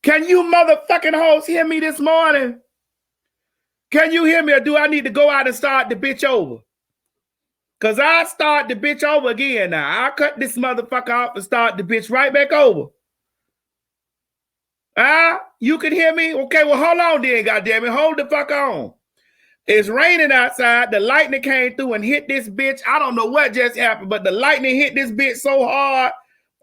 Can you motherfucking hoes hear me this morning? Can you hear me, or do I need to go out and start the bitch over? Because I start the bitch over again now. I'll cut this motherfucker off and start the bitch right back over. You can hear me? Okay, well, hold on then, goddammit. Hold the fuck on. It's raining outside. The lightning came through and hit this bitch. I don't know what just happened, but the lightning hit this bitch so hard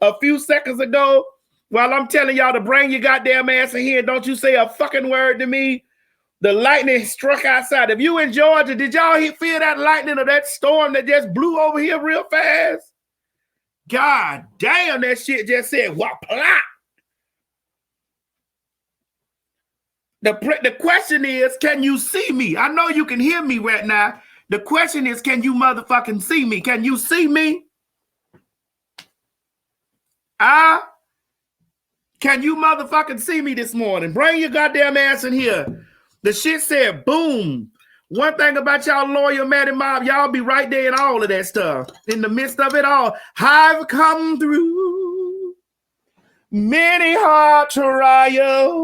a few seconds ago while I'm telling y'all to bring your goddamn ass in here. Don't you say a fucking word to me. The lightning struck outside. If you in Georgia, did y'all feel that lightning or that storm that just blew over here real fast? God damn, that shit just said, what, plop. The question is, can you see me? I know you can hear me right now. The question is, can you motherfucking see me? Can you see me? Can you motherfucking see me this morning? Bring your goddamn ass in here. The shit said boom. One thing about y'all loyal Maddie mob, y'all be right there in all of that stuff. In the midst of it all, I've come through many hard trials,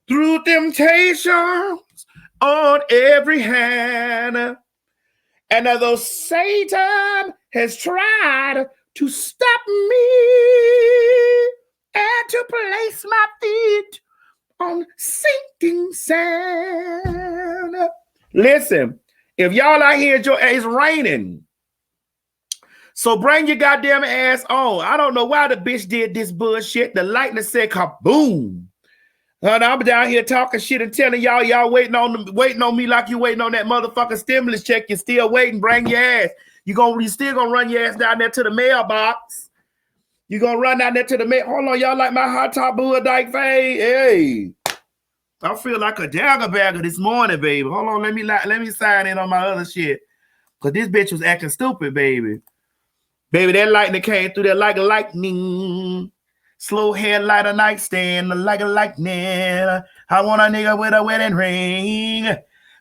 through temptations on every hand. And although Satan has tried to stop me and to place my feet on sinking sand. Listen, if y'all out here, it's raining. So bring your goddamn ass on. I don't know why the bitch did this bullshit. The lightning said kaboom. And I'm down here talking shit and telling y'all waiting on me like you waiting on that motherfucking stimulus check. You're still waiting. Bring your ass. You still gonna run your ass down there to the mailbox. You gonna run down there to the mail. Hold on, y'all like my hot top bull dyke fade? Hey, I feel like a dagger bagger this morning, baby. Hold on, let me sign in on my other shit. Cause this bitch was acting stupid, baby. Baby, that lightning came through there like a lightning. Slow head like a nightstand, like a lightning. I want a nigga with a wedding ring.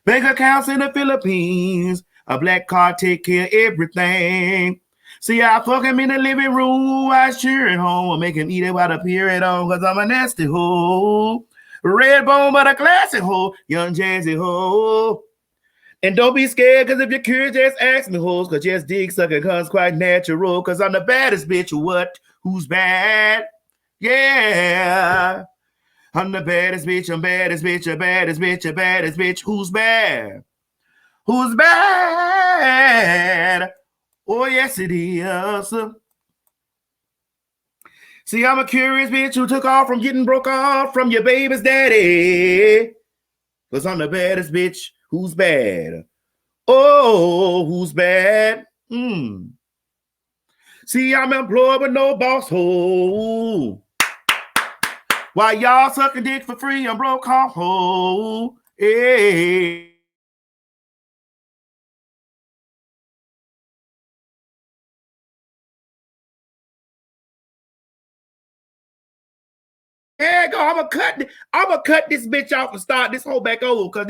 Bank accounts in the Philippines. A black car take care of everything. See, I fuck him in the living room. I cheer at home. I make him eat it while the period on. Cause I'm a nasty hoe. Red bone, but a classy hoe. Young jazzy hoe. And don't be scared, cause if you're curious, just ask me hoes. Cause just dig sucking comes quite natural. Cause I'm the baddest bitch. What? Who's bad? Yeah. I'm the baddest bitch. I'm baddest bitch. A baddest bitch. A baddest bitch. Who's bad? Who's bad? Oh, yes, it is. See, I'm a curious bitch who took off from getting broke off from your baby's daddy. Because I'm the baddest bitch. Who's bad? Oh, who's bad? See, I'm employed with no boss hole. While y'all sucking dick for free, I'm broke off hole. Hey. There you go. I'm gonna cut this bitch off and start this whole back over because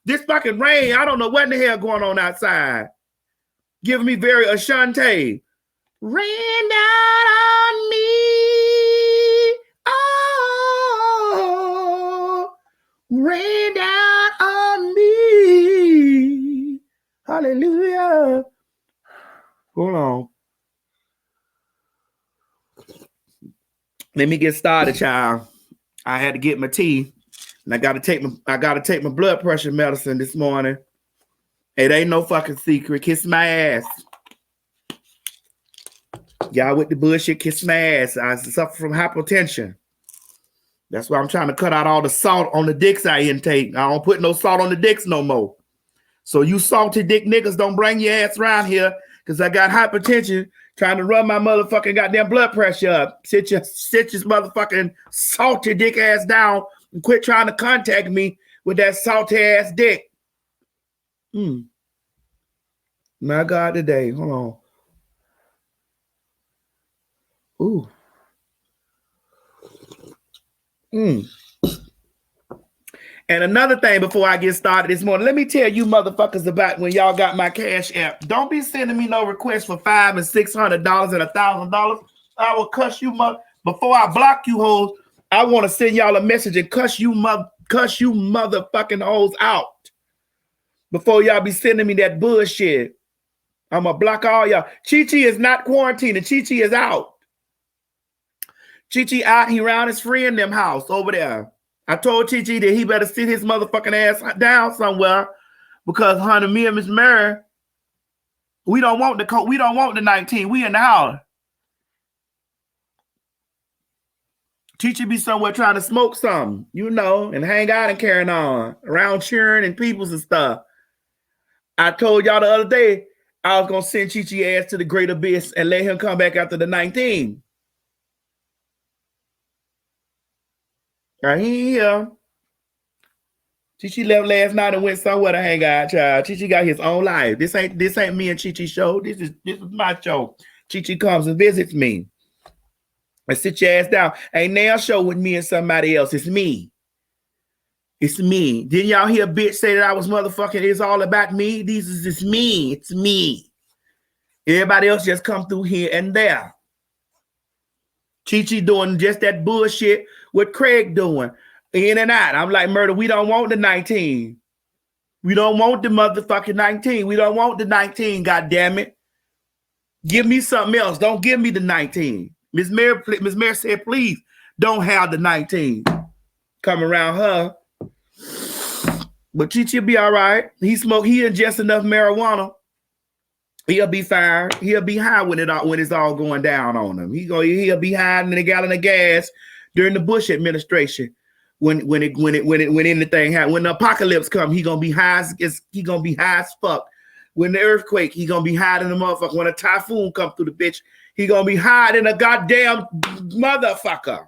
this fucking rain, I don't know what in the hell going on outside. Giving me very Ashante. Rain down on me. Oh, rain down on me. Hallelujah. Hold on. Let me get started, child. I had to get my tea, and I gotta take my blood pressure medicine this morning. It ain't no fucking secret. Kiss my ass. Y'all with the bullshit, kiss my ass. I suffer from hypertension. That's why I'm trying to cut out all the salt on the dicks I intake. I don't put no salt on the dicks no more. So you salty dick niggas don't bring your ass around here because I got hypertension trying to run my motherfucking goddamn blood pressure up. Sit your motherfucking salty dick ass down and quit trying to contact me with that salty ass dick. My God, today. Hold on. Ooh. And another thing before I get started this morning, let me tell you motherfuckers about when y'all got my Cash App. Don't be sending me no requests for $500 and $600 and $1,000. I will cuss you before I block you hoes. I want to send y'all a message and cuss you motherfucking hoes out before y'all be sending me that bullshit. I'm going to block all y'all. Chi-Chi is not quarantining. Chi-Chi is out. Chi-Chi out. He around his friend them house over there. I told Chi-Chi that he better sit his motherfucking ass down somewhere because, honey, me and Miss Mary, we don't want the 19. We in the house. Chi-Chi be somewhere trying to smoke something, you know, and hang out and carrying on around cheering and peoples and stuff. I told y'all the other day I was going to send Chi-Chi ass to the great abyss and let him come back after the 19. Right here. Chi-Chi left last night and went somewhere to hang out, child. Chi-Chi got his own life. This ain't me and Chi-Chi show. This is my show. Chi-Chi comes and visits me. And sit your ass down. Ain't now show with me and somebody else. It's me. It's me. Didn't y'all hear a bitch say that I was motherfucking, it's all about me? It's me. It's me. Everybody else just come through here and there. Chi-Chi doing just that bullshit what Craig doing. In and out. I'm like, Murder, we don't want the 19. We don't want the motherfucking 19. We don't want the 19, goddammit. Give me something else. Don't give me the 19. Miss Mary said, please don't have the 19. Come around her. But Chi-Chi be all right. He ingest enough marijuana. He'll be fine. He'll be high when it's all going down on him. He'll be high in a gallon of gas during the Bush administration. When anything happens, when the apocalypse comes, he gonna be high as fuck. When the earthquake, he gonna be high in the motherfucker. When a typhoon come through the bitch, he gonna be high in a goddamn motherfucker.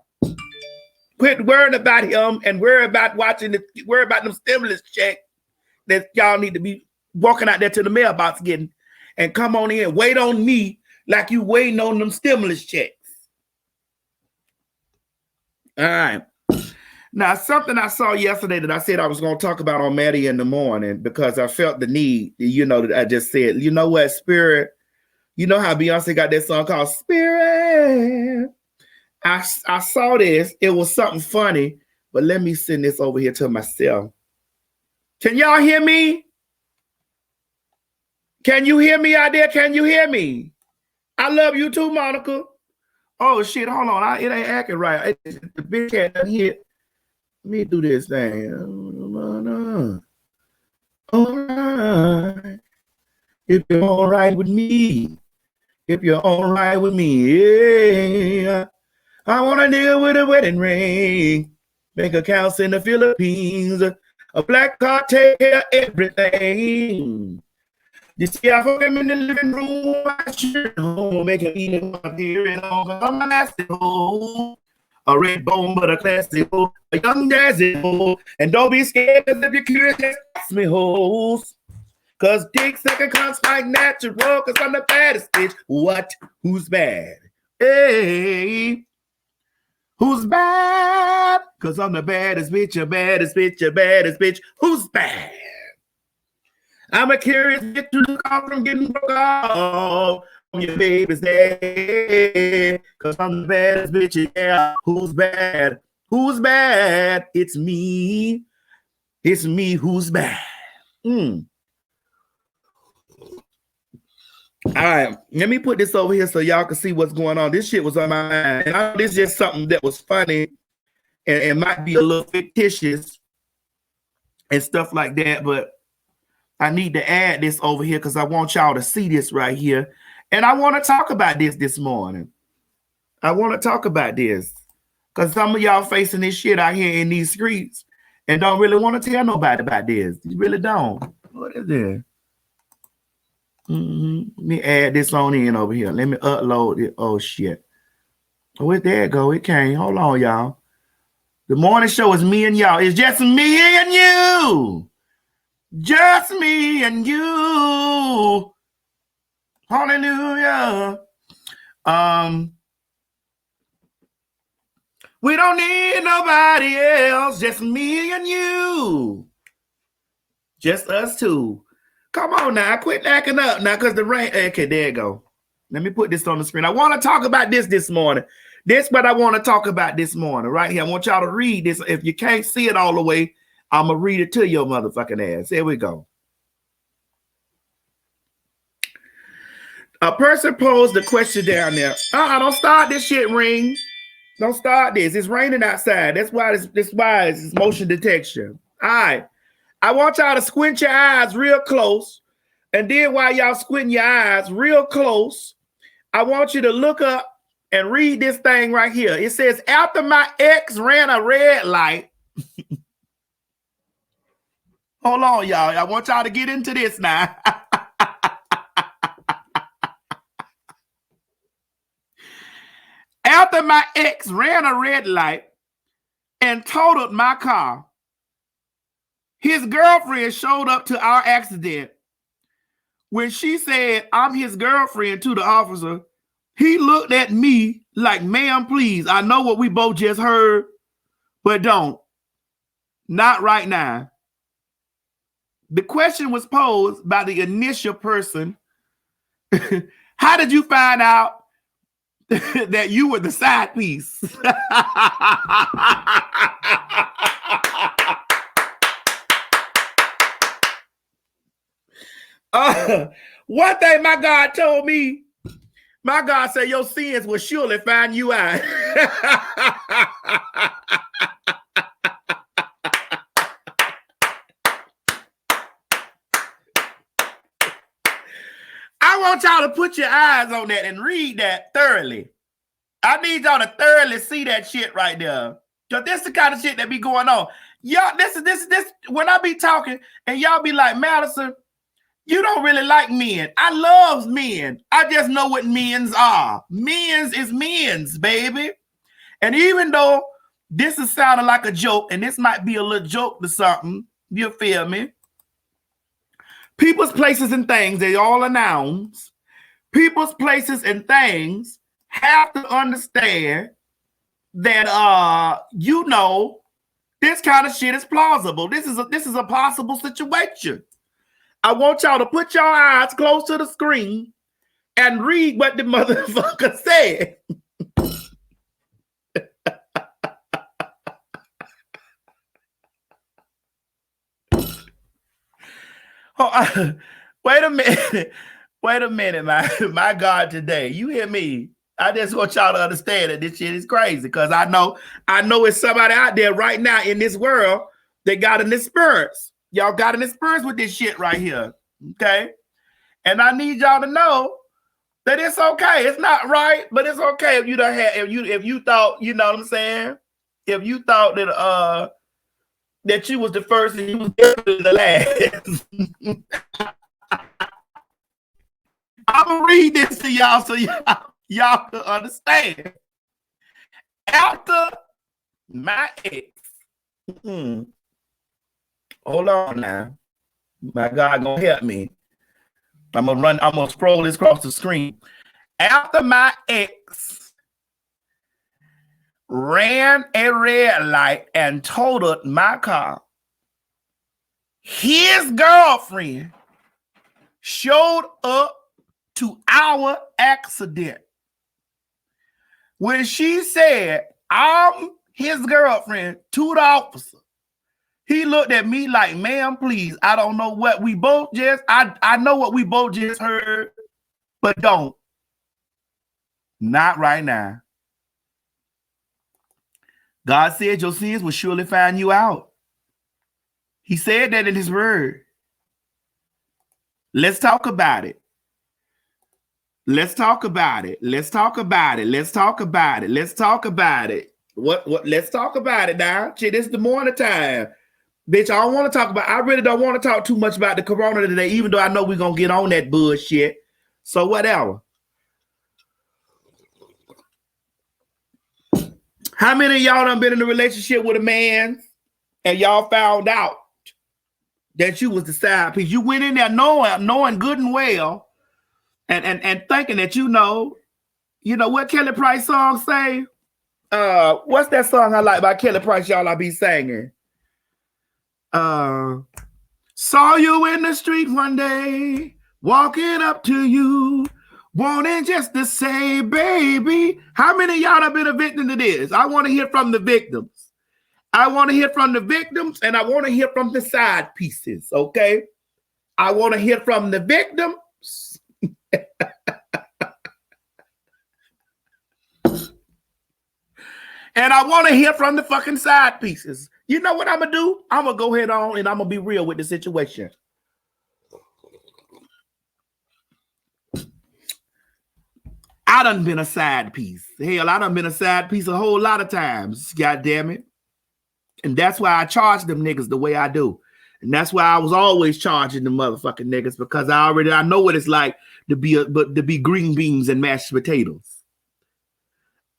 Quit worrying about him and worry about them stimulus checks that y'all need to be walking out there to the mailbox getting, and come on in. Wait on me like you waiting on them stimulus checks. All right. Now, something I saw yesterday that I said I was going to talk about on Maddie in the morning because I felt the need, that I just said, you know what, Spirit, you know how Beyonce got that song called Spirit? I saw this. It was something funny, but let me send this over here to myself. Can y'all hear me? Can you hear me out there? Can you hear me? I love you too, Monica. Oh, shit, hold on. It ain't acting right. The big cat doesn't hear. Let me do this thing. All right. If you're all right with me. If you're all right with me. Yeah. I want to deal with a wedding ring. Bank accounts in the Philippines. A black car take care of everything. You see, I fuck him in the living room. I sure don't make him eat it up here and on. I'm a nasty hole. A red bone, but a classy hole. A young jazzy hole. And don't be scared, because if you're curious, just ask me hoes. Because dick second comes like natural, because I'm the baddest bitch. What? Who's bad? Hey. Who's bad? Because I'm the baddest bitch, your baddest bitch, your baddest bitch. Who's bad? I'm a curious bitch to look out from getting broke off from your baby's day. Because I'm the baddest bitch, yeah. Who's bad? Who's bad? It's me. It's me who's bad. All right, let me put this over here so y'all can see what's going on. This shit was on my mind. And I know this is just something that was funny and might be a little fictitious and stuff like that, but I need to add this over here because I want y'all to see this right here. And I want to talk about this morning. I want to talk about this because some of y'all facing this shit out here in these streets and don't really want to tell nobody about this. You really don't. What is this? Let me add this on in over here. Let me upload it. Oh, shit. Where there it go? It came. Hold on, y'all. The morning show is me and y'all. It's just me and you. Just me and you. Hallelujah. We don't need nobody else. Just me and you. Just us two. Come on now. Quit acting up now because the rain. Okay, there you go. Let me put this on the screen. I want to talk about this morning This is what I want to talk about this morning, right here. I want y'all to read this. If you can't see it all the way, I'm going to read it to your motherfucking ass. Here we go. A person posed the question down there. Don't start this shit, Ring. Don't start this. It's raining outside. That's why it's motion detection. All right. I want y'all to squint your eyes real close. And then while y'all squinting your eyes real close, I want you to look up and read this thing right here. It says, after my ex ran a red light. Hold on, y'all. I want y'all to get into this now. After my ex ran a red light and totaled my car, his girlfriend showed up to our accident. When she said, I'm his girlfriend to the officer, he looked at me like, ma'am, please. I know what we both just heard, but don't. Not right now. The question was posed by the initial person. How did you find out that you were the side piece? One thing my God told me, my God said, your sins will surely find you out. I want y'all to put your eyes on that and read that thoroughly. I need y'all to thoroughly see that shit right there. Because this is the kind of shit that be going on. Y'all, this when I be talking and y'all be like, Madison, you don't really like men. I love men. I just know what men's are. Men's is men's, baby. And even though this is sounding like a joke, and this might be a little joke to something, you feel me? People's places and things, they all are nouns. People's places and things have to understand that this kind of shit is plausible. This is a possible situation. I want y'all to put your eyes close to the screen and read what the motherfucker said. Wait a minute. Wait a minute, my God, today. You hear me? I just want y'all to understand that this shit is crazy because I know it's somebody out there right now in this world that got an experience. Y'all got an experience with this shit right here. Okay? And I need y'all to know that it's okay. It's not right, but it's okay if you don't have if you thought, you know what I'm saying? If you thought that that you was the first and you was definitely the last. I'm gonna read this to y'all so y'all can understand. After my ex, hold on now. My God gonna help me. I'm gonna scroll this across the screen. After my ex ran a red light and totaled my car, his girlfriend showed up to our accident. When she said, I'm his girlfriend to the officer, he looked at me like, ma'am, please. I don't know what we both just, I know what we both just heard, but don't. Not right now. God said your sins will surely find you out. He said that in his word. Let's talk about it. Let's talk about it. Let's talk about it. Let's talk about it. Let's talk about it. What? Let's talk about it now. Shit, it's the morning time. Bitch, I don't want to talk about, I really don't want to talk too much about the corona today, even though I know we're going to get on that bullshit. So whatever. How many of y'all done been in a relationship with a man and y'all found out that you was the side piece? You went in there knowing good and well and thinking that you know what Kelly Price song say? What's that song I like by Kelly Price, y'all I be singing? Saw you in the street one day, walking up to you, Wanting just to say, baby. How many of y'all have been a victim to this? I want to hear from the victims. I want to hear from the victims, and I want to hear from the side pieces, okay? I want to hear from the victims. And I want to hear from the fucking side pieces. You know what I'm going to do? I'm going to go ahead on and I'm going to be real with the situation. I done been a side piece. Hell, I done been a side piece a whole lot of times. God damn it. And that's why I charge them niggas the way I do. And that's why I was always charging the motherfucking niggas, because I know what it's like to be green beans and mashed potatoes.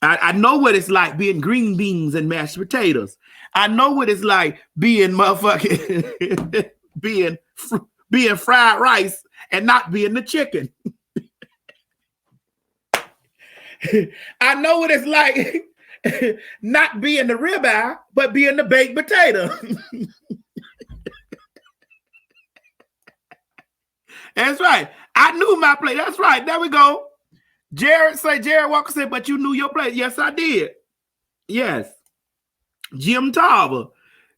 I know what it's like being green beans and mashed potatoes. I know what it's like being motherfucking being fried rice and not being the chicken. I know what it's like not being the ribeye, but being the baked potato. That's right. I knew my place. That's right. There we go. Jared Walker said, but you knew your place. Yes, I did. Yes. Jim Tarver,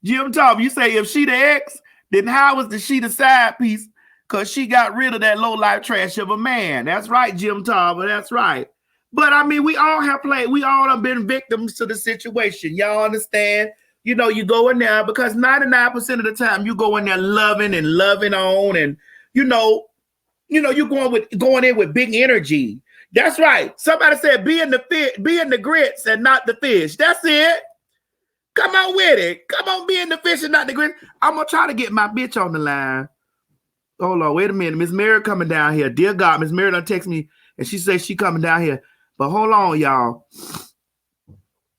you say if she the ex, then how was she the side piece? Because she got rid of that low life trash of a man. That's right, Jim Tarver. That's right. But I mean, we all have been victims to the situation. Y'all understand? You know, you go in there because 99% of the time you go in there loving on, and you know, you're going in with big energy. That's right. Somebody said be in the grits and not the fish. That's it. Come on with it. Come on, be in the fish and not the grits. I'm gonna try to get my bitch on the line. Hold on, wait a minute. Miss Mary coming down here. Dear God, Miss Mary done text me and she says she coming down here. But hold on, y'all.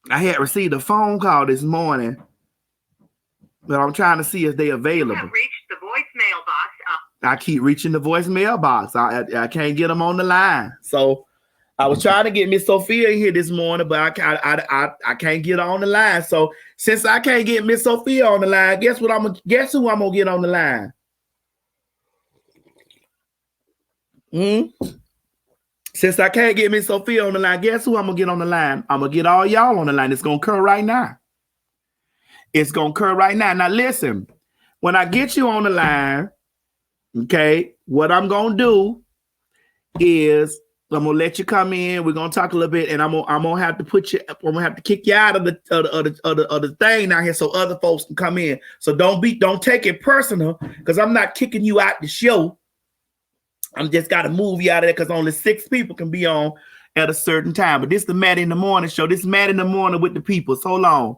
I had received a phone call this morning, but I'm trying to see if they available. You have reached the voicemail box. I keep reaching the voicemail box. I can't get them on the line. So I was trying to get Miss Sophia in here this morning, but I can't get her on the line. So since I can't get Miss Sophia on the line, guess who I'm gonna get on the line? Since I can't get Miss Sophia on the line, guess who I'm gonna get on the line? I'm gonna get all y'all on the line. It's gonna occur right now. It's gonna occur right now. Now listen, when I get you on the line, okay, what I'm gonna do is I'm gonna let you come in. We're gonna talk a little bit, and I'm gonna have to kick you out of the thing down here so other folks can come in. So don't take it personal, because I'm not kicking you out the show. I'm just gotta move you out of there because only 6 people can be on at a certain time. But this is the Maddie in the Morning show. This is Maddie in the Morning with the people. So hold on.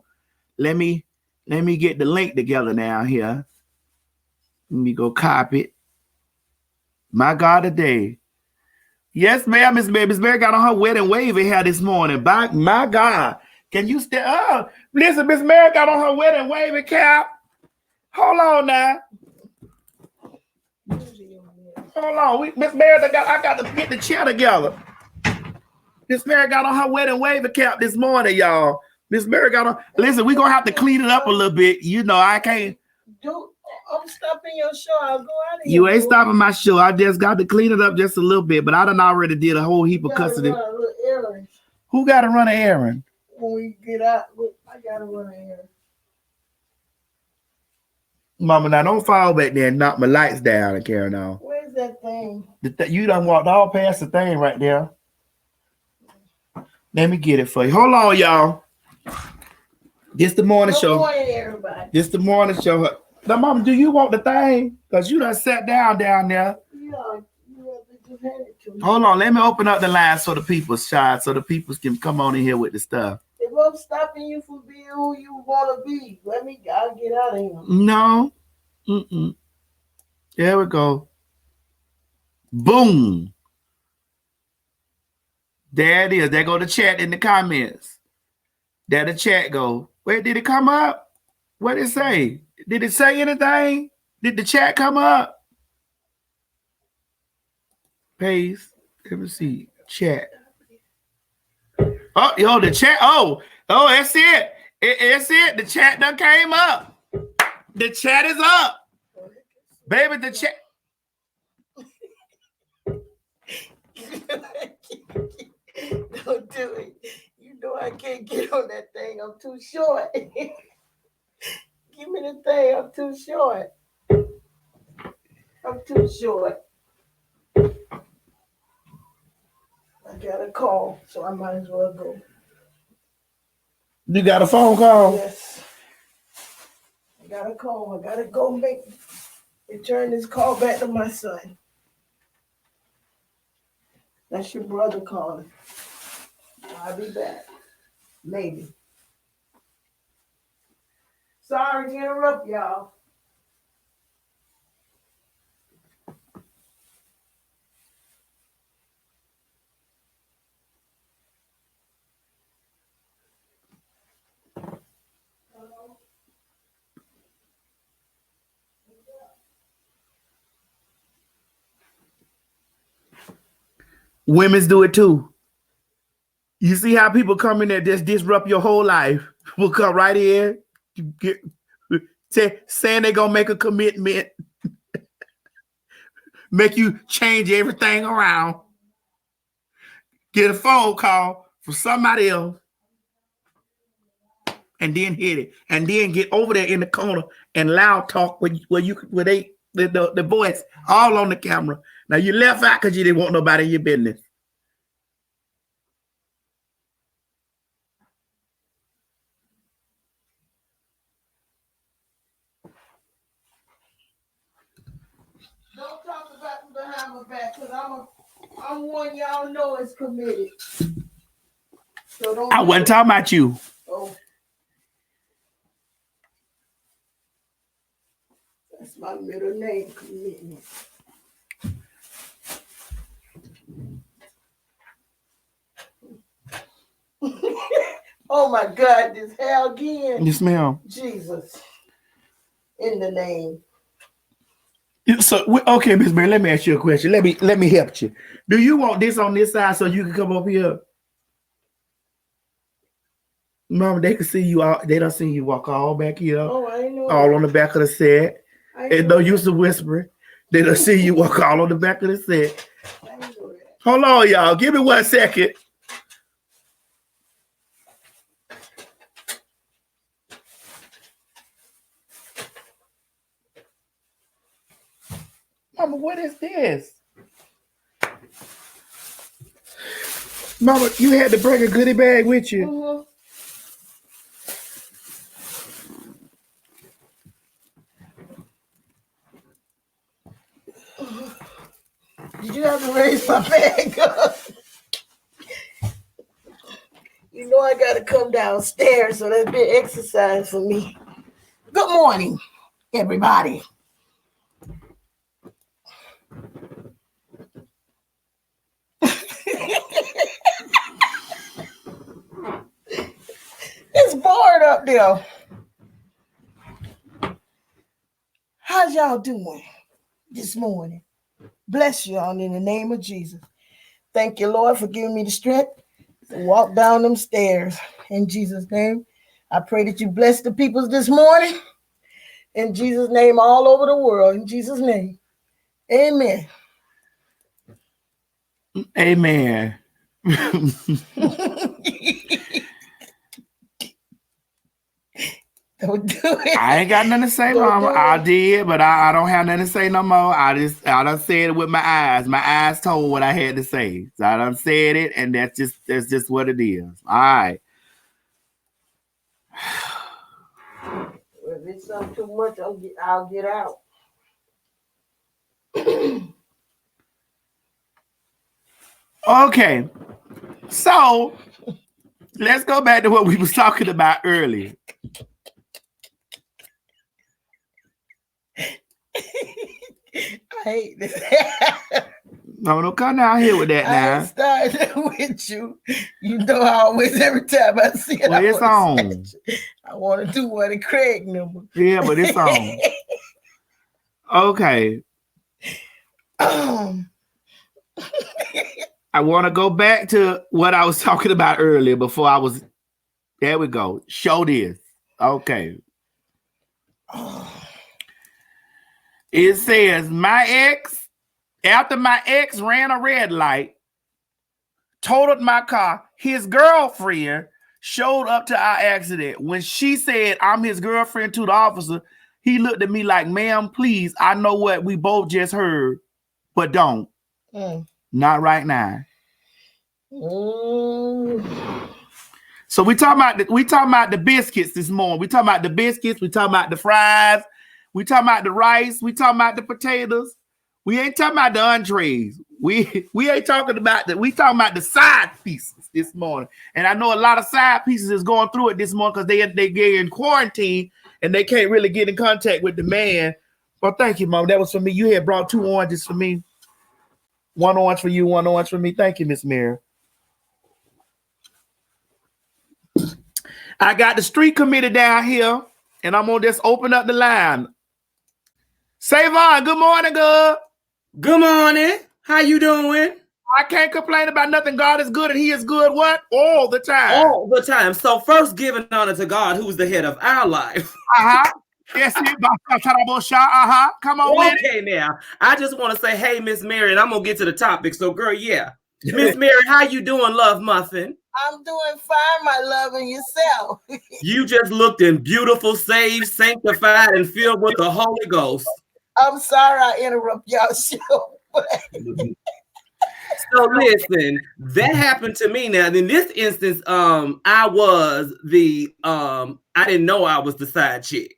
Let me get the link together now here. Let me go copy it. My God, today. Yes, ma'am. Miss Mary got on her wedding wavy hair this morning. My God. Can you still? Oh, listen, Miss Mary got on her wedding wavy cap. Hold on now. Hold on. Miss Mary, I got to get the chair together. Miss Mary got on her wedding wavy cap this morning, y'all. Miss Mary got on. Listen, we're going to have to clean it up a little bit. You know, I can't. I'm stopping your show. I'll go out of here. You ain't stopping my show. I just got to clean it up just a little bit, but I done already did a whole heap of custody. Who got to run an errand? When we get out, I got to run an errand. Mama, now don't fall back there and knock my lights down and carry on. Where's that thing? You done walked all past the thing right there. Let me get it for you. Hold on, y'all. This the morning show. Good morning, everybody. This the morning show. Now, Mama, do you want the thing? Because you done sat down there. Yeah, you have to just hand it to me. Hold on, let me open up the lines so the people's shy, so the people can come on in here with the stuff. If I'm stopping you from being who you want to be, I'll get out of here. No. There we go. Boom. There it is. There go the chat in the comments. There the chat go. Wait, did it come up? What did it say? Did it say anything? Did the chat come up? Paste. Let me see. Chat. Oh, yo, the chat. Oh, that's it. It's it. The chat done came up. The chat is up. Baby, the chat. Don't do it. You know I can't get on that thing. I'm too short. Give me the thing. I'm too short. I'm too short. I got a call, so I might as well go. You got a phone call? Yes. I got a call. I gotta go return this call back to my son. That's your brother calling. I'll be back. Maybe. Sorry to interrupt y'all. Women's do it too. You see how people come in there just disrupt your whole life? Will come right in, saying they're gonna make a commitment, make you change everything around, get a phone call from somebody else, and then hit it, and then get over there in the corner and loud talk where the voice all on the camera. Now you left out because you didn't want nobody in your business. Don't talk about me behind my back, because I'm one y'all know is committed. So don't. I wasn't talking about you. Oh. That's my middle name, commitment. Oh my God, this hell again. Yes, ma'am. Jesus. In the name. So okay, Miss Mary, let me ask you a question. Let me help you. Do you want this on this side so you can come up here? Mama, they can see you out. They don't see you walk all back here. Oh, I know. All on the back of the set. And no use of whispering. They don't see you walk all on the back of the set. I know that. Hold on, y'all. Give me 1 second. Mama, what is this? Mama, you had to bring a goodie bag with you. Mm-hmm. Did you have to raise my bag up? You know I gotta come downstairs, so that'd be exercise for me. Good morning, everybody. It's bored up there. How's y'all doing this morning? Bless y'all in the name of Jesus. Thank you, Lord, for giving me the strength to walk down them stairs. In Jesus' name, I pray that you bless the peoples this morning. In Jesus' name, all over the world. In Jesus' name, amen. Amen. Don't do it. I ain't got nothing to say, Mama. I did, but I don't have nothing to say no more. I done said it with my eyes. My eyes told what I had to say. So I done said it, and that's just what it is. All right. If it's something too much, I'll get out. Okay. So let's go back to what we was talking about earlier. I hate this. No, don't come down here with that now. I started with you. You know I always, every time I see it, well, it's on. I want to do what a Craig number. Yeah, but it's on. Okay. I want to go back to what I was talking about earlier before I was. There we go. Show this. Okay. It says, after my ex ran a red light, totaled my car. His girlfriend showed up to our accident. When she said, I'm his girlfriend to the officer, he looked at me like, ma'am, please, I know what we both just heard, but don't. Not right now. So we talking about the biscuits this morning. We talking about the biscuits. We talking about the fries. We talking about the rice. We talking about the potatoes. We ain't talking about the entrees. We ain't talking about that. We talking about the side pieces this morning. And I know a lot of side pieces is going through it this morning because they get in quarantine and they can't really get in contact with the man. Well, thank you, Mom. That was for me. You had brought 2 oranges for me. 1 orange for you, 1 orange for me. Thank you, Miss Mary. I got the street committee down here, and I'm gonna just open up the line. Savon, good morning, good. Good morning. How you doing? I can't complain about nothing. God is good, and He is good what? All the time. All the time. So first, giving honor to God, who's the head of our life. Yes, come on. Okay, now I just want to say, hey, Miss Mary, and I'm gonna get to the topic. So, girl, yeah, Miss Mary, how you doing, Love Muffin? I'm doing fine, my love, and yourself. You just looked in beautiful, saved, sanctified, and filled with the Holy Ghost. I'm sorry I interrupt y'all show. So listen, that happened to me. Now, in this instance, I was the I didn't know I was the side chick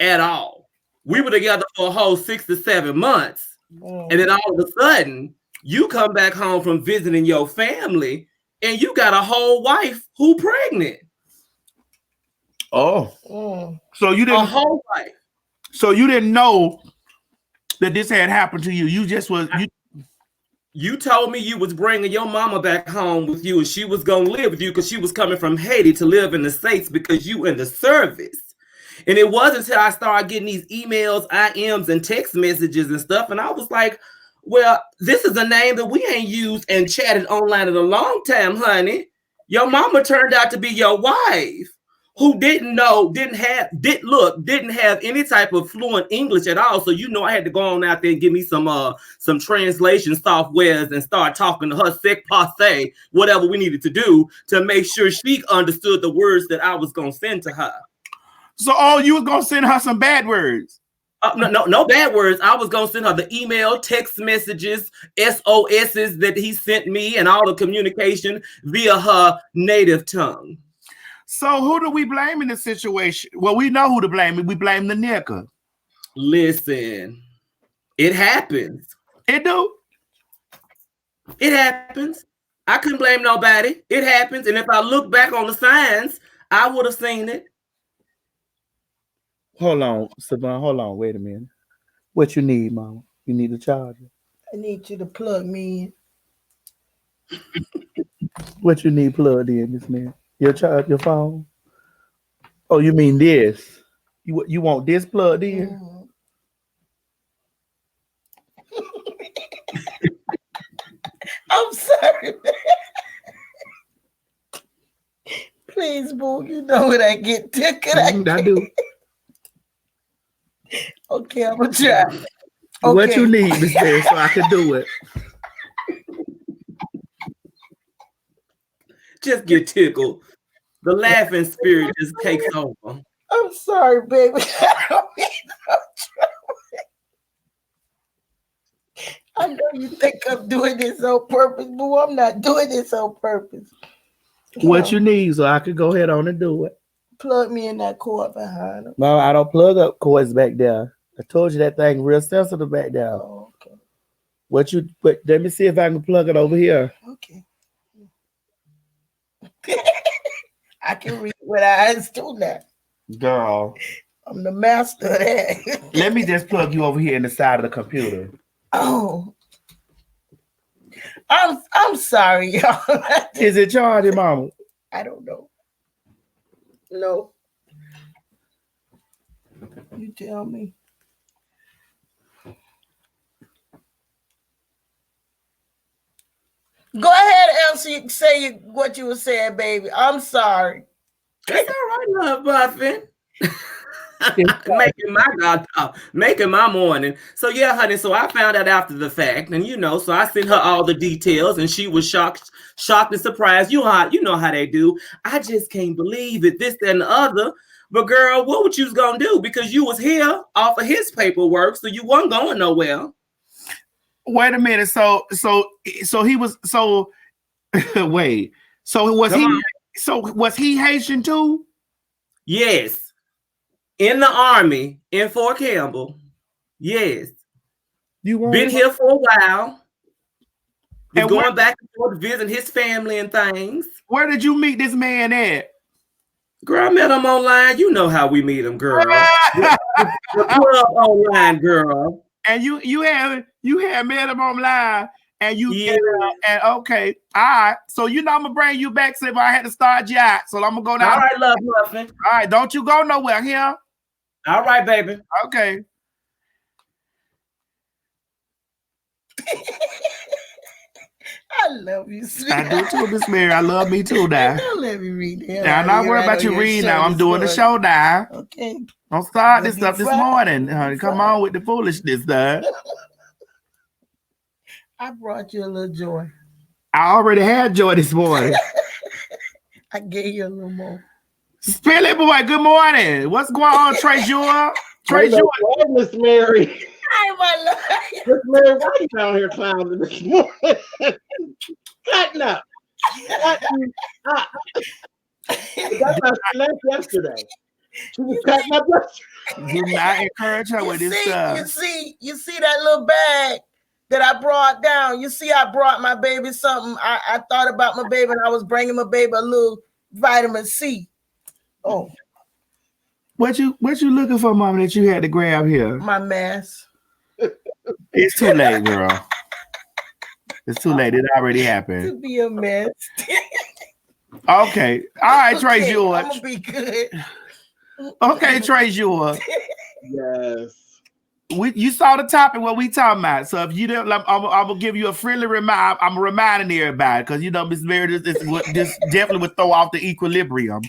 at all. We were together for a whole 6 to 7 months, and then all of a sudden, you come back home from visiting your family, and you got a whole wife who pregnant. Oh, so you didn't a whole wife. So you didn't know that this had happened to you. You just was you. You told me you was bringing your mama back home with you, and she was gonna live with you because she was coming from Haiti to live in the States because you in the service. And it wasn't until I started getting these emails, IMs, and text messages and stuff, and I was like, well, this is a name that we ain't used and chatted online in a long time, honey. Your mama turned out to be your wife, who didn't have any type of fluent English at all. So I had to go on out there and give me some translation softwares and start talking to her sec passe, whatever we needed to do to make sure she understood the words that I was gonna send to her. So you was gonna send her some bad words? No bad words. I was gonna send her the email, text messages, SOSs that he sent me, and all the communication via her native tongue. So who do we blame in this situation? Well, we know who to blame. We blame the nigga. Listen, it happens. It do. It happens. I couldn't blame nobody. It happens. And if I look back on the signs, I would have seen it. Hold on, Savon. Hold on. Wait a minute. What you need, Mama? You need a charger. I need you to plug me in. What you need plugged in, Miss Man? Your phone? Oh, you mean this? You want this plugged in? I'm sorry. Please, boo. You know what I get tickled. I do. Okay, I'm gonna try. Okay. What you need, Miss Man, so I can do it. Just get tickled. The laughing spirit just takes over. I'm sorry, baby. I don't mean no trouble. I know you think I'm doing this on purpose, but I'm not doing this on purpose. What you need, so I could go ahead on and do it. Plug me in that cord behind him. No, I don't plug up cords back there. I told you that thing real sensitive back there. Oh, okay. Let me see if I can plug it over here. Okay. I can read with eyes too now. Girl. I'm the master of that. Let me just plug you over here in the side of the computer. Oh. I'm sorry, y'all. Is it charging, Mama? I don't know. No. You tell me. Go ahead, Elsie. Say what you were saying, baby. I'm sorry. It's all right, Love Muffin. making my morning. So yeah, honey. So I found out after the fact, and so I sent her all the details, and she was shocked and surprised. You know how they do. I just can't believe it. This, that, and the other. But girl, what would you gonna do? Because you was here off of his paperwork, so you wasn't going nowhere. Wait a minute. So he was wait. So was he Haitian too? Yes. In the Army in Fort Campbell. Yes. You been here for a while. And going back and forth visiting his family and things. Where did you meet this man at? Girl, I met him online. You know how we meet him, girl. The club online, girl. And you had met him online, and and okay, all right. So I'm gonna bring you back. Say, if I had to start you out, so I'm gonna go down. All right, love muffin. All right, don't you go nowhere here. All right, baby. Okay. I love you, sweet. I do too, Miss Mary. I love me too, now. Don't let me read that. Now, I'm not worried about you reading now. I'm doing the show now. Okay. Don't start this stuff this morning. Honey. Come on with the foolishness, though. I brought you a little joy. I already had joy this morning. I gave you a little more. Spill it, boy. Good morning. What's going on, Trey Jewel? Trey Jewel. Miss Mary. Hi, my love. Miss Mary, why are you down here clowning this morning? Cutting up. That's how she left yesterday. She was cutting up yesterday. Do not encourage her with this stuff. You see that little bag that I brought down? You see, I brought my baby something. I thought about my baby, and I was bringing my baby a little vitamin C. Oh. What you looking for, Mama, that you had to grab here? My mask. It's too late, girl. It's too late. It already happened. To be a mess. Okay. All right, Trey George. I'm gonna be good. Okay, Trey George. Yes. You saw the topic what we talking about. So if you don't, I'm gonna give you a friendly reminder. I'm reminding everybody because Miss Mary, this definitely would throw off the equilibrium.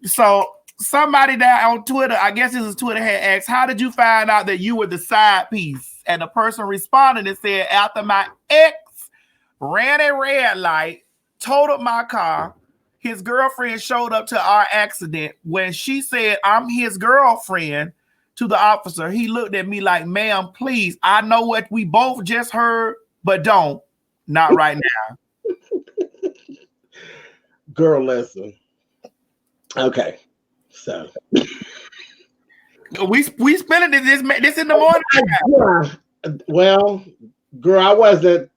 So somebody down on Twitter, I guess this is Twitter, had asked, "How did you find out that you were the side piece?" And the person responded and said, "After my ex ran a red light, totaled my car, his girlfriend showed up to our accident. When she said, 'I'm his girlfriend,' to the officer, he looked at me like, 'Ma'am, please, I know what we both just heard, but not right now.'" Girl, listen. Okay, so we spilling this in the morning. Yeah. Well, girl, I wasn't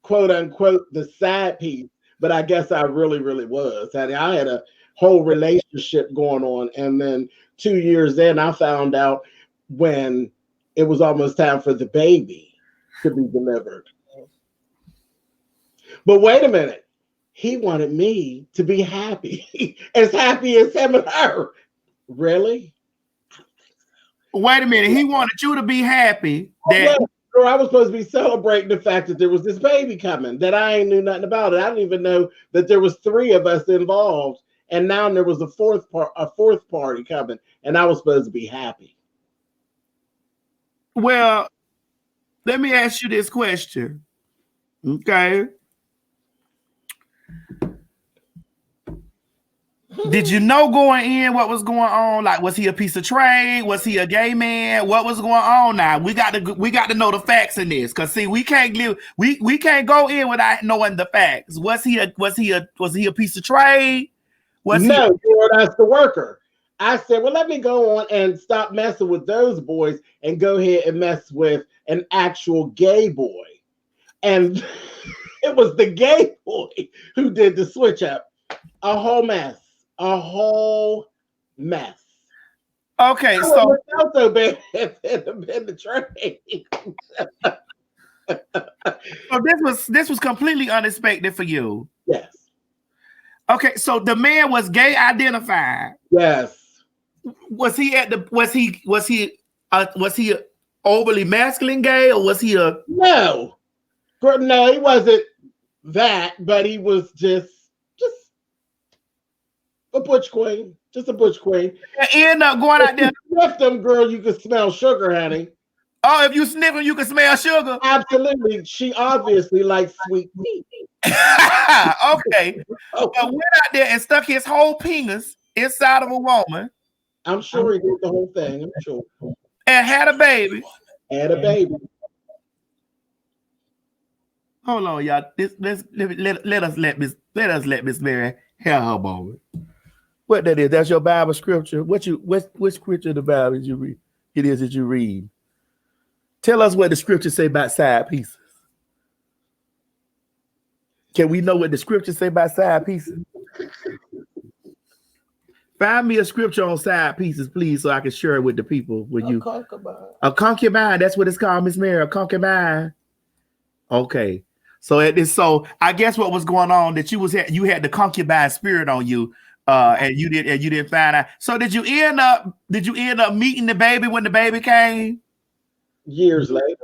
quote unquote the side piece, but I guess I really, really was. I had a whole relationship going on, and then 2 years in, I found out when it was almost time for the baby to be delivered. But wait a minute. He wanted me to be happy, as happy as him and her. Really? Wait a minute. He wanted you to be happy. I was supposed to be celebrating the fact that there was this baby coming that I ain't knew nothing about it. I didn't even know that there was 3 of us involved, and now there was a fourth party coming, and I was supposed to be happy. Well, let me ask you this question. Okay. Did you know going in what was going on? Like, was he a piece of trade? Was he a gay man? What was going on now? We got to know the facts in this, because see, we can't go in without knowing the facts. Was he a piece of trade? No, that's the worker. I said, well, let me go on and stop messing with those boys and go ahead and mess with an actual gay boy. And it was the gay boy who did the switch up. A whole mess. Okay, so also been in the train. So this was completely unexpected for you. Yes. Okay, so the man was gay identified. Yes. Was he overly masculine gay, or was he a No, he wasn't that, but he was just a butch queen. Just a bush queen. And end up going out there. If you sniff them, girl, you can smell sugar, honey. Oh, if you sniff them, you can smell sugar. Absolutely. She obviously likes sweet tea. Okay. Oh, But went out there and stuck his whole penis inside of a woman I'm sure he did the whole thing. I'm sure. and had a baby. Had a baby. Hold on, y'all. Let us let Miss Mary have her moment. What that is? That's your Bible scripture. What scripture of the Bible did you read? It is that you read. Tell us what the scriptures say about side pieces. Can we know what the scriptures say about side pieces? Find me a scripture on side pieces, please, so I can share it with the people. With you, a concubine. That's what it's called, Miss Mary. A concubine. Okay. So I guess what was going on that you had the concubine spirit on you, and you didn't find out. So did you end up meeting the baby when the baby came? Years later.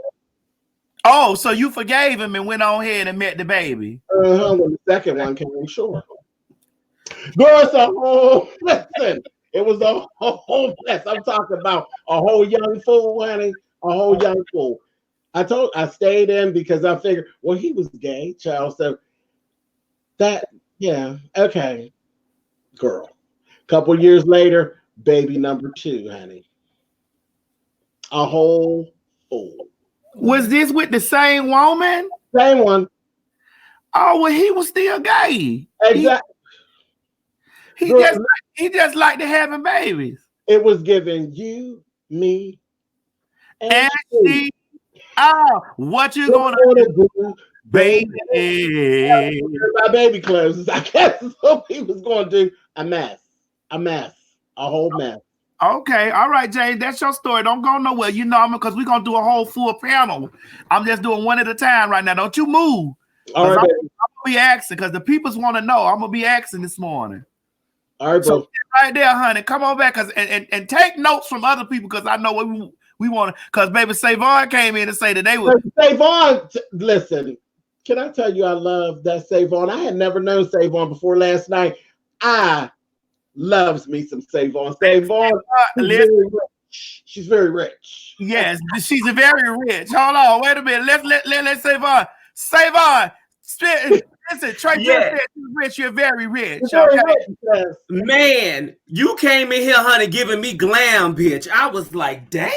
Oh, so you forgave him and went on ahead and met the baby. When the second one came, sure. Girl, it's a whole listen. It was a whole mess. I'm talking about a whole young fool, honey. A whole young fool. I stayed in because I figured, well, he was gay, child. So okay. Girl. Couple years later, baby number 2, honey. A whole fool. Was this with the same woman? Same one. Oh, well, he was still gay. Exactly. He just liked to having babies. It was giving you, me, and she. Oh, what you gonna do, baby? My baby clothes. I guess is what he was gonna do. A mess, a whole mess. Okay, all right, James, that's your story. Don't go nowhere. You know, because we're gonna do a whole full panel. I'm just doing one at a time right now. Don't you move. All right, I'm gonna be asking because the peoples want to know. I'm gonna be asking this morning. All right, so right there, honey. Come on back, and take notes from other people because I know what we want to. Because baby Savon came in and say that they would. Savon, listen. Can I tell you I love that Savon? I had never known Savon before last night. I loves me some Savon. Savon, she's very rich. Yes, she's very rich. Hold on, wait a minute. Let's Savon. Savon, listen, Trey said you're rich. You're very rich. Okay? Yes. Man, you came in here, honey, giving me glam, bitch. I was like, damn.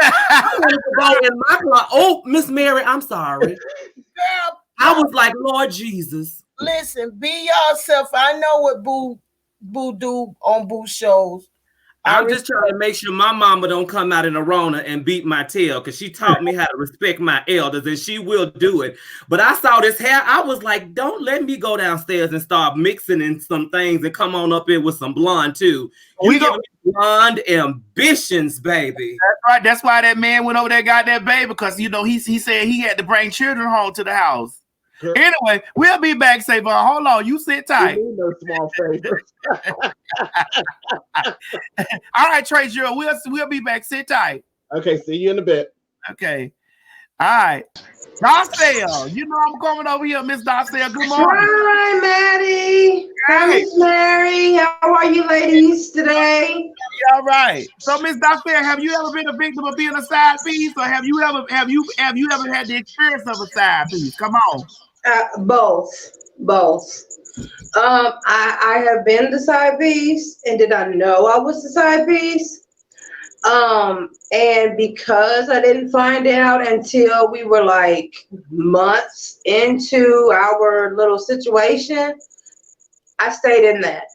I wanted to go in my car. Oh, Miss Mary, I'm sorry. Girl, I was like, Lord Jesus. Listen, be yourself. I know what Boo do on Boo shows. I'm just trying to make sure my mama don't come out in a Rona and beat my tail because she taught me how to respect my elders and she will do it. But I saw this hair. I was like, don't let me go downstairs and start mixing in some things and come on up here with some blonde too. You give me blonde ambitions, baby. That's right. That's why that man went over there and got that baby because, you know, he said he had to bring children home to the house. Girl. Anyway, we'll be back, Savon. Hold on, you sit tight. No small favors. All right, Trey, we'll be back. Sit tight. Okay, see you in a bit. Okay. All right. Darcel, you know I'm coming over here, Miss Darcel. Good morning. Hi, Maddie. Hi, Miss Mary. How are you ladies today? All right. So, Miss Darcel, have you ever been a victim of being a side piece, or have you ever had the experience of a side piece? Come on. Both. I have been the side piece and did not know I was the side piece. And because I didn't find out until we were like months into our little situation, I stayed in that.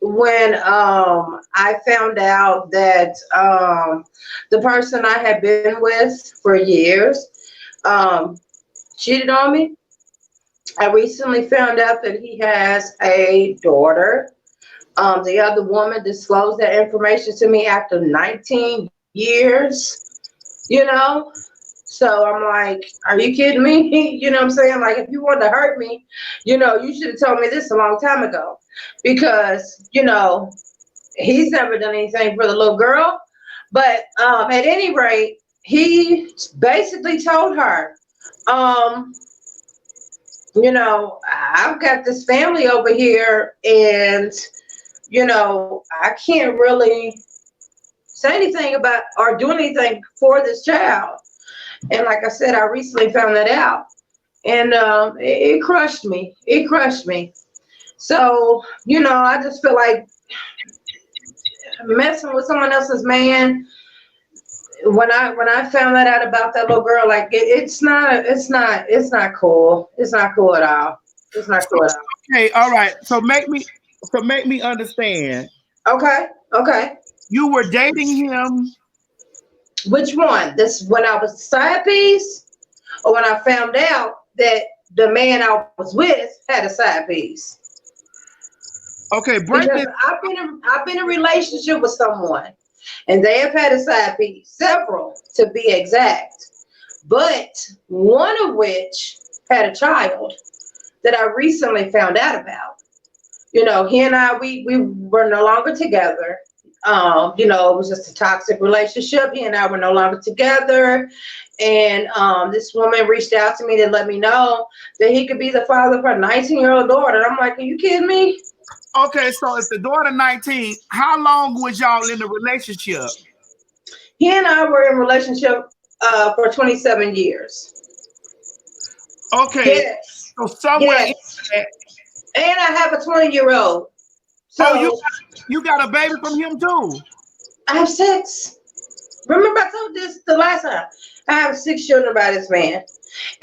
When I found out that the person I had been with for years cheated on me, I recently found out that he has a daughter. The other woman disclosed that information to me after 19 years, you know? So I'm like, are you kidding me? You know what I'm saying? Like, if you wanted to hurt me, you know, you should have told me this a long time ago. Because, you know, he's never done anything for the little girl. But at any rate, he basically told her, you know, I've got this family over here, and, you know, I can't really say anything about or do anything for this child. And like I said, I recently found that out, and it crushed me. It crushed me. So, you know, I just feel like messing with someone else's man. When I found that out about that little girl, like it's not cool. It's not cool at all. It's not cool at all. Okay, all right. So make me understand. Okay, okay. You were dating him. Which one? This when I was side piece, or when I found out that the man I was with had a side piece? Okay, break Because this. I've been in a relationship with someone, and they have had a side piece, several to be exact, but one of which had a child that I recently found out about. You know, he and I, we were no longer together. You know, it was just a toxic relationship. He and I were no longer together. And this woman reached out to me to let me know that he could be the father of her 19-year-old daughter. I'm like, are you kidding me? Okay, so if the daughter 19, how long was y'all in the relationship? He and I were in a relationship for 27 years. Okay, Yes. so somewhere Yes. And I have a 20-year-old. So you got a baby from him too? I have 6. Remember I told this the last time. I have 6 children by this man.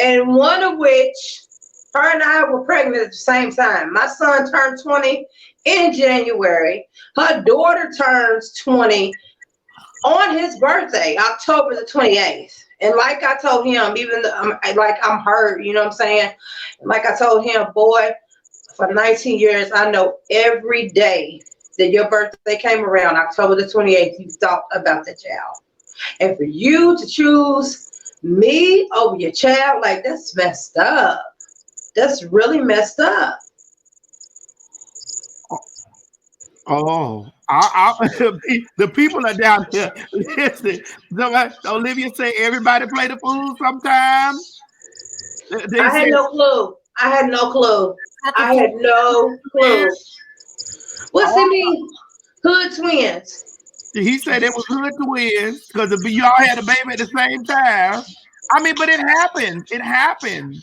And one of which, her and I were pregnant at the same time. My son turned 20 in January. Her daughter turns 20 on his birthday, October the 28th. And like I told him, even though I'm hurt, you know what I'm saying? Like I told him, boy, for 19 years, I know every day that your birthday came around, October the 28th, you thought about the child. And for you to choose me over your child, like, that's messed up. That's really messed up. Oh, the people are down here. Listen, Olivia say everybody play the fool sometimes. They I had no clue. I had no clue. I had no clue. What's he mean? Hood twins. He said it was hood twins because y'all had a baby at the same time. I mean, but it happened. It happened.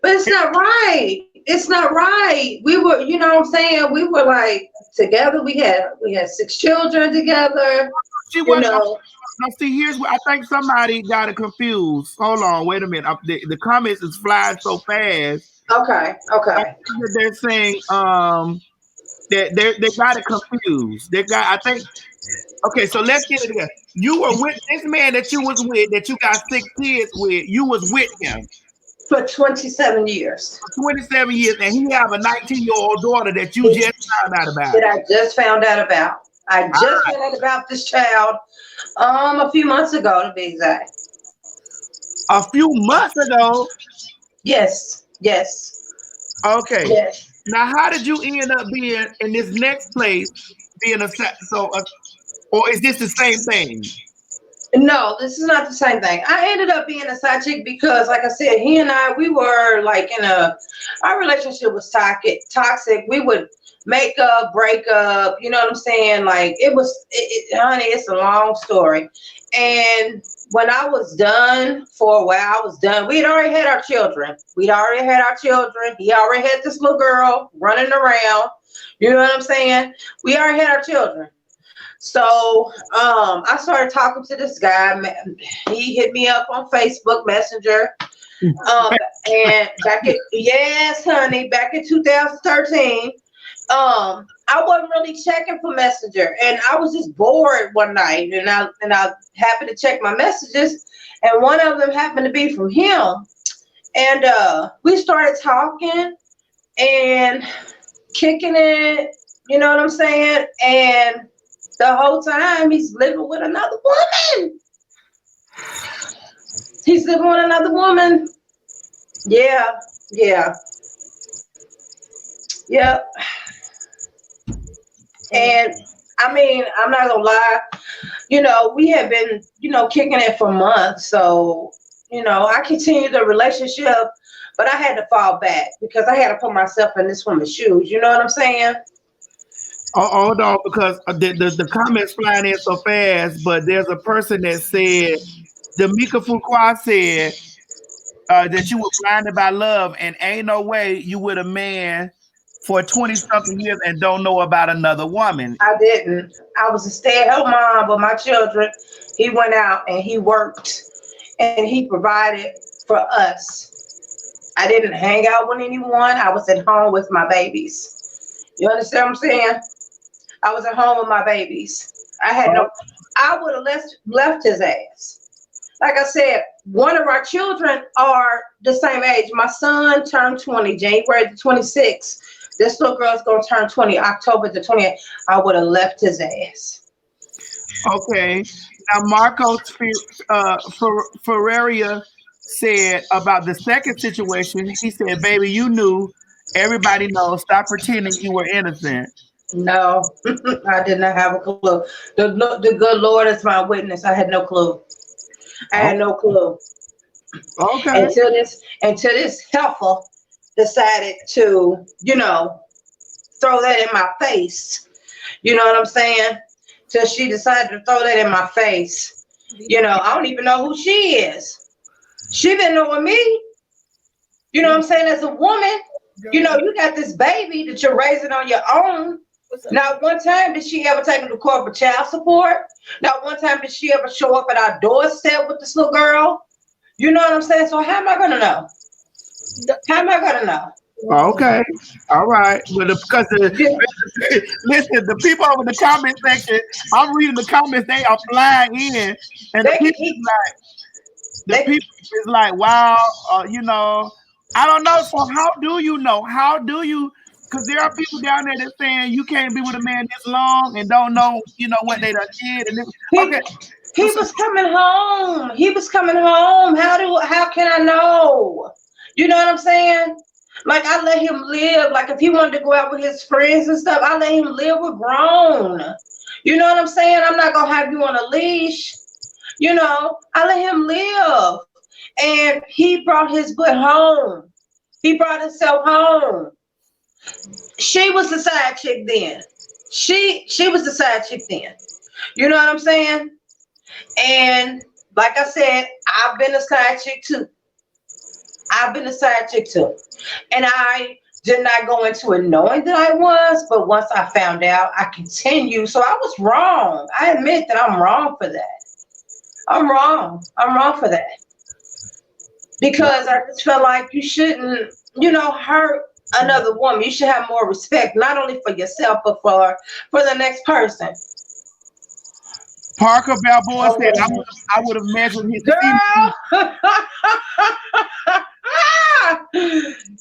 But it's not right. It's not right. We were, you know what I'm saying? We were like together. We had 6 children together. She was. No, see, here's what I think somebody got it confused. Hold on, wait a minute. The comments is flying so fast. Okay. They're saying that they got it confused. I think. Okay, so let's get it again. You were with this man that you was with, that you got 6 kids with. You was with him for 27 years. 27 years, and he have a 19-year-old daughter that you just found out about. That I just found out about. I just found out about this child a few months ago, to be exact. A few months ago? Yes. Okay. Yes. Now, how did you end up being in this next place, being or is this the same thing? No, this is not the same thing. I ended up being a side chick because, like I said, he and I, we were like our relationship was toxic. We would make up, break up, you know what I'm saying? Like honey, it's a long story. And when I was done for a while, I was done. We'd already had our children. He already had this little girl running around. You know what I'm saying? We already had our children. So I started talking to this guy. He hit me up on Facebook Messenger. And back in 2013, I wasn't really checking for Messenger, and I was just bored one night, and I happened to check my messages, and one of them happened to be from him, and we started talking and kicking it, you know what I'm saying, and the whole time he's living with another woman. Yeah. And I mean, I'm not gonna lie, you know, we have been, you know, kicking it for months. So, You know, I continued the relationship, but I had to fall back because I had to put myself in this woman's shoes. You know what I'm saying? Oh, hold on, because the comments flying in so fast, but there's a person that said, Damika Fuqua said that you were blinded by love and ain't no way you with a man for 20 something years and don't know about another woman. I didn't. I was a stay-at-home mom with my children. He went out and he worked and he provided for us. I didn't hang out with anyone. I was at home with my babies. You understand what I'm saying? I was at home with my babies. I would have left his ass. Like I said, one of our children are the same age. My son turned 20, January the 26th. This little girl's going to turn 20, October the 20th. I would have left his ass. Okay. Now, Marcos Ferreria said about the second situation, he said, baby, you knew. Everybody knows. Stop pretending you were innocent. No, I did not have a clue. The good Lord is my witness. I had no clue. I had no clue. Okay. Until this heifer decided to, you know, throw that in my face. You know what I'm saying? Till she decided to throw that in my face. You know, I don't even know who she is. She been knowing me. You know what I'm saying? As a woman, you know, you got this baby that you're raising on your own. Not one time did she ever take him to court for child support. Not one time did she ever show up at our doorstep with this little girl. You know what I'm saying? So how am I going to know? How am I going to know? Okay. All right. But because listen, the people over in the comment section, I'm reading the comments, they are flying in. And the people is like, wow, you know, I don't know. So how do you know? How do you? Because there are people down there that saying you can't be with a man this long and don't know, you know, what they done did. And okay. He was coming home. He was coming home. How can I know? You know what I'm saying? Like, I let him live. Like, if he wanted to go out with his friends and stuff, I let him live. We're grown. You know what I'm saying? I'm not gonna have you on a leash. You know, I let him live. And he brought his butt home. He brought himself home. She was the side chick then. She was the side chick then. You know what I'm saying? And like I said, I've been a side chick too. And I did not go into it knowing that I was, but once I found out, I continued. So I was wrong. I admit that I'm wrong for that. I'm wrong for that. Because I just felt like you shouldn't, you know, hurt another woman. You should have more respect, not only for yourself, but for the next person. Parker Balboa said, I would have measured his girl.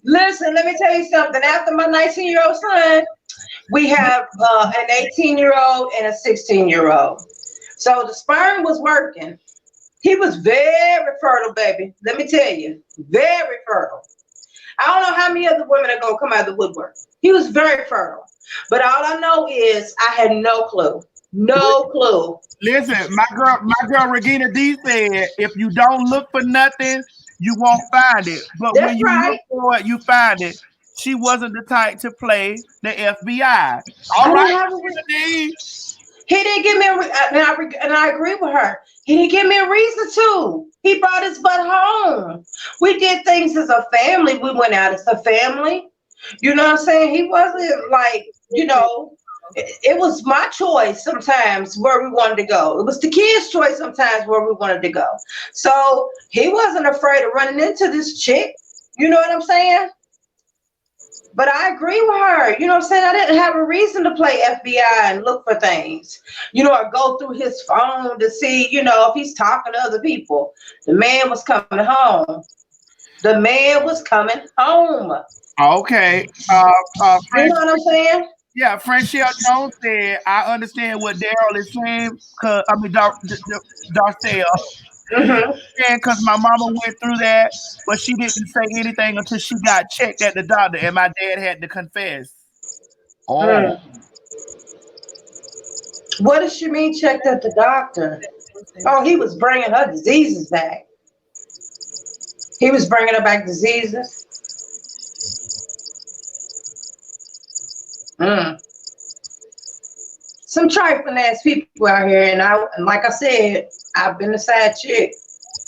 Listen, let me tell you something. After my 19-year-old son, we have an 18-year-old and a 16-year-old. So the sperm was working. He was very fertile, baby. Let me tell you, very fertile. I don't know how many other women are going to come out of the woodwork. He was very fertile. But all I know is I had no clue. No clue. Listen, my girl Regina D said, if you don't look for nothing, you won't find it. But That's when you look for it, you find it. She wasn't the type to play the FBI. All right, he didn't give me and I agree with her. He didn't give me a reason to. He brought his butt home. We did things as a family. We went out as a family. You know what I'm saying? He wasn't like, you know, it was my choice sometimes where we wanted to go. It was the kids' choice sometimes where we wanted to go. So he wasn't afraid of running into this chick. You know what I'm saying? But I agree with her. You know what I'm saying? I didn't have a reason to play FBI and look for things, you know, or go through his phone to see, you know, if he's talking to other people. The man was coming home. The man was coming home. Okay. You know what I'm saying? Yeah, Franchelle Jones said, I understand what Daryl is saying, because I mean, Darcel. Because my mama went through that, but she didn't say anything until she got checked at the doctor, and my dad had to confess. Oh. What does she mean checked at the doctor? Oh, he was bringing her diseases back. He was bringing her back diseases. Some trifling ass people out here, and like I said, I've been a side chick.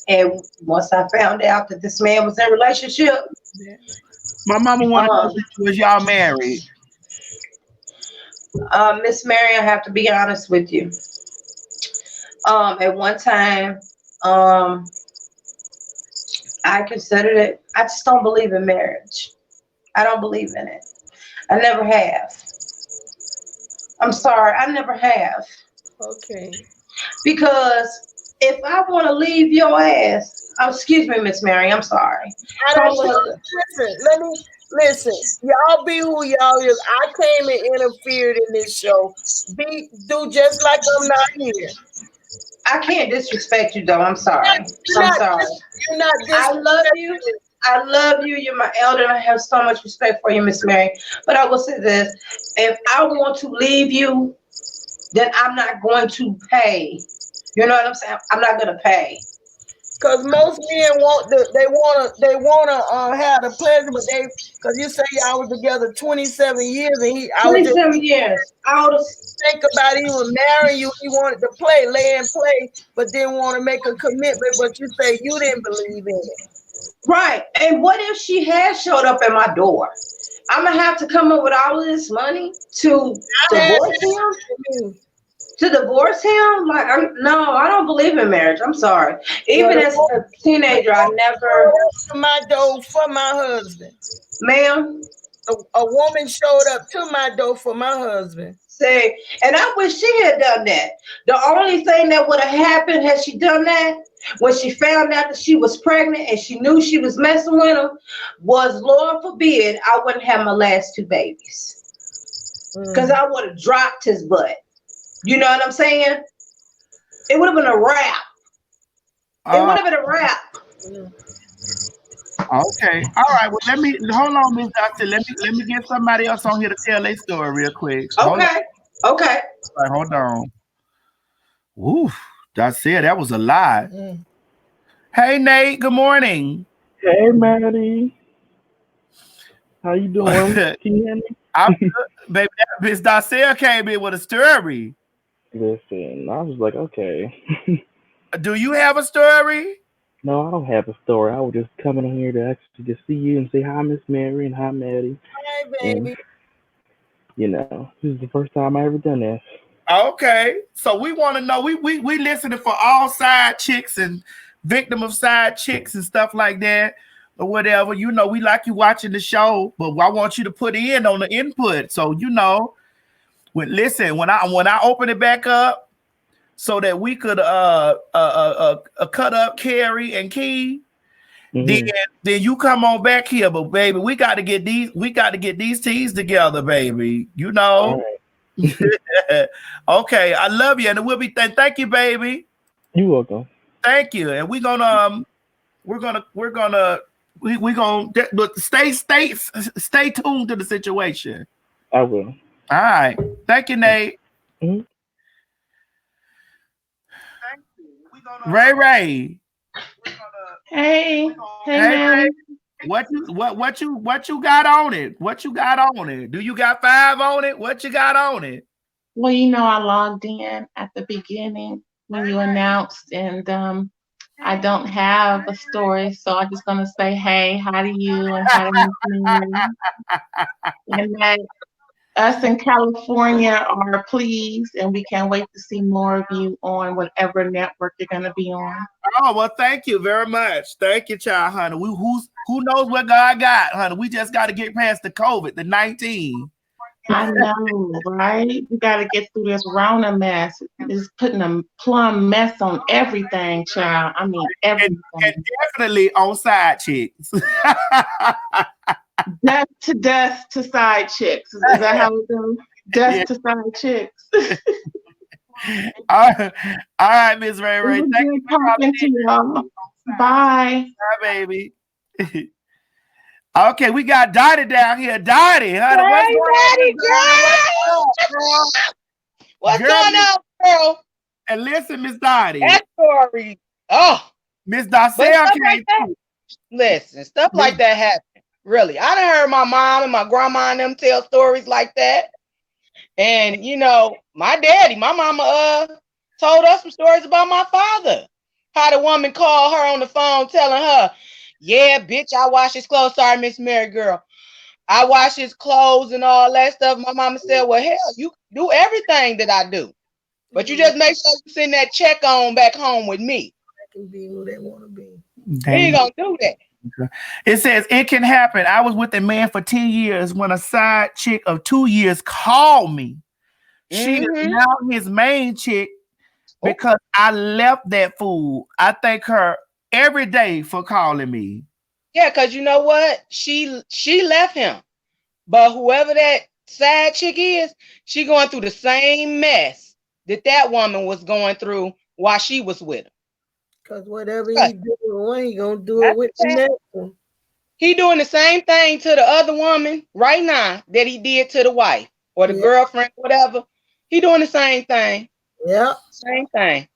And once I found out that this man was in a relationship, my mama wanted to know, was y'all married? Miss Mary, I have to be honest with you. At one time, I considered it. I just don't believe in marriage. I don't believe in it. I never have. I'm sorry, I never have. Okay. Because if I want to leave your ass, excuse me, Miss Mary, I'm sorry. Listen. Y'all be who y'all is. I came and interfered in this show. Do just like I'm not here. I can't disrespect you, though. I'm sorry. I'm sorry. You're not I love you. I love you. You're my elder. And I have so much respect for you, Miss Mary. But I will say this. If I want to leave you, then I'm not going to pay. You know what I'm saying? I'm not going to pay. Because most men wanna have the pleasure, but because you say y'all was together 27 years, and 27 years. I would think about he was marrying you. He wanted to lay and play, but didn't want to make a commitment. But you say you didn't believe in it. Right. And what if she had showed up at my door? I'm gonna have to come up with all of this money to divorce him? To divorce him? Like, no, I don't believe in marriage. I'm sorry. Even as a teenager, I never. To my door for my husband, ma'am. A woman showed up to my door for my husband. Say, and I wish she had done that. The only thing that would have happened had she done that, when she found out that she was pregnant and she knew she was messing with him, was, Lord forbid, I wouldn't have my last 2 babies. Because I would have dropped his butt. You know what I'm saying? It would have been a wrap. It would have been a wrap. Okay. All right. Well, hold on, Miss Doctor. Let me get somebody else on here to tell their story real quick. Okay. All right, hold on. Oof. That's it. That was a lot. Hey, Nate. Good morning. Hey, Maddie. How you doing? Can you hear me? I'm good, baby. Miss Darcel came in with a story. Listen, I was like, okay. Do you have a story? No, I don't have a story. I was just coming on here to actually just see you and say hi, Miss Mary, and hi, Maddie. Hi, baby. And, this is the first time I ever done this. Okay, so we want to know. We listening for all side chicks and victim of side chicks and stuff like that, or whatever. You know, we like you watching the show, but I want you to put in on the input. So when I open it back up, so that we could cut up Carrie and Key. Then you come on back here, but baby, we got to get these teas together, baby. You know. Right. Okay, I love you, and we'll be. Thank you, baby. You're welcome. Thank you, and we're gonna stay tuned to the situation. I will. All right. Thank you, Nate. Mm-hmm. Ray. Hey, Ray. What you got on it? What you got on it? Do you got 5 on it? What you got on it? Well, I logged in at the beginning when you announced, and I don't have a story, so I'm just gonna say, hey, hi to you, and hi to Miss Mary. And that us in California are pleased, and we can't wait to see more of you on whatever network you're gonna be on. Oh, well, thank you very much. Thank you, child, honey. Who knows what God got, honey? We just got to get past the COVID, the 19. I know, right? We got to get through this Rona mess. It's putting a plum mess on everything, child. I mean, everything. And definitely on side chicks. Dust to side chicks. Is that how it goes? Dust to side chicks. All right, Miss Ray. Thank you for talking to y'all. Bye. Bye, baby. Okay, we got Dottie down here. Dottie, honey, what's going on, girl? And listen, Miss Dottie. That story. Oh, Miss Darcel came through. Listen, stuff like that happen. Really. I done heard my mom and my grandma and them tell stories like that. And you know, my mama told us some stories about my father. How the woman called her on the phone telling her, yeah, bitch, I wash his clothes. Sorry, Miss Mary girl. I wash his clothes and all that stuff. My mama said, well, hell, you do everything that I do. But you just make sure you send that check on back home with me. They can be who they want to be. He ain't gonna do that. It says it can happen. I was with a man for 10 years when a side chick of 2 years called me. She is now his main chick because I left that fool. I thank her every day for calling me. Yeah, because you know what? She left him. But whoever that side chick is, she going through the same mess that woman was going through while she was with him. Because whatever he do with one, he gonna do it with the next one. He doing the same thing to the other woman right now that he did to the wife or the girlfriend, whatever. He doing the same thing. Yeah. Same thing.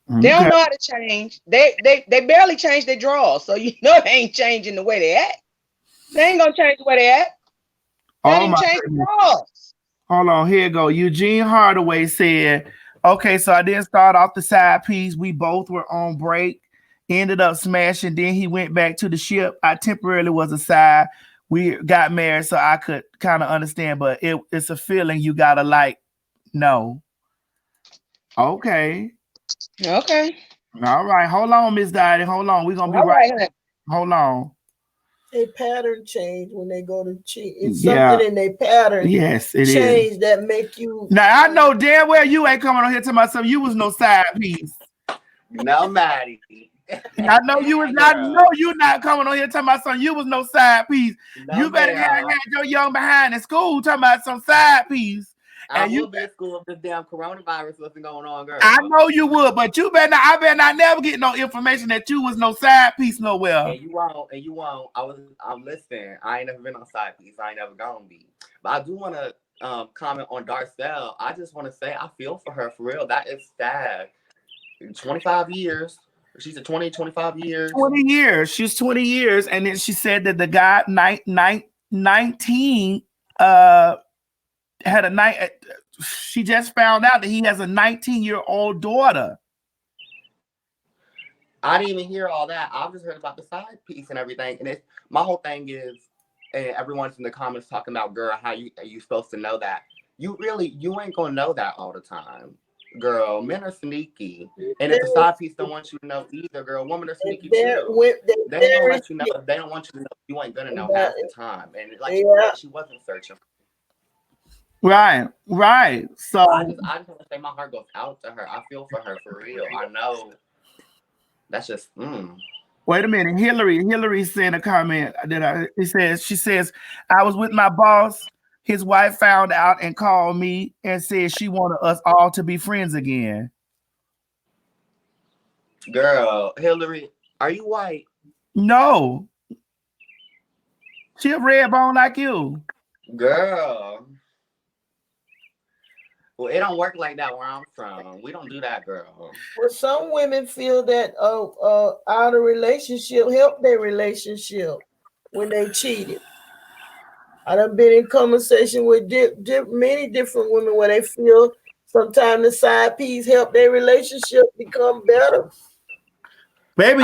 They don't know how to change. They barely change their drawers. So you know they ain't changing the way they act. They ain't gonna change the way they act. They ain't even change the drawers. Hold on, here you go. Eugene Hardaway said, okay, so I didn't start off the side piece. We both were on break, ended up smashing. Then he went back to the ship. I temporarily was a side. We got married, so I could kind of understand, but it's a feeling you gotta like know. Okay. Okay. All right. Hold on, Miss Dottie. Hold on. We're gonna be right. Hold on. They pattern change when they go to cheat. It's something in their pattern. Yes, it change is. That make you. Now I know damn well you ain't coming on here to myself. You was no side piece. No, Maddie. I know you was not. No, you not coming on here talking about something. You was no side piece. No, you better have had your young behind in school talking about some side piece. I would be at school if this damn coronavirus wasn't going on, girl. I know you would, but you better not. I better not never get no information that you was no side piece nowhere. And you won't. I'm listening. I ain't never been on side piece. I ain't never gonna be. But I do want to comment on Darcel. I just want to say I feel for her for real. That is sad. 25 years. She's 25 years. 20 years. She's 20 years. And then she said that the guy 19 had a night. She just found out that he has a 19-year-old daughter. I didn't even hear all that. I just heard about the side piece and everything. And my whole thing is, and everyone's in the comments talking about, girl, how you supposed to know that? You ain't gonna know that all the time. Girl, men are sneaky. And if the side piece don't want you to know either, girl, women are sneaky too. They don't let you know. They don't want you to know. You ain't gonna know half the time. And like she wasn't searching. Right. So I just want to say my heart goes out to her. I feel for her for real. I know. That's just. Wait a minute, Hillary sent a comment that she says I was with my boss. His wife found out and called me and said she wanted us all to be friends again. Girl, Hillary, are you white? No. She a red bone like you. Girl. Well, it don't work like that where I'm from. We don't do that, girl. Well, some women feel that out of relationship help their relationship when they cheated. I done been in conversation with many different women where they feel sometimes the side piece help their relationship become better. Baby,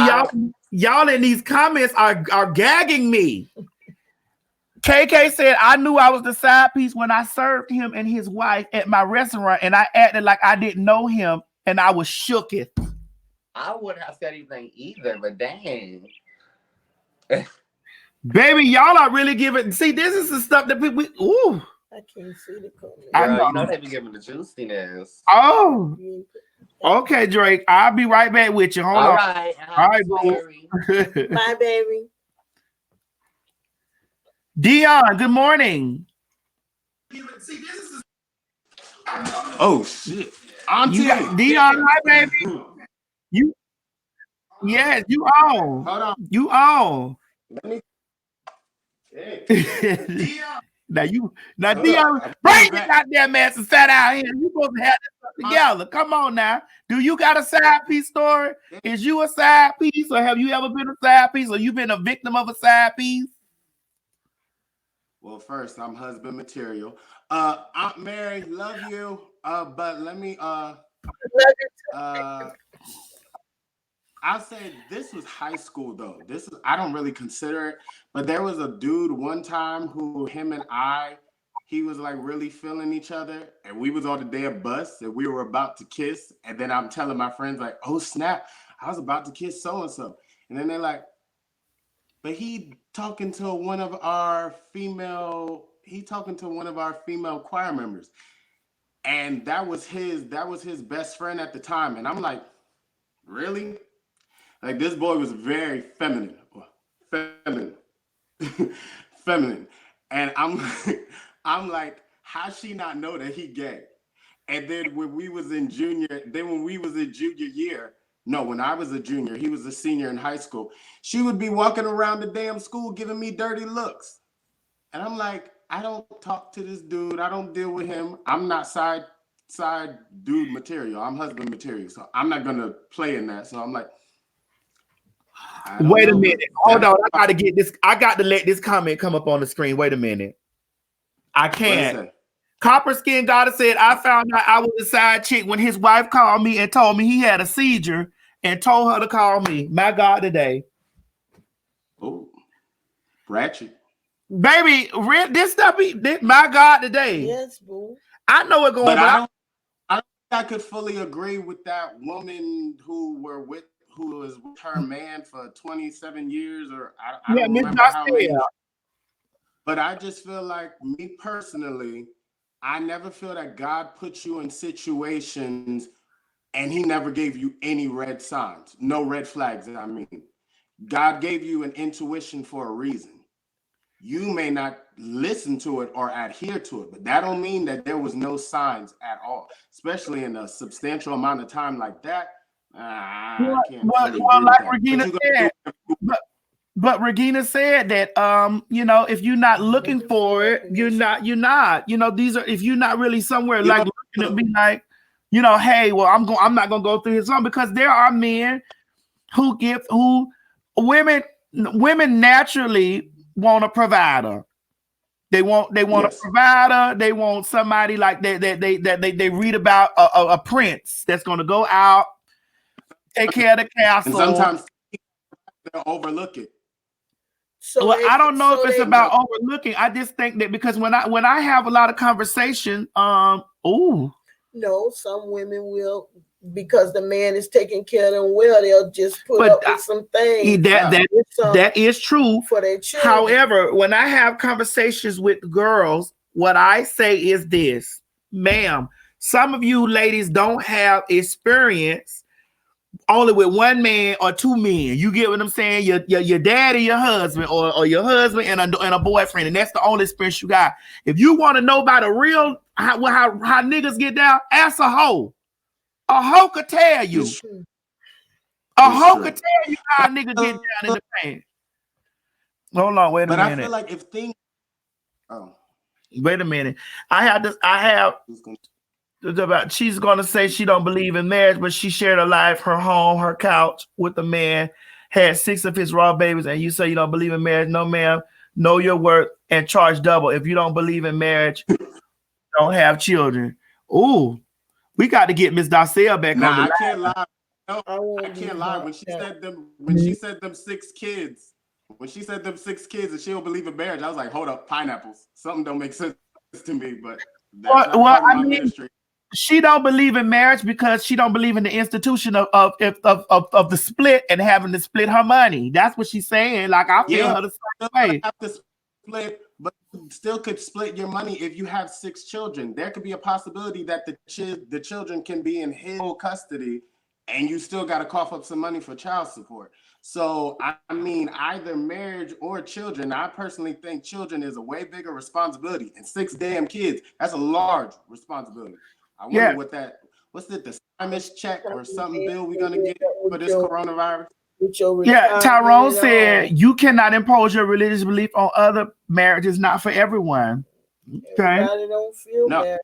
y'all in these comments are gagging me. KK said, I knew I was the side piece when I served him and his wife at my restaurant, and I acted like I didn't know him, and I was shooketh. I wouldn't have said anything either, but dang. Baby, y'all are really giving. See, this is the stuff that people. Ooh. I can't see the comment. Girl, you know they be giving the juiciness. Oh. Okay, Drake. I'll be right back with you. Hold on. Right. All right, boo. Bye, baby. Dion, good morning. Oh shit. Dion, hi, baby. Yes, you on. Hold on. You on. Let me. Now Hold Dion, up. bring your goddamn ass and sat out here. You supposed to have this stuff together. Come on now. Do you got a side piece story? Is you a side piece, or have you ever been a side piece, or you been a victim of a side piece? Well, first, I'm husband material. Aunt Mary, love you. But let me I'll say this was high school though. I don't really consider it, but there was a dude one time who him and he was like really feeling each other, and we was on the damn bus and we were about to kiss, and then I'm telling my friends like, oh snap, I was about to kiss so and so, and then they're like, but he talking to one of our female choir members, and that was his best friend at the time, and I'm like, really? Like, this boy was very feminine, feminine. And I'm like, how she not know that he gay? And then when I was in junior year, no, when I was a junior, he was a senior in high school, she would be walking around the damn school giving me dirty looks. And I'm like, I don't talk to this dude. I don't deal with him. I'm not side dude material. I'm husband material. So I'm not going to play in that. So I'm like, Wait a minute. Hold on. I got to get this. I got to let this comment come up on the screen. Wait a minute. I can't. Copper Skin Goddess said, I found out I was a side chick when his wife called me and told me he had a seizure and told her to call me. My God, today. Oh, ratchet. Baby, this stuff, my God, today. Yes, boo. I know it going on. I could fully agree with that woman who was with her man for 27 years, or I don't remember how many. But I just feel like, me personally, I never feel that God put you in situations and he never gave you any red signs, no red flags. I mean, God gave you an intuition for a reason. You may not listen to it or adhere to it, but that don't mean that there was no signs at all, especially in a substantial amount of time like that. I can't like Regina said, but Regina said that if you're not looking for it, you're not. These are, if you're not really somewhere like looking to be like, hey, well, I'm not gonna go through his song, because there are men women naturally want a provider. They want a provider. They want somebody like they read about a prince that's going to go out, take care of the castle. And sometimes they'll overlook it. So I don't know if it's about overlooking. I just think that because when I have a lot of conversation, no, some women will, because the man is taking care of them well, they'll just put up with some things. That is true for their children. However, when I have conversations with girls, what I say is this, ma'am, some of you ladies don't have experience only with one man or two men. You get what I'm saying? Your dad and your husband, or your husband and a boyfriend, and that's the only experience you got. If you want to know about a real how niggas get down, ask a hoe. A hoe could tell you. A hoe could tell you how a nigga get down in the paint. Hold on, wait a minute. But I feel like if things. Oh. Wait a minute. She's gonna say she don't believe in marriage, but she shared her life, her home, her couch with a man, had 6 of his raw babies, and you say you don't believe in marriage. No, ma'am. Know your worth and charge double. If you don't believe in marriage, don't have children. Ooh. We got to get Miss Darcel back on the line. I can't lie. No, I can't lie. When she said them 6 kids, and she don't believe in marriage, I was like, hold up, pineapples. Something don't make sense to me. But that's ministry. She don't believe in marriage because she don't believe in the institution of the split and having to split her money. That's what she's saying. Like, I feel her the same way. Have to split, but you still could split your money if you have 6 children. There could be a possibility that the children can be in his custody, and you still got to cough up some money for child support. So, I mean, either marriage or children. I personally think children is a way bigger responsibility, and 6 damn kids, that's a large responsibility. I wonder what's it, the stimulus check or something bill we're going to get for this coronavirus? Tyrone said you cannot impose your religious belief on other marriages, not for everyone. Okay. Everybody don't feel married.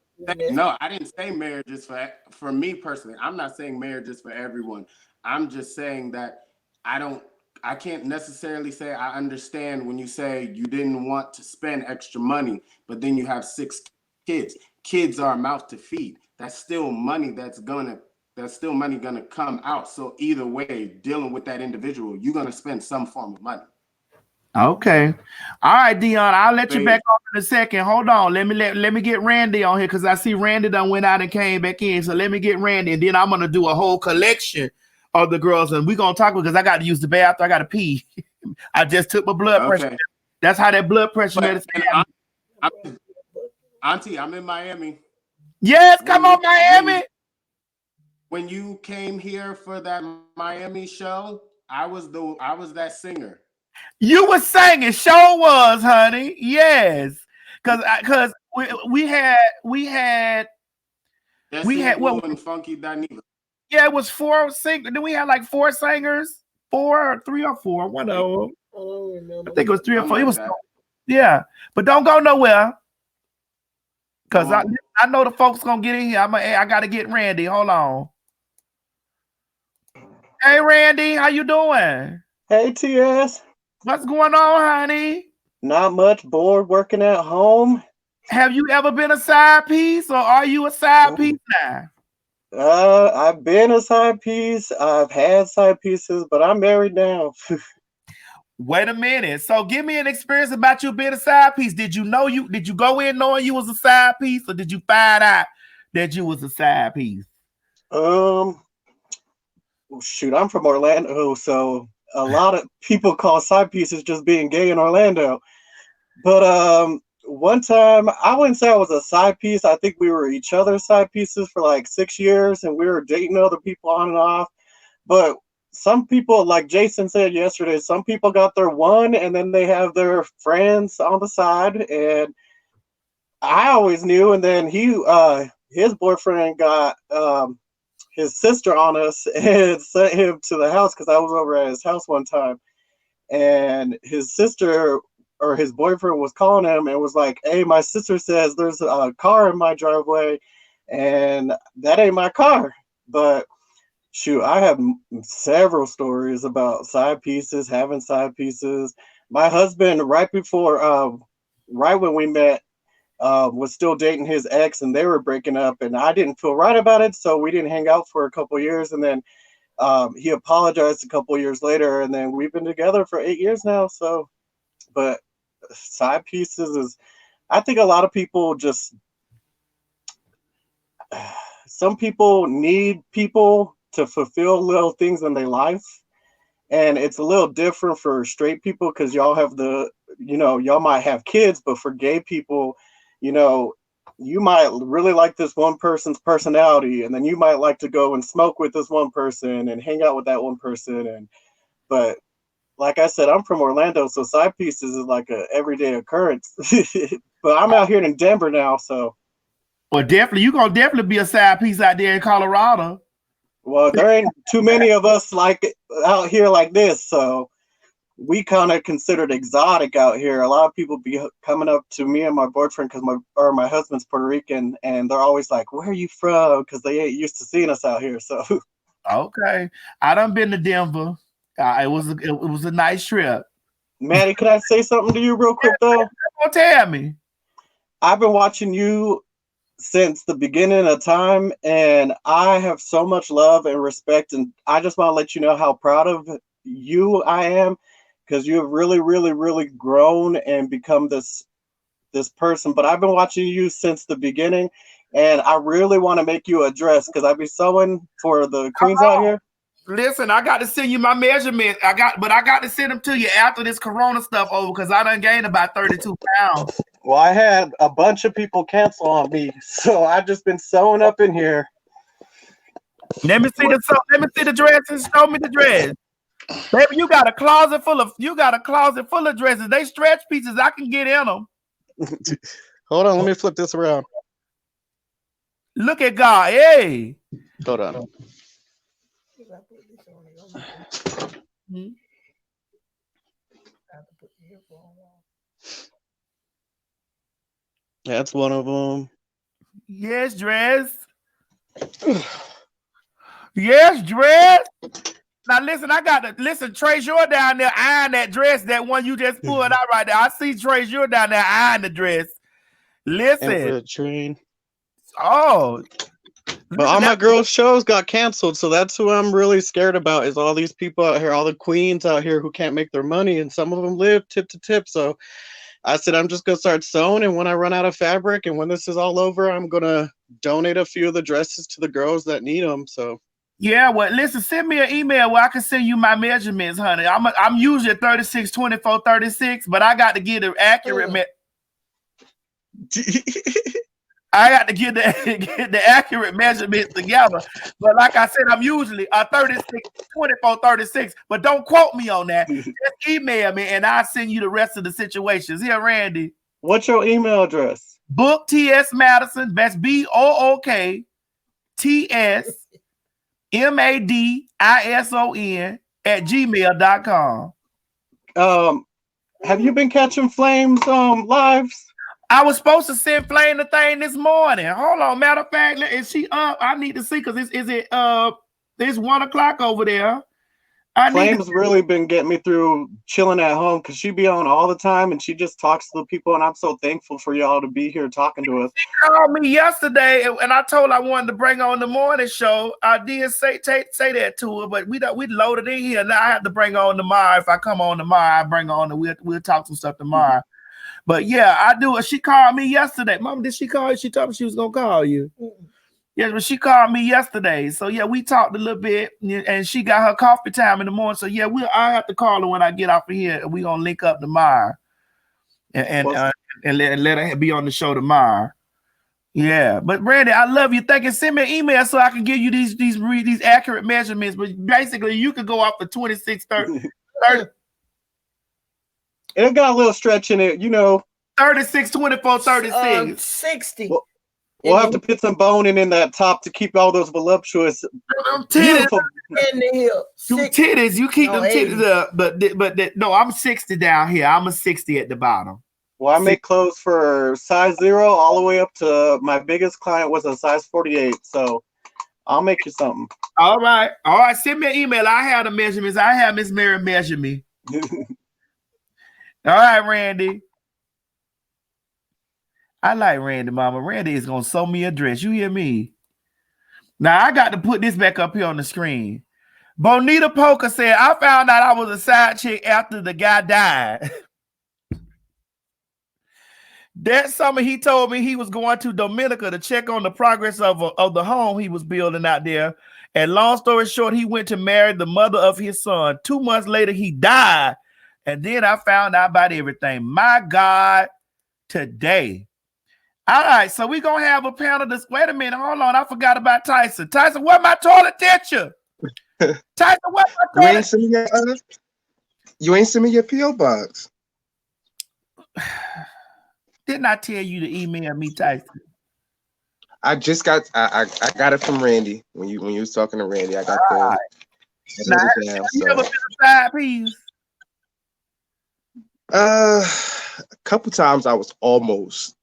No, I didn't say marriage is for me personally. I'm not saying marriage is for everyone. I'm just saying that I can't necessarily say I understand when you say you didn't want to spend extra money, but then you have 6 kids. Kids are a mouth to feed. That's still money gonna come out. So either way, dealing with that individual, you're gonna spend some form of money. Okay. All right, Dion. I'll let you back on in a second. Hold on. Let me get Randy on here because I see Randy done went out and came back in. So let me get Randy, and then I'm gonna do a whole collection of the girls, and we're gonna talk because I got to use the bathroom. I got to pee. I just took my blood pressure. That's how that blood pressure medicine. Auntie, I'm in Miami. Yes, come on, Miami. When you came here for that Miami show, I was that singer. You were singing, show was, honey. Yes, because we had and Funky Dineva. Yeah, it was 4 singers. Then we had like 4 singers, 3 or 4, one of them. I don't remember. I think it was 3 or 4. Like it was that. Yeah, but don't go nowhere because I know the folks gonna get in here. I gotta get Randy. Hold on. Hey, Randy, how you doing? Hey, TS. What's going on, honey? Not much. Bored working at home. Have you ever been a side piece, or are you a side piece now? I've been a side piece. I've had side pieces, but I'm married now. Wait a minute. So give me an experience about you being a side piece. Did you go in knowing you was a side piece, or did you find out that you was a side piece? Shoot, I'm from Orlando, so a lot of people call side pieces just being gay in Orlando. But one time, I wouldn't say I was a side piece. I think we were each other's side pieces for like 6 years, and we were dating other people on and off. But some people, like Jason said yesterday, some people got their one, and then they have their friends on the side. And I always knew, and then his boyfriend got his sister on us and sent him to the house because I was over at his house one time, and his sister or his boyfriend was calling him and was like, "Hey, my sister says there's a car in my driveway, and that ain't my car." But shoot, I have several stories about side pieces, having side pieces. My husband, right when we met, was still dating his ex, and they were breaking up, and I didn't feel right about it, so we didn't hang out for a couple of years, and then he apologized a couple of years later, and then we've been together for 8 years now. So, but side pieces is, I think a lot of people some people need people to fulfill little things in their life, and it's a little different for straight people because y'all might have kids, but for gay people, you might really like this one person's personality, and then you might like to go and smoke with this one person and hang out with that one person. But like I said, I'm from Orlando, so side pieces is like a everyday occurrence. But I'm out here in Denver now, so. Well, you're gonna definitely be a side piece out there in Colorado. Well, there ain't too many of us like out here like this, so we kind of considered exotic out here. A lot of people be coming up to me and my boyfriend because my husband's Puerto Rican, and they're always like, "Where are you from?" Because they ain't used to seeing us out here. So. Okay, I done been to Denver. It was a nice trip. Maddie, can I say something to you real quick though? Don't tell me. I've been watching you since the beginning of time, and I have so much love and respect, and I just want to let you know how proud of you I am, because you have really, really, really grown and become this person. But I've been watching you since the beginning, and I really want to make you a dress because I've been sewing for the queens out here. Listen, I got to send you my measurements. I got to send them to you after this corona stuff over because I done gained about 32 pounds. Well, I had a bunch of people cancel on me, so I've just been sewing up in here. Let me see the dresses. Show me the dress. Baby, you got a closet full of dresses. They stretch pieces. I can get in them. Hold on, let me flip this around. Look at God. Hey. Hold on. That's one of them. Yes, dress. Yes, dress. Now listen, I got to listen. Trace, you're down there eyeing that dress, that one you just pulled out right there. I see Trace, you're down there eyeing the dress. Listen. Emperor Train. Oh. But all my girls' shows got canceled, so that's who I'm really scared about. Is all these people out here, all the queens out here who can't make their money, and some of them live tip to tip. So I said I'm just gonna start sewing, and when I run out of fabric, and when this is all over, I'm gonna donate a few of the dresses to the girls that need them. So. Yeah, well, listen, send me an email where I can send you my measurements, honey. I'm usually at 36, 24, 36, but I got to get the accurate I got to get the accurate measurements together. But like I said, I'm usually 36, 24, 36. But don't quote me on that. Just email me and I'll send you the rest of the situations. Here, Randy. What's your email address? Book TS Madison. That's BOOK TS MADISON @gmail.com. Have you been catching Flames lives? I was supposed to send Flame the thing this morning. Hold on, matter of fact, is she up? I need to see because it's 1:00 over there. Flame's really been getting me through chilling at home because she be on all the time and she just talks to the people, and I'm so thankful for y'all to be here talking to us. She called me yesterday and I told her I wanted to bring on the morning show. I did say that to her, but we loaded in here. Now I have to bring her on tomorrow. If I come on tomorrow, I bring her on and we'll talk some stuff tomorrow. But yeah, I do. She called me yesterday. Mom, did she call you? She told me she was gonna call you. Yeah, but she called me yesterday. So yeah, we talked a little bit, and she got her coffee time in the morning. So yeah, I have to call her when I get off of here, and we gonna link up tomorrow, and let her be on the show tomorrow. Yeah, but Randy, I love you. Thank you. Send me an email so I can give you these accurate measurements. But basically, you could go off for 26, 30. It got a little stretch in it, 36, 24, 36. 60. We'll have to put some bone in that top to keep all those voluptuous, beautiful. In the hips. Titties, you keep them titties up. But no, I'm 60 down here. I'm a 60 at the bottom. Well, I make clothes for size 0 all the way up to my biggest client was a size 48. So I'll make you something. All right. Send me an email. I have the measurements. I have Miss Mary measure me. All right, Randy. I like Randy, Mama. Randy is gonna sew me a dress. You hear me? Now I got to put this back up here on the screen. Bonita Poker said, I found out I was a side chick after the guy died. That summer he told me he was going to Dominica to check on the progress of the home he was building out there. And long story short, he went to marry the mother of his son. 2 months later, he died. And then I found out about everything. My God, today. All right, so we're going to have a panel. Wait a minute. Hold on. I forgot about Tyson. Tyson, where my toilet tissue? Tyson, where my toilet tissue? You ain't send me your P.O. box. Didn't I tell you to email me, Tyson? I just got I got it from Randy. When you was talking to Randy, I got the now, you ever been a side piece? A couple times I was almost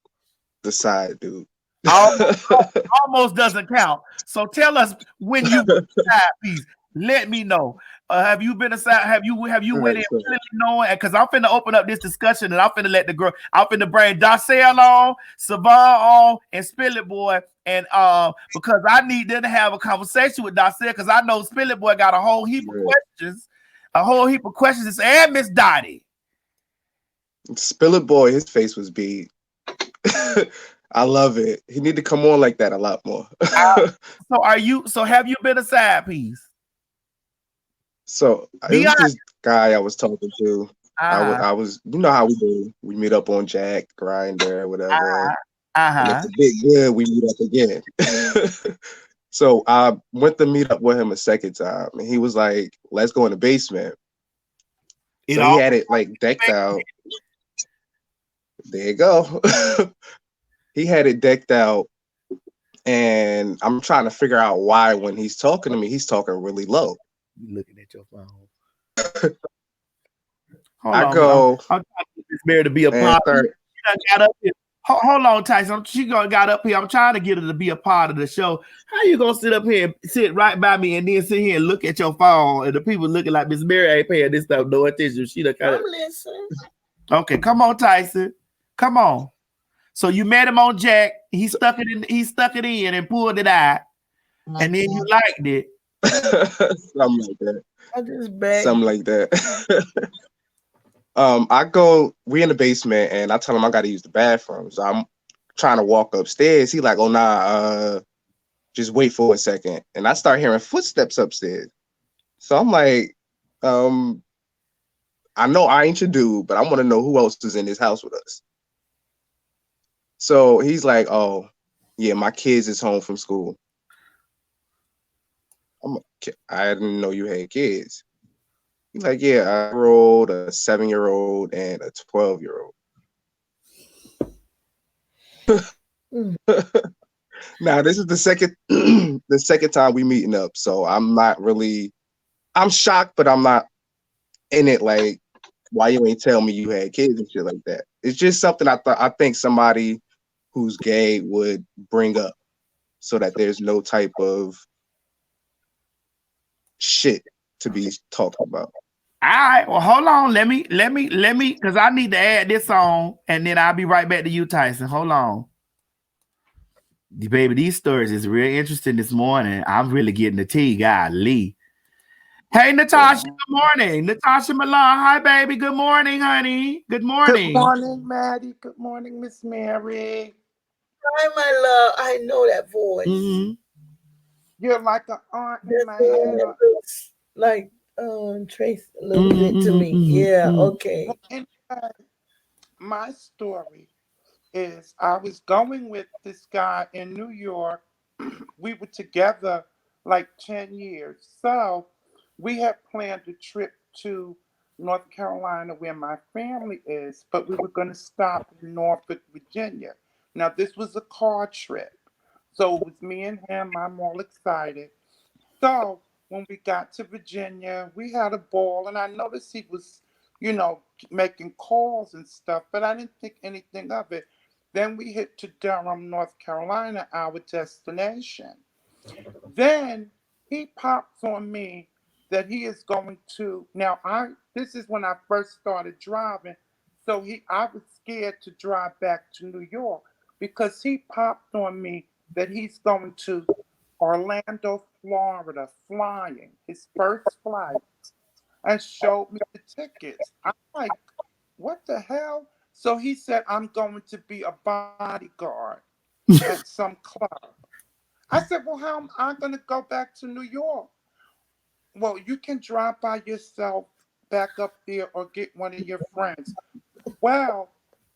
the side dude. Almost doesn't count. So tell us when you were a side piece. Let me know. Have you been a side? Have you went in really knowing? Because I'm finna open up this discussion and I'm finna let the girl. I'm finna bring Darcel on, Savon on, and Spill It Boy, and because I need them to have a conversation with Darcel because I know Spill It Boy got a whole heap of questions, and Miss Dottie. Spill It Boy, his face was big. I love it. He need to come on like that a lot more. So have you been a side piece? So it was this guy I was talking to. I was, you know how we do. We meet up on Jack, Grindr, whatever. And if it's a bit good, we meet up again. So I went to meet up with him a second time, and he was like, "Let's go in the basement." So he had it like decked out. There you go. He had it decked out, and I'm trying to figure out why when he's talking to me, he's talking really low. You looking at your phone. I go. I'm trying to get this married to be a pop. Got up here. Hold on, Tyson. She got up here. I'm trying to get her to be a part of the show. How you gonna sit up here and sit right by me and then sit here and look at your phone and the people looking like Miss Mary ain't paying this stuff no attention? She the kind of listening. Okay, come on, Tyson. Come on. So you met him on Jack. He stuck it in and pulled it out. And then you liked it. Something like that. I just begged. Something like that. We in the basement and I tell him I gotta use the bathroom. So I'm trying to walk upstairs. He like, oh nah, just wait for a second. And I start hearing footsteps upstairs. So I'm like, I know I ain't your dude, but I want to know who else is in this house with us. So he's like, oh, yeah, my kids is home from school. I didn't know you had kids. He's like, yeah, a 8-year-old, a 7-year-old, and a 12-year-old. Now, this is the second time we meeting up. So I'm shocked, but I'm not in it like, why you ain't tell me you had kids and shit like that. It's just something I think somebody who's gay would bring up so that there's no type of shit to be talking about. All right, well, hold on. Let me, because I need to add this on, and then I'll be right back to you, Tyson. Hold on. Baby, these stories is real interesting this morning. I'm really getting the tea, golly. Hey, Natasha, good morning. Natasha Milan, hi, baby. Good morning, honey. Good morning. Good morning, Maddie. Good morning, Miss Mary. Hi, my love. I know that voice. Mm-hmm. You're like an aunt in my head. Like Trace a little bit to me. Yeah, okay. Anyway, my story is I was going with this guy in New York. We were together like 10 years. So we had planned a trip to North Carolina where my family is, but we were going to stop in Norfolk, Virginia. Now, this was a car trip. So it was me and him. I'm all excited. So when we got to Virginia, we had a ball, and I noticed he was, making calls and stuff, but I didn't think anything of it. Then we hit to Durham, North Carolina, our destination. Then he pops on me that he is going to, this is when I first started driving, so I was scared to drive back to New York because he popped on me that he's going to Orlando, Florida, flying, his first flight, and showed me the tickets. I'm like, what the hell? So he said, I'm going to be a bodyguard at some club. I said, well, how am I going to go back to New York? Well, you can drive by yourself back up there or get one of your friends. Well,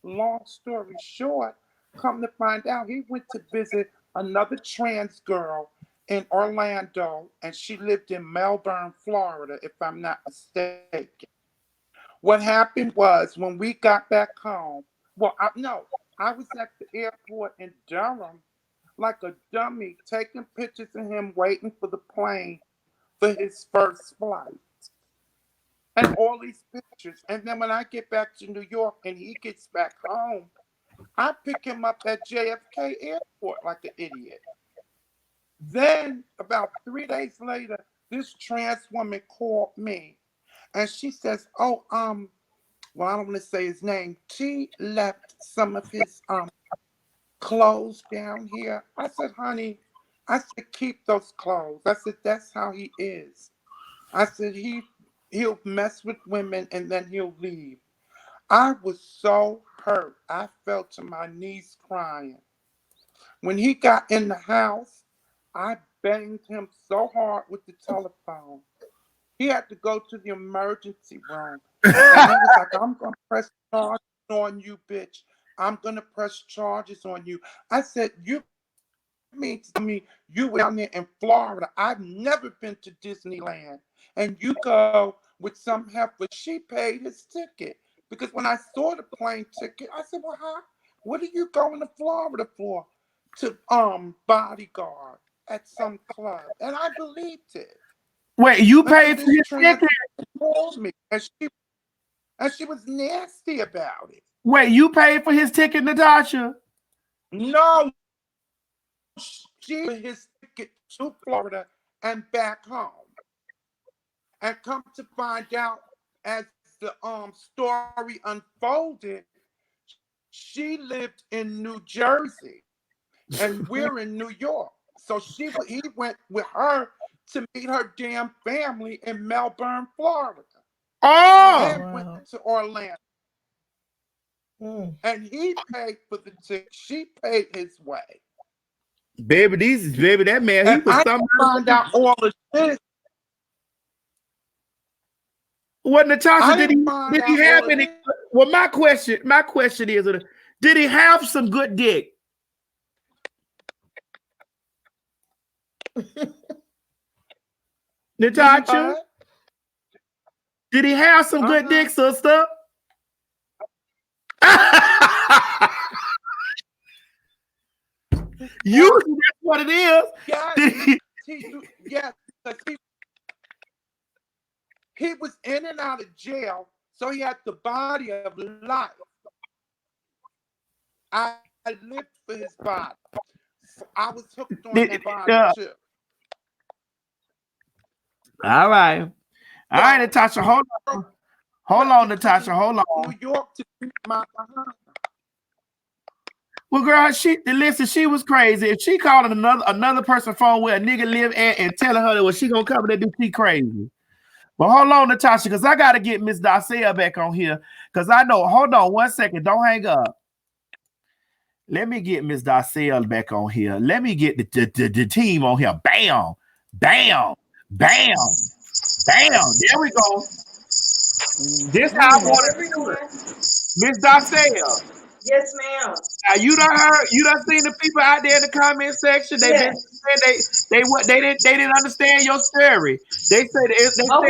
long story short, come to find out, he went to visit another trans girl in Orlando, and she lived in Melbourne, Florida, if I'm not mistaken. What happened was when we got back home, I was at the airport in Durham like a dummy, taking pictures of him waiting for the plane for his first flight. And all these pictures. And then when I get back to New York and he gets back home, I pick him up at JFK Airport like an idiot. Then about 3 days later, this trans woman called me and she says, I don't want to say his name. She left some of his clothes down here. I said, honey, keep those clothes. I said, that's how he is. I said, he'll mess with women and then he'll leave. I was so hurt. I fell to my knees crying. When he got in the house, I banged him so hard with the telephone. He had to go to the emergency room. And he was like, I'm going to press charges on you, bitch. I'm going to press charges on you. I said, you mean to me you were down there in Florida? I've never been to Disneyland. And you go with some heifer. She paid his ticket. Because when I saw the plane ticket, I said, well, what are you going to Florida for? To bodyguard at some club. And I believed it. Wait, you paid for his ticket? Called me, and she was nasty about it. Wait, you paid for his ticket, Natasha? No, she paid his ticket to Florida and back home. And come to find out, as the story unfolded, she lived in New Jersey, and we're in New York. So he went with her to meet her damn family in Melbourne, Florida. Oh, and went to Orlando. And he paid for the ticket. She paid his way. Baby, that man, he was something. Find out all of this. Well, Natasha, did he have any? Well, my question is, did he have some good dick? Natasha, did he have some good dick, sister? Usually that's what it is. Yes, he was in and out of jail, so he had the body of life. I lived for his body. I was hooked on that body too. All right, Natasha, hold on, Natasha, hold on. New York to beat my behind. Well, girl, she was crazy. If she calling another person's phone where a nigga live at and telling her that what she gonna cover that, do she crazy? But hold on, Natasha, because I gotta get Miss Darcel back on here. Because I know, hold on 1 second, don't hang up. Let me get Miss Darcel back on here. Let me get the team on here. Bam, bam, bam, bam. There we go. This how I want to do it. Miss Darcel. Yes, ma'am. Now you done seen the people out there in the comment section. They've been saying they didn't understand your story. They said it's a lot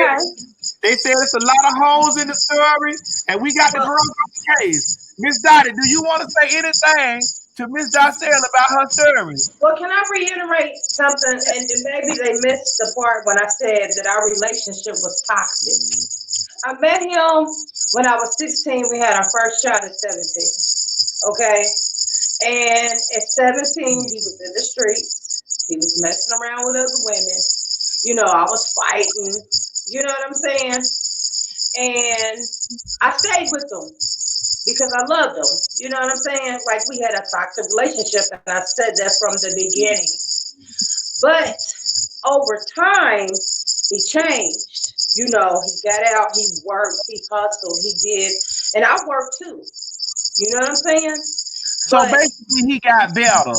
of holes in the story, and we got the girl on the case. Miss Dottie, do you want to say anything to Miss Darcel about her story? Well, can I reiterate something? And maybe they missed the part when I said that our relationship was toxic. I met him when I was 16. We had our first shot at 17. Okay. And at 17, he was in the streets. He was messing around with other women. You know, I was fighting. You know what I'm saying? And I stayed with him because I loved him. You know what I'm saying? Like, we had a toxic relationship, and I said that from the beginning. But over time, he changed. You know, he got out, he worked, he hustled, he did. And I worked too. You know what I'm saying? So basically, he got better.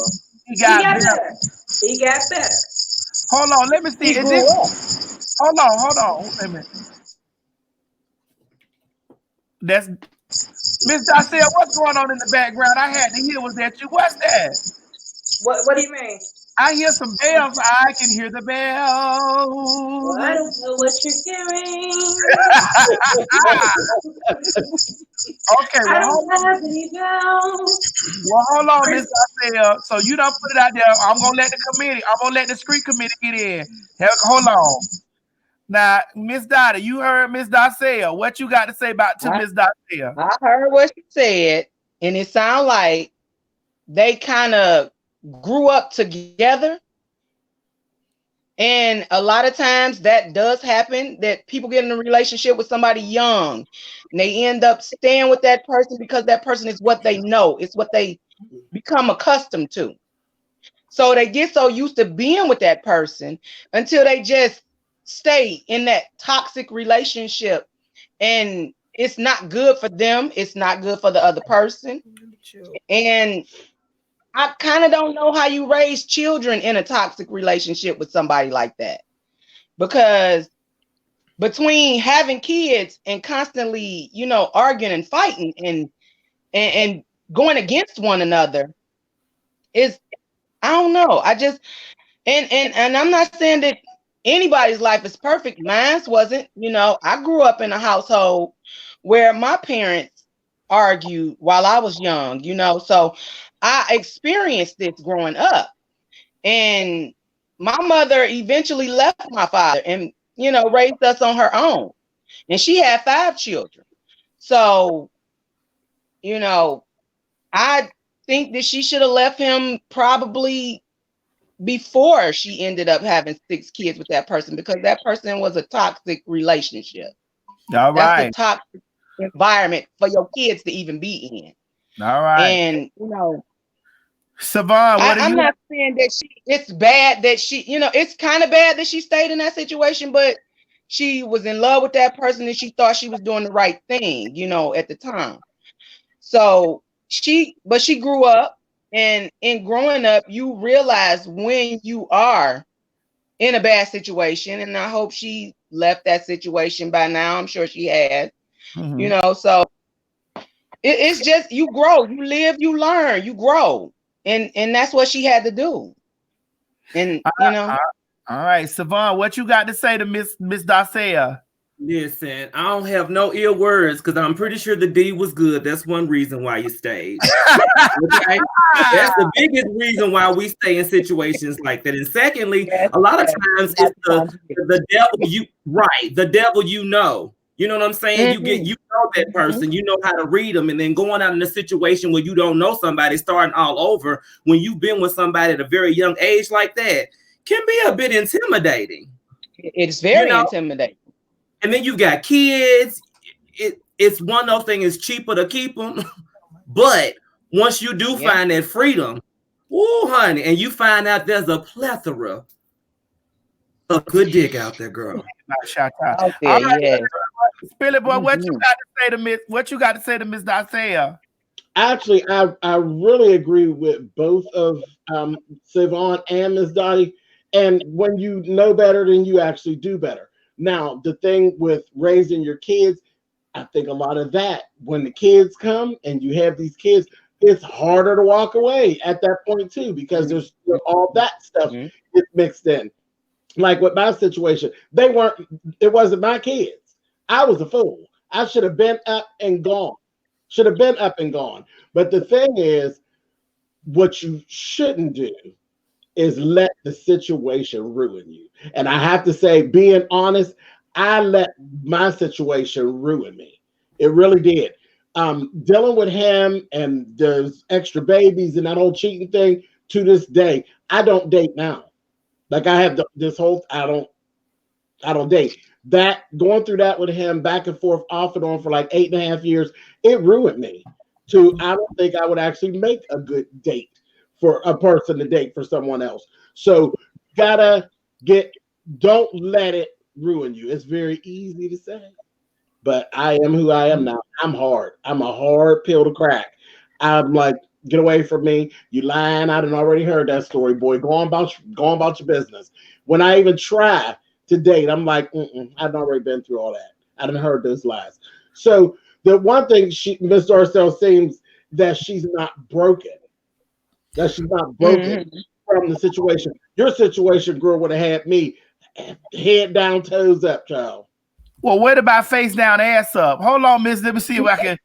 He got better. He got better. Hold on, let me see. Hold on. Wait a minute. That's Miss Darcel. What's going on in the background? I had to hear. Was that you? What's that? What do you mean? I hear some bells. I can hear the bells. Well, I don't know what you're hearing. Okay, well, I don't have any bells. Well, hold on, Miss Darcel. So you don't put it out there. I'm gonna let the street committee get in. Hold on. Now, Miss Dottie, you heard Miss Darcel. What you got to say about Miss Darcel? I heard what she said, and it sounds like they kind of grew up together. And a lot of times that does happen, that people get in a relationship with somebody young and they end up staying with that person because that person is what they know. It's what they become accustomed to. So they get so used to being with that person until they just stay in that toxic relationship. And it's not good for them. It's not good for the other person. And I kind of don't know how you raise children in a toxic relationship with somebody like that. Because between having kids and constantly, you know, arguing and fighting and going against one another is, I don't know. I just, and I'm not saying that anybody's life is perfect. Mine wasn't. You know, I grew up in a household where my parents argued while I was young, you know, so I experienced this growing up. And my mother eventually left my father and, you know, raised us on her own. And she had 5 children. So you know, I think that she should have left him probably before she ended up having 6 kids with that person, because that person was a toxic relationship. All That's right. the toxic environment for your kids to even be in. All right. And, you know, Savon, what I'm not saying that it's bad that she, you know, it's kind of bad that she stayed in that situation, but she was in love with that person and she thought she was doing the right thing, you know, at the time. So she grew up, and in growing up, you realize when you are in a bad situation. And I hope she left that situation by now. I'm sure she has, you know, so it's just, you grow, you live, you learn, you grow. And that's what she had to do. And, you know. All right, Savon, what you got to say to Miss Dacia? Listen, I don't have no ill words because I'm pretty sure the D was good. That's one reason why you stayed. Okay? That's the biggest reason why we stay in situations like that. And secondly, a lot of times it's the devil the devil you know. You know what I'm saying? You know that person, you know how to read them, and then going out in a situation where you don't know somebody, starting all over when you've been with somebody at a very young age like that can be a bit intimidating. It's very intimidating. And then you got kids. It's one of those things. It's cheaper to keep them, but once you do find that freedom, honey, and you find out there's a plethora of good dick out there, girl. Shout out. Out there, yeah. Billy boy, what you got to say to Miss? What you got to say to Miss Dacia? Actually, I really agree with both of Savon and Miss Dottie. And when you know better, then you actually do better. Now, the thing with raising your kids, I think a lot of that, when the kids come and you have these kids, it's harder to walk away at that point too, because there's all that stuff gets mixed in. Like with my situation, it wasn't my kids. I was a fool. I should have been up and gone. But the thing is, what you shouldn't do is let the situation ruin you. And I have to say, being honest, I let my situation ruin me. It really did. Dealing with him and those extra babies and that whole cheating thing, to this day, I don't date now. Like I have I don't date. That going through that with him back and forth, off and on for like 8.5 years, it ruined me. I don't think I would actually make a good date for a person to date for someone else. So don't let it ruin you. It's very easy to say, but I am who I am now. I'm hard. I'm a hard pill to crack. I'm like, get away from me. You lying. I done already heard that story, boy. Go on about your business. When I even try to date, I'm like, I've already been through all that. I done heard those lies. So the one thing Miss Darcel seems that she's not broken. That she's not broken from the situation. Your situation, girl, would have had me head down, toes up, child. Well, what about face down, ass up? Hold on, Miss. Let me see if I can.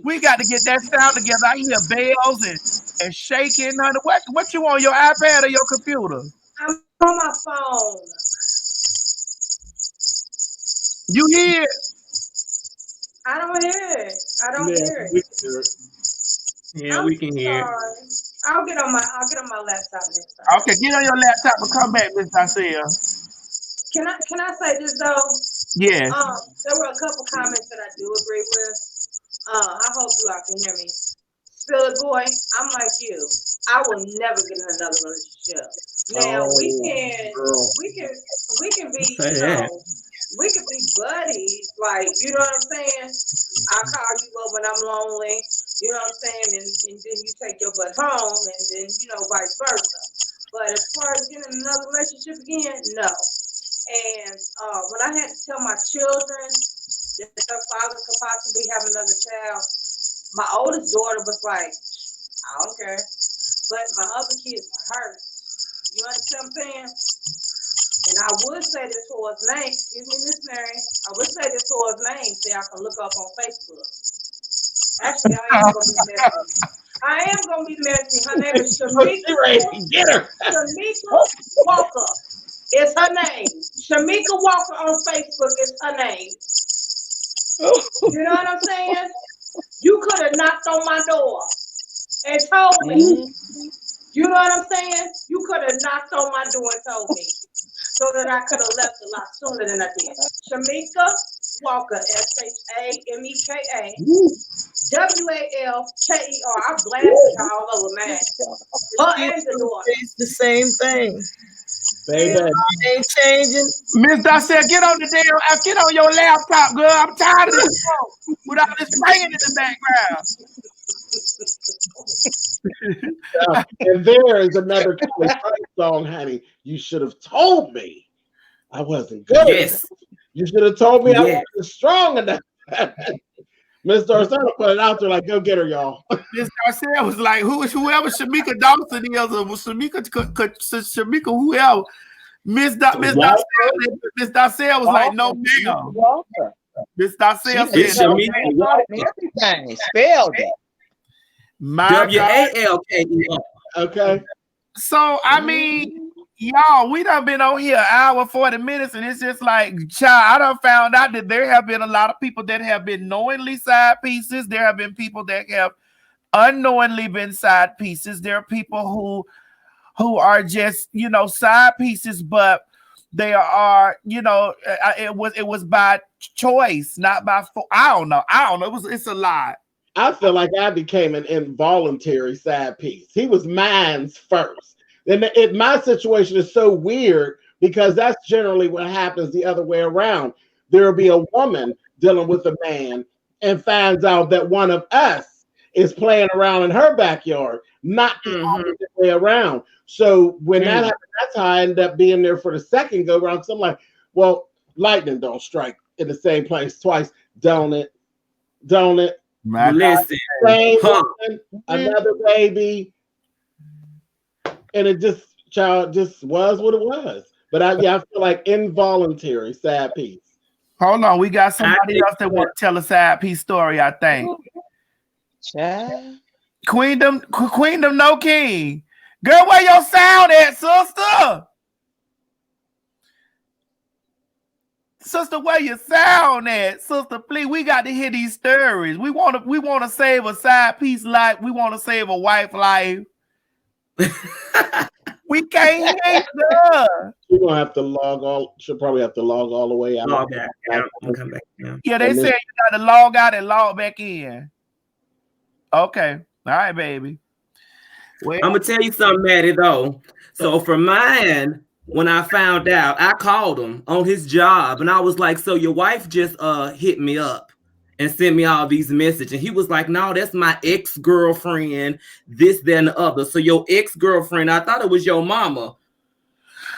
We got to get that sound together. I hear bells and shaking. Honey, what you on your iPad or your computer? I'm on my phone. You hear it? I don't hear it. I don't hear it. Yeah, we can hear it. I'll get on my laptop next time. Okay, get on your laptop and come back, Miss Dacia. Can I say this though? Yes. There were a couple comments that I do agree with. I hope you all can hear me. Spiller boy, I'm like you. I will never get in another relationship. Now we can be, we can be buddies, like, you know what I'm saying? I call you up when I'm lonely, you know what I'm saying? And then you take your butt home, and then, vice versa. But as far as getting in another relationship again, no. And when I had to tell my children that their father could possibly have another child, my oldest daughter was like, I don't care. But my other kids were hurt. You understand what I'm saying? And I would say this for his name. Excuse me, Miss Mary. I would say this for his name, so I can look up on Facebook. Actually, I am going to be messy. I am going to be messy. Her name is Shamika Walker. It's her name. Shamika Walker on Facebook is her name. You know what I'm saying? You could have knocked on my door and told me. You know what I'm saying? You could have knocked on my door and told me, so that I could have left a lot sooner than I did. Shamika Walker, Shameka Walker. I'm blasting her all over, man. Her and the daughter. It's the same thing. Baby. Ain't changing. Miss Darcel, get on your laptop, girl. I'm tired of this song with all this banging in the background. And there is another Kelly song, honey. You should have told me I wasn't good. Yes. You should have told me I wasn't strong enough. Miss Darcel put it out there like, go get her, y'all. Miss Darcel was like, whoever Shamika Dawson is, or Shamika, whoever. Miss Darcel was like, no, ma'am. Miss Darcel said, everything spelled it. WALKE. Okay. So I mean, y'all, we done been on here an hour 40 minutes, and it's just like, child, I done found out that there have been a lot of people that have been knowingly side pieces. There have been people that have unknowingly been side pieces. There are people who are just, side pieces, but they are, it was by choice, not by. I don't know. It's a lie. I feel like I became an involuntary side piece. He was mine's first. And my situation is so weird because that's generally what happens the other way around. There will be a woman dealing with a man and finds out that one of us is playing around in her backyard, not the opposite way around. So when that happened, that's how I ended up being there for the second go round. So I'm like, well, lightning don't strike in the same place twice, don't it? Don't it? Listen, same woman, another baby, and it just was what it was. But I feel like involuntary side piece. Hold on, we got somebody else that want to tell a side piece story, I think. Queendom, no king. Girl, where your sound at, sister? Sister, where your sound at? Sister, please, we got to hear these stories. We want to save a side piece life. We want to save a wife life. We can't hear her. She's gonna have to log all. She'll probably have to log all the way out. Log back out and come back down. Yeah, they said you got to log out and log back in. Okay, all right, baby. Well, I'm gonna tell you something, Maddie. Though, so for mine. When I found out, I called him on his job and I was like, so your wife just hit me up and sent me all these messages. And he was like, no, that's my ex-girlfriend, this, that, and the other. So your ex-girlfriend, I thought it was your mama.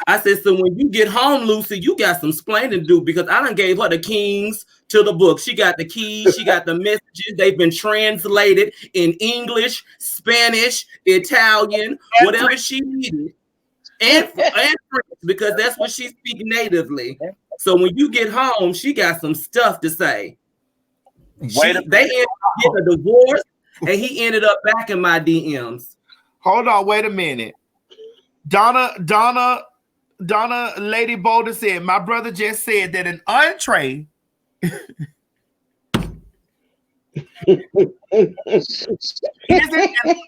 I said, so when you get home, Lucy, you got some explaining to do because I done gave her the keys to the book. She got the keys, she got the messages. They've been translated in English, Spanish, Italian, whatever she needed. And French, because that's what she speaks natively. So when you get home, she got some stuff to say. They ended up getting a divorce, and he ended up back in my DMs. Hold on, wait a minute. Donna, Lady Boulder said, my brother just said that an entree isn't an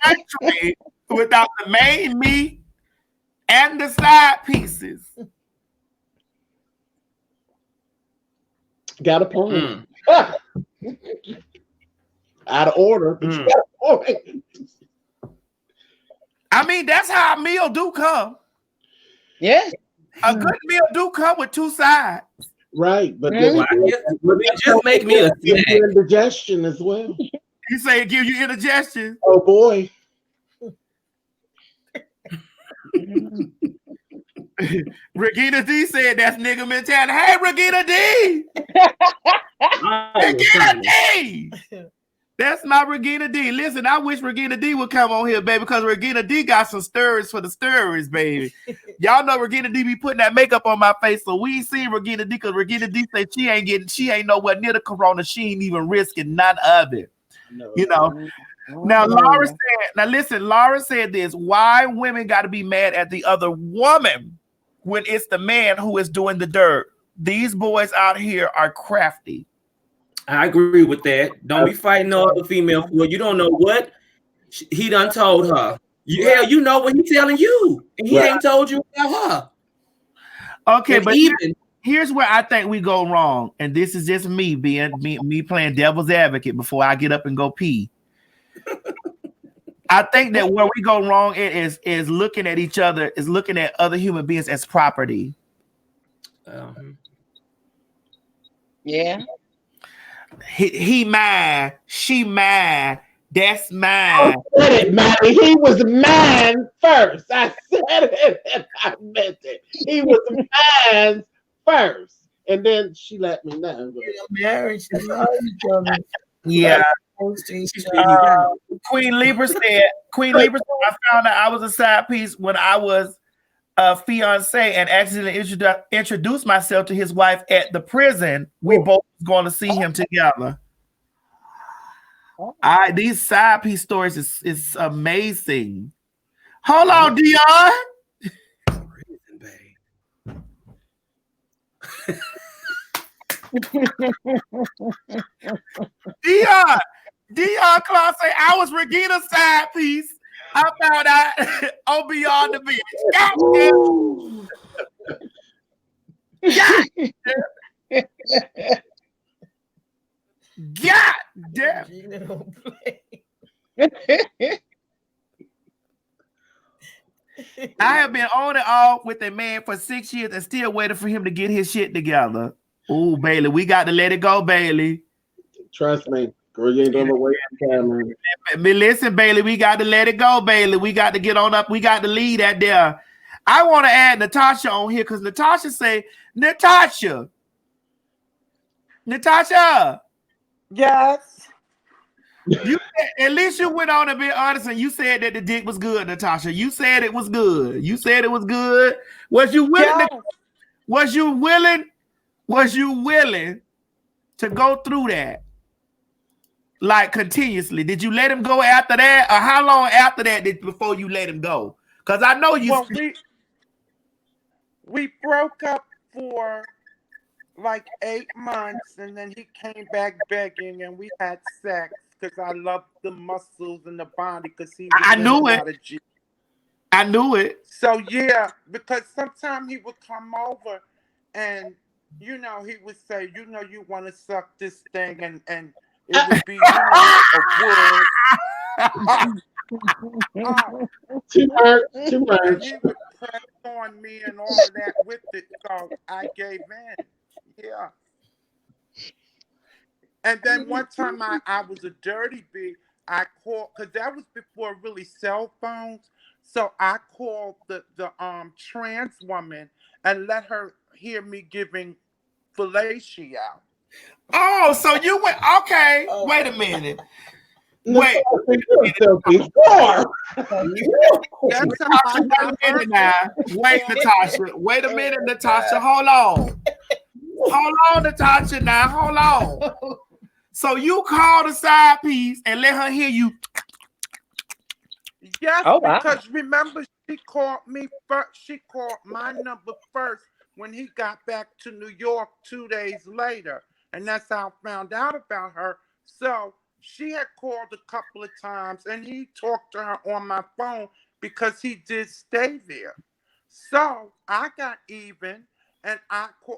entree without the main meat and the side pieces. Got a point. Out of order, but you got a point. I mean, that's how a meal do come. Yeah. A good meal do come with two sides. Right, but it just make me a snack. Indigestion as well. You say it gives you indigestion? Oh boy. Regina D said that's nigga mentality. Hey, Regina D! Regina D! That's my Regina D. Listen, I wish Regina D would come on here, baby, because Regina D got some stories for the stories, baby. Y'all know Regina D be putting that makeup on my face, so we ain't seen Regina D because Regina D said she ain't nowhere near the corona. She ain't even risking none of it. You know. Now, Laura said this. Why women got to be mad at the other woman when it's the man who is doing the dirt? These boys out here are crafty. I agree with that. Don't be fighting no other female for it. You don't know what he done told her. Hell, you know what he telling you, and he ain't told you about her. Okay, and but even here's where I think we go wrong, and this is just me being me playing devil's advocate before I get up and go pee. I think that where we go wrong is looking at each other, is looking at other human beings as property. Yeah. He mine, she mine, that's mine. I said it, Maddie. He was mine first. I said it and I meant it. He was mine first. And then she let me know. Marriage, they love each other. Yeah. Queen Libra said, I found out I was a side piece when I was a fiance and accidentally introduced myself to his wife at the prison. We both was going to see him together. These side piece stories is amazing. Hold on, Dion. Dion Claus say I was Regina's side piece. I found out on Beyond the Beach. God damn. I have been on and off with a man for 6 years and still waiting for him to get his shit together. Ooh, Bailey, we got to let it go, Bailey. Trust me, girl, you ain't gonna wait for camera. Listen, Bailey, we got to let it go, Bailey. We got to get on up. We got to lead that there. I want to add Natasha on here because Natasha say, Natasha. Yes. You at least you went on a bit honest and you said that the dick was good, Natasha. You said it was good. You said it was good. Was you willing to go through that? Like continuously. Did you let him go after that? Or how long after that before you let him go? Because I know you we broke up for like 8 months and then he came back begging and we had sex because I loved the muscles and the body because he was I knew it. I knew it. So yeah, because sometimes he would come over and you know he would say, you know, you want to suck this thing and it would be, you know, a wood. Too much. And he would press on me and all of that with it, so I gave in. Yeah. And then one time I was a dirty bee. I called because that was before really cell phones. So I called the trans woman and let her hear me giving fellatio. Oh, so you went okay. Wait a minute. Wait. Wait Natasha. Wait a minute, Natasha. Hold on. Hold on, Natasha. Now, hold on. So you called a side piece and let her hear you. Yes, because remember she called me first. She called my number first when he got back to New York 2 days later, and that's how I found out about her. So she had called a couple of times, and he talked to her on my phone because he did stay there. So I got even, and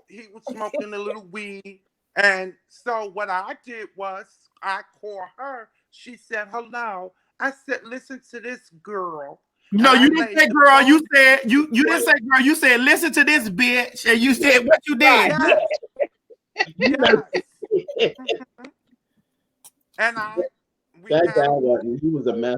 he was smoking a little weed. And so what I did was I called her. She said, hello. I said, listen to this girl. No, you didn't say girl. You said, you didn't say girl. You said, listen to this bitch. And you said what you did. Yes. And he was a mess.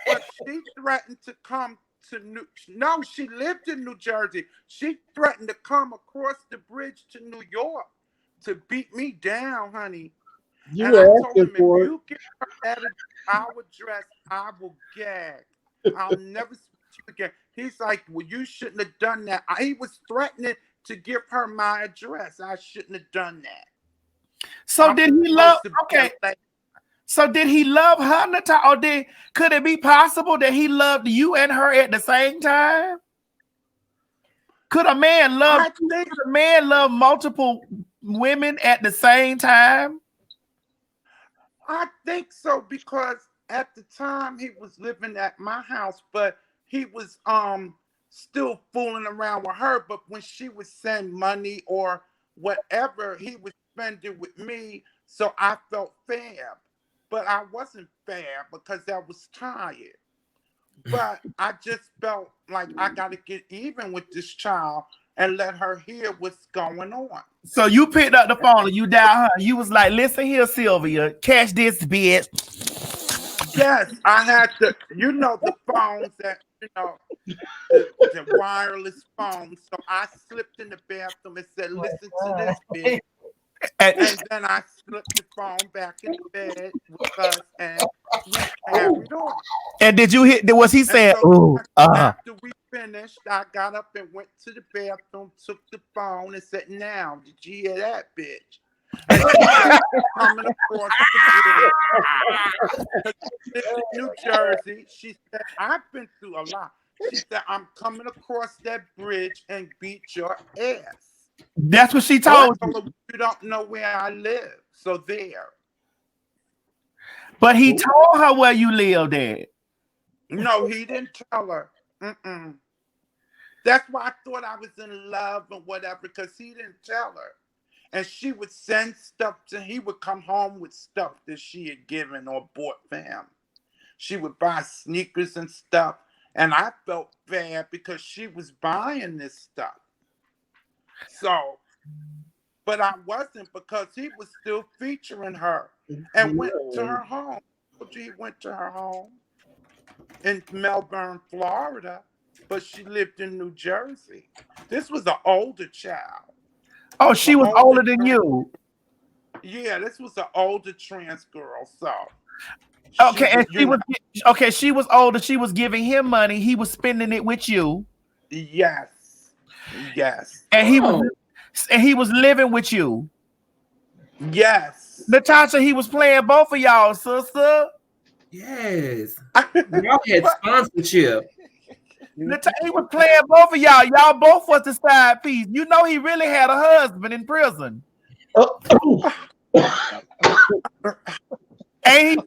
But she threatened to come to no, she lived in New Jersey. She threatened to come across the bridge to New York to beat me down, honey. You and I were told him, if for you give her that our address, I will gag. I'll never speak to you again. He's like, well, you shouldn't have done that. He was threatening to give her my address. I shouldn't have done that. So did he love? Okay. So did he love her, Natasha? Or could it be possible that he loved you and her at the same time? Could a man love multiple women at the same time? I think so, because at the time he was living at my house, but he was still fooling around with her. But when she would send money or whatever, he would spend it with me. So I felt fair. But I wasn't fair because I was tired. But I just felt like I got to get even with this child and let her hear what's going on. So you picked up the phone and you dialed her. You was like, listen here, Sylvia, catch this bitch. Yes, I had the phones that, the wireless phones. So I slipped in the bathroom and said, listen to this bitch. And then I slipped the phone back in the bed with us and we carried on. And did you hit, was he saying, so after we finished, I got up and went to the bathroom, took the phone and said, now, did you hear that, bitch? And she said, coming across the bridge. She lived in New Jersey. She said, I've been through a lot. She said, I'm coming across that bridge and beat your ass. That's what she told you. You don't know where I live. So there. But he told her where you lived at. No, he didn't tell her. Mm-mm. That's why I thought I was in love and whatever, because he didn't tell her. And she would send stuff he would come home with stuff that she had given or bought for him. She would buy sneakers and stuff. And I felt bad because she was buying this stuff. So, but I wasn't, because he was still featuring her and went to her home. He went to her home in Melbourne, Florida, but she lived in New Jersey. This was an older child. Oh, she was older than you. Yeah, this was an older trans girl. So okay, she was older. She was giving him money. He was spending it with you. Yes. And he was living with you. Yes. Natasha, he was playing both of y'all, sister. Yes. Y'all had sponsorship. He was playing both of y'all. Y'all both was the side piece. You know he really had a husband in prison. Ain't he?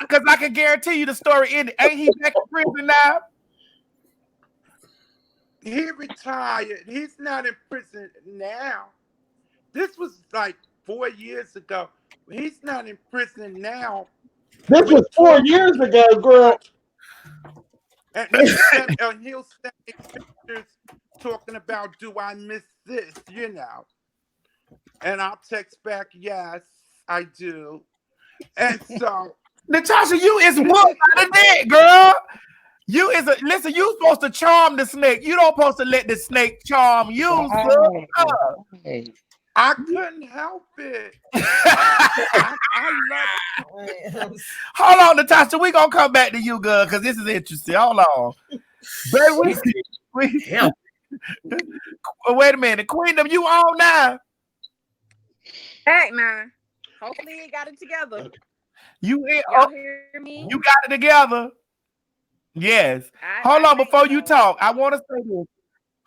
Because I can guarantee you the story ended. Ain't he back in prison now? He retired. He's not in prison now. This was like 4 years ago. He's not in prison now. This was 4 years ago, girl. And he'll send me pictures talking about, do I miss this, And I'll text back, yes, I do. And so Natasha, you is whooped out of that, girl. Listen, you supposed to charm the snake. You don't supposed to let the snake charm you. I couldn't help it. I love it. Hold on, Natasha. We gonna come back to you, girl, because this is interesting. Hold on. Baby, wait a minute. Queendom, you on now? Hey, man. Hopefully you got it together. Y'all hear me? You got it together? Yes. Hold on, before you talk, I want to say this.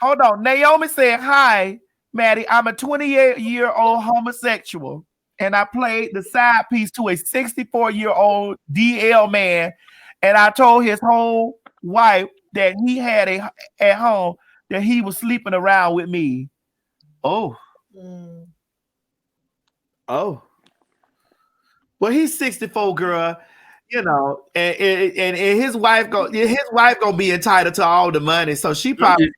Hold on. Naomi said, hi, Maddie. I'm a 28-year-old homosexual, and I played the side piece to a 64-year-old DL man, and I told his whole wife that he had at home that he was sleeping around with me. Oh. Oh. Well, he's 64, girl. And his wife gonna be entitled to all the money, so she probably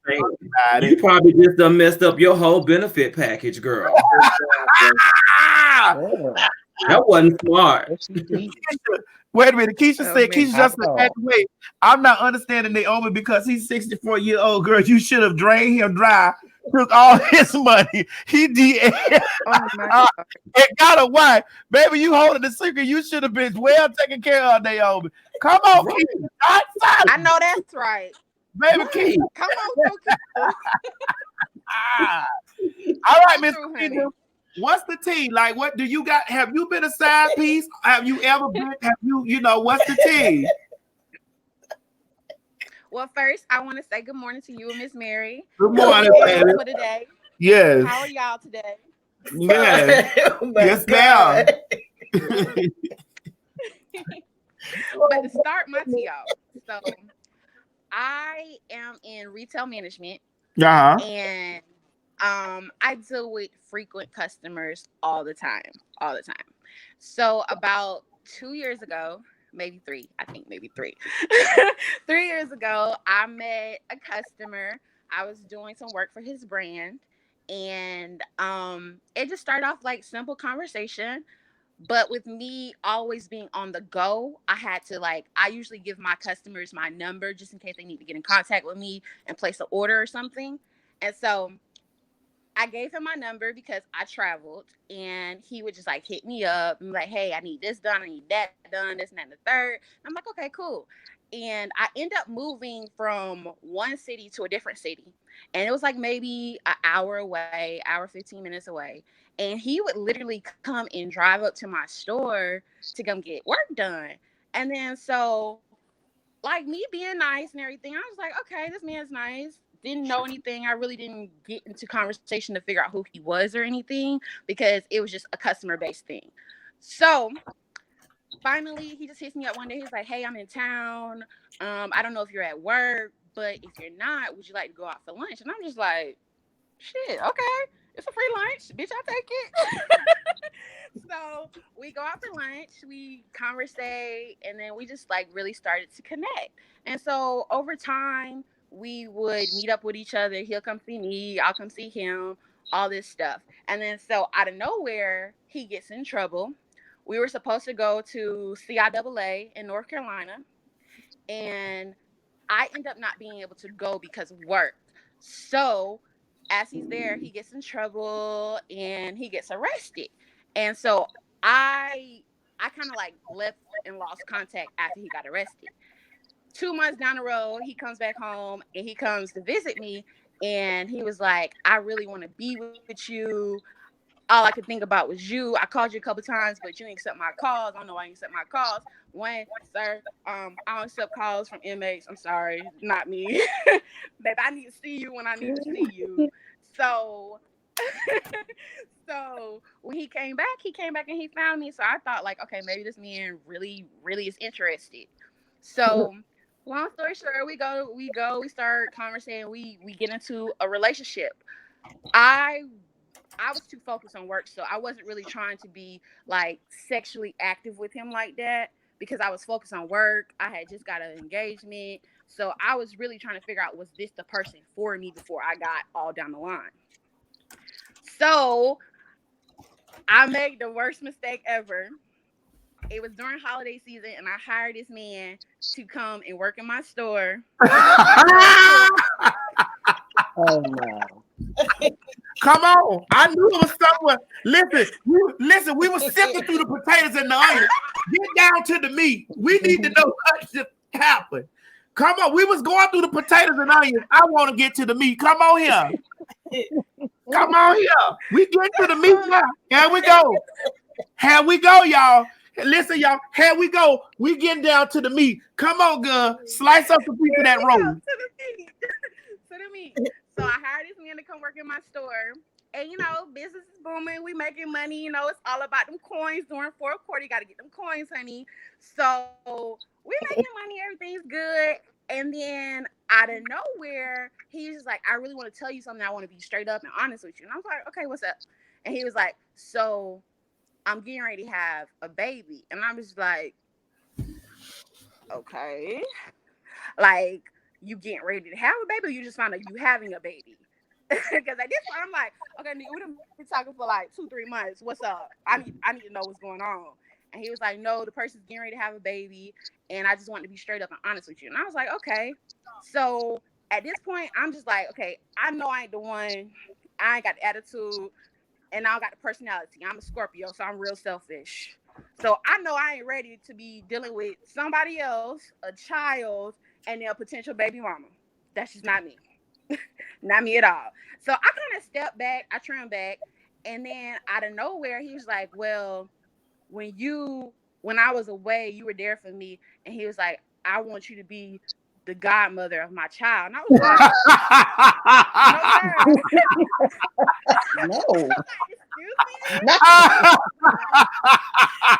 you probably just done messed up your whole benefit package, girl. That wasn't smart. Wait a minute, Keisha said, Keisha just said, wait, I'm not understanding Naomi because he's 64-year-old, girl. You should have drained him dry, took all his money. He did. It got a wife. Baby, you holding the secret. You should have been well taken care of, Naomi. Come on, Keisha. I know that's right. Baby, Keisha. Come on, Keisha. All right, Miss Keisha. What's the tea? Like, what do you got? Have you been a side piece? Have you ever been? What's the tea? Well, first, I want to say good morning to you and Miss Mary. Good morning, baby. For today. Yes. How are y'all today? Yes. Yes, ma'am. But to start my tea off, so I am in retail management, and I deal with frequent customers all the time. So about 2 years ago, maybe three, I think maybe three. 3 years ago, I met a customer. I was doing some work for his brand, and it just started off like simple conversation. But with me always being on the go, I had to I usually give my customers my number just in case they need to get in contact with me and place an order or something. And so I gave him my number because I traveled, and he would just hit me up and be like, hey, I need this done, I need that done, this and that and the third. I'm like, okay, cool. And I end up moving from one city to a different city. And it was maybe an hour away, hour 15 minutes away. And he would literally come and drive up to my store to come get work done. And then so me being nice and everything, I was like, okay, this man's nice. Didn't know anything. I really didn't get into conversation to figure out who he was or anything because it was just a customer-based thing. So finally, he just hits me up one day. He's like, hey, I'm in town. I don't know if you're at work, but if you're not, would you like to go out for lunch? And I'm just like, shit, okay. It's a free lunch. Bitch, I'll take it. So we go out for lunch, we conversate, and then we just really started to connect. And so over time, we would meet up with each other. He'll come see me, I'll come see him, all this stuff. And then so out of nowhere, he gets in trouble. We were supposed to go to CIAA in North Carolina, and I end up not being able to go because of work. So as he's there, he gets in trouble and he gets arrested. And so I kind of left and lost contact after he got arrested. 2 months down the road, he comes back home and he comes to visit me, and he was like, I really want to be with you. All I could think about was you. I called you a couple times, but you didn't accept my calls. I don't know why you accept my calls. One, sir, I don't accept calls from inmates. I'm sorry, not me. Babe, I need to see you when I need to see you. So so when he came back and he found me. So I thought okay, maybe this man really, really is interested. So long story short, we start conversating, we get into a relationship. I was too focused on work, so I wasn't really trying to be sexually active with him like that because I was focused on work. I had just got an engagement, so I was really trying to figure out, was this the person for me before I got all down the line. So I made the worst mistake ever. It was during holiday season, and I hired this man to come and work in my store. Oh no. Come on. I knew it was somewhere. Listen, we were sifting through the potatoes and the onions. Get down to the meat. We need to know what just happened. Come on. We was going through the potatoes and onions. I want to get to the meat. Come on here. Come on here. We get to the meat now. Here we go. Here we go, y'all. Listen, y'all. Here we go. We getting down to the meat. Come on, girl. Slice up a piece of that roll. To the meat. So I hired this man to come work in my store. And, business is booming. We making money. It's all about them coins during fourth quarter. You got to get them coins, honey. So we making money. Everything's good. And then out of nowhere, he's just like, I really want to tell you something. I want to be straight up and honest with you. And I was like, okay, what's up? And he was like, so I'm getting ready to have a baby. And I'm just like, okay. You getting ready to have a baby, or you just found out you having a baby? Because at this point, I'm like, okay, nigga, we've been talking for 2-3 months. What's up? I need to know what's going on. And he was like, no, the person's getting ready to have a baby, and I just want to be straight up and honest with you. And I was like, okay. So at this point, I'm just like, okay, I know I ain't the one. I ain't got the attitude, and I don't got the personality. I'm a Scorpio, so I'm real selfish. So I know I ain't ready to be dealing with somebody else, a child, and their potential baby mama. That's just not me. Not me at all. So I kind of stepped back, I trimmed back, and then out of nowhere, he was like, well, when I was away, you were there for me. And he was like, I want you to be the godmother of my child. And I was like, No. Excuse me?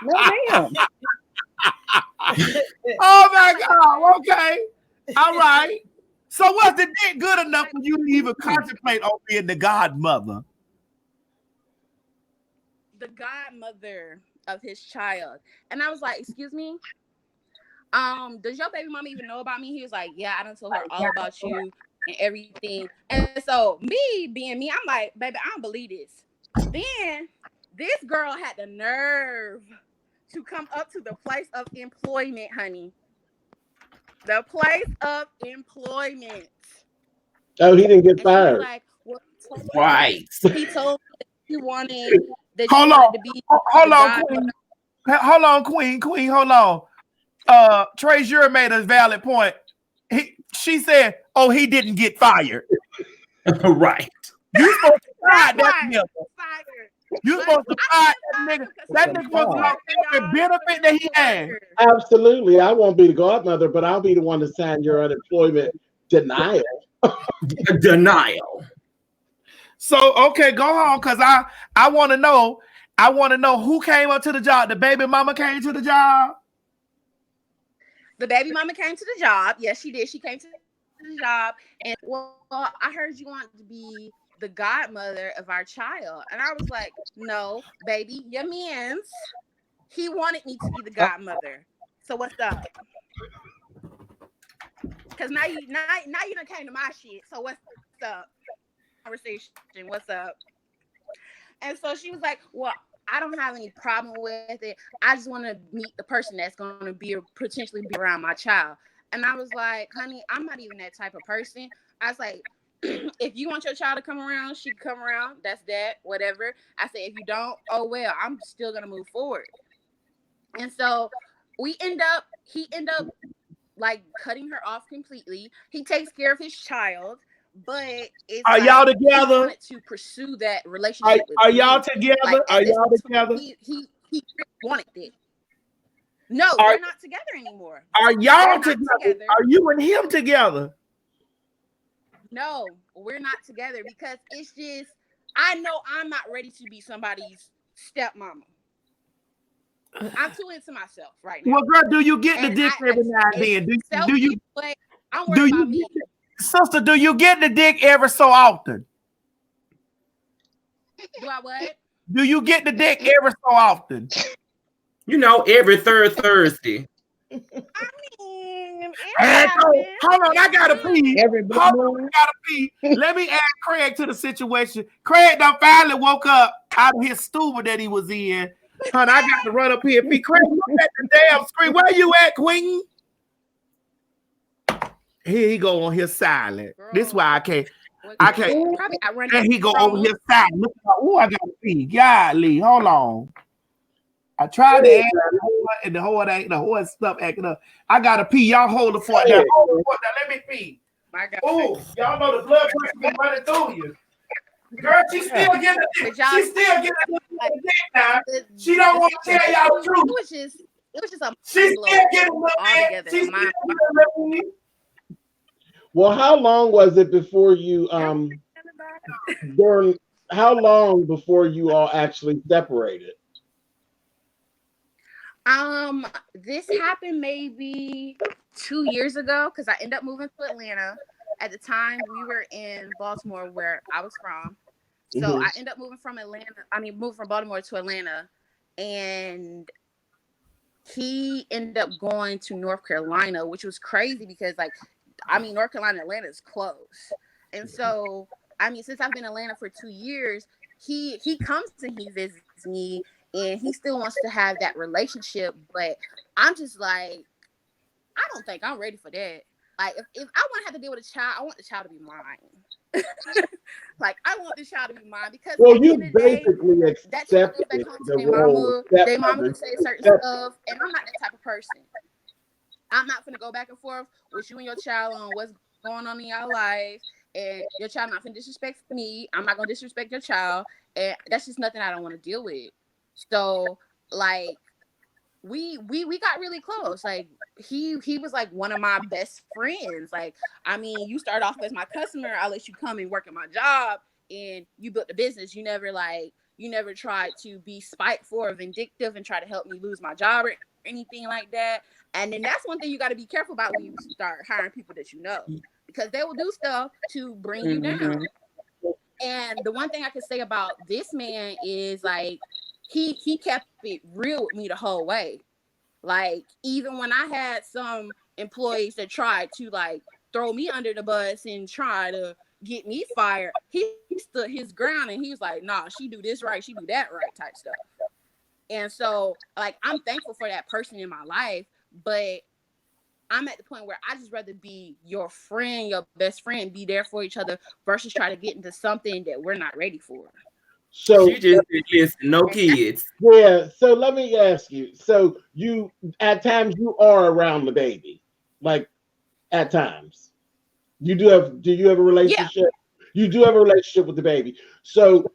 No, ma'am. Oh my God. Okay. All right. So was the dick good enough for you to even contemplate on being the godmother? The godmother of his child. And I was like, excuse me? Does your baby mama even know about me? He was like, yeah, I done told her all about you and everything. And so me being me, I'm like, baby, I don't believe this. Then this girl had the nerve to come up to the place of employment, honey. The place of employment. Oh, he didn't get And she was fired. like, well, Right. he told me that you wanted Hold on. to be Hold the on, godmother. Queen. Hold on, Queen. Hold on. Trey Jure made a valid point. She said, "Oh, he didn't get fired." Right. You supposed to fire that Right. nigga. Fired. You supposed to fire that nigga. That nigga supposed to know every benefit that he had. Absolutely. I won't be the godmother, but I'll be the one to sign your unemployment denial. Denial. So okay, go home, because I want to know. I want to know who came up to the job. The baby mama came to the job. The baby mama came to the job. Yes, she did. She came to the job, and well, I heard you want to be the godmother of our child, and I was like, no, baby, your man's. He wanted me to be the godmother. So what's up? Because now you done came to my shit. So what's up? Conversation. What's up? And so she was like, well, I don't have any problem with it. I just want to meet the person that's going to be potentially be around my child. And I was like, honey, I'm not even that type of person. I was like, if you want your child to come around, she can come around. That's that, whatever. I said, if you don't, oh, well, I'm still going to move forward. And so he end up like cutting her off completely. He takes care of his child. But it's are y'all together? He wanted to pursue that relationship. Are y'all together? Like, are y'all together? He wanted it. No, we're not together anymore. Are y'all together? Are you and him together? No, we're not together because it's just I know I'm not ready to be somebody's stepmama. I'm too into myself right now. Well, girl, do you get the dick every now and then? Do you? But I'm worried about me. Sister, do you get the dick every so often? Do I what? Do you get the dick every so often? You know, every third Thursday. I mean, hold on, I gotta pee. Hold on, I gotta pee. Let me add Craig to the situation. Craig done finally woke up out of his stupor that he was in. Honey, I got to run up here and pee. Craig, look at the damn screen. Where you at, Queen? Here he go on his silent. Girl. This is why I can't. And he go over here silent. Look, oh, I gotta pee. Golly, hold on. I tried to add the whole, and the whole stuff acting up. I gotta pee. Y'all hold the fort down. Hold the fort down. Let me pee. Oh, y'all know the blood pressure been running through you. Girl, she's still getting the dick now. She don't want to tell y'all the truth. It was just a she's still getting a little bit. Well, how long was it before you how long before you all actually separated? This happened maybe 2 years ago because I ended up moving to Atlanta. At the time, we were in Baltimore, where I was from. So I ended up moving from Baltimore to Atlanta, and he ended up going to North Carolina, which was crazy because, North Carolina and Atlanta is close. And so, since I've been in Atlanta for 2 years, he comes and he visits me, and he still wants to have that relationship. But I'm just like, I don't think I'm ready for that. Like, if I want to have to deal with a child, I want the child to be mine. I want the child to be mine because you basically accepted their mama would say certain stuff, and I'm not that type of person. I'm not gonna go back and forth with you and your child on what's going on in your life, and your child not gonna disrespect me. I'm not gonna disrespect your child, and that's just nothing I don't want to deal with. So, we got really close. He was like one of my best friends. You start off as my customer, I'll let you come and work at my job, and you built the business. You never tried to be spiteful or vindictive and try to help me lose my job or anything like that. And then that's one thing you got to be careful about when you start hiring people that you know, because they will do stuff to bring you down. And the one thing I can say about this man is like he kept it real with me the whole way. Like even when I had some employees that tried to like throw me under the bus and try to get me fired, he stood his ground and he was like, nah, she do this right, she do that right type stuff. And so like I'm thankful for that person in my life, but I'm at the point where I just rather be your friend, your best friend, be there for each other versus try to get into something that we're not ready for. So she just said, listen, no kids. Yeah. So let me ask you. So you at times you are around the baby, like at times. Do you have a relationship? Yeah. You do have a relationship with the baby. So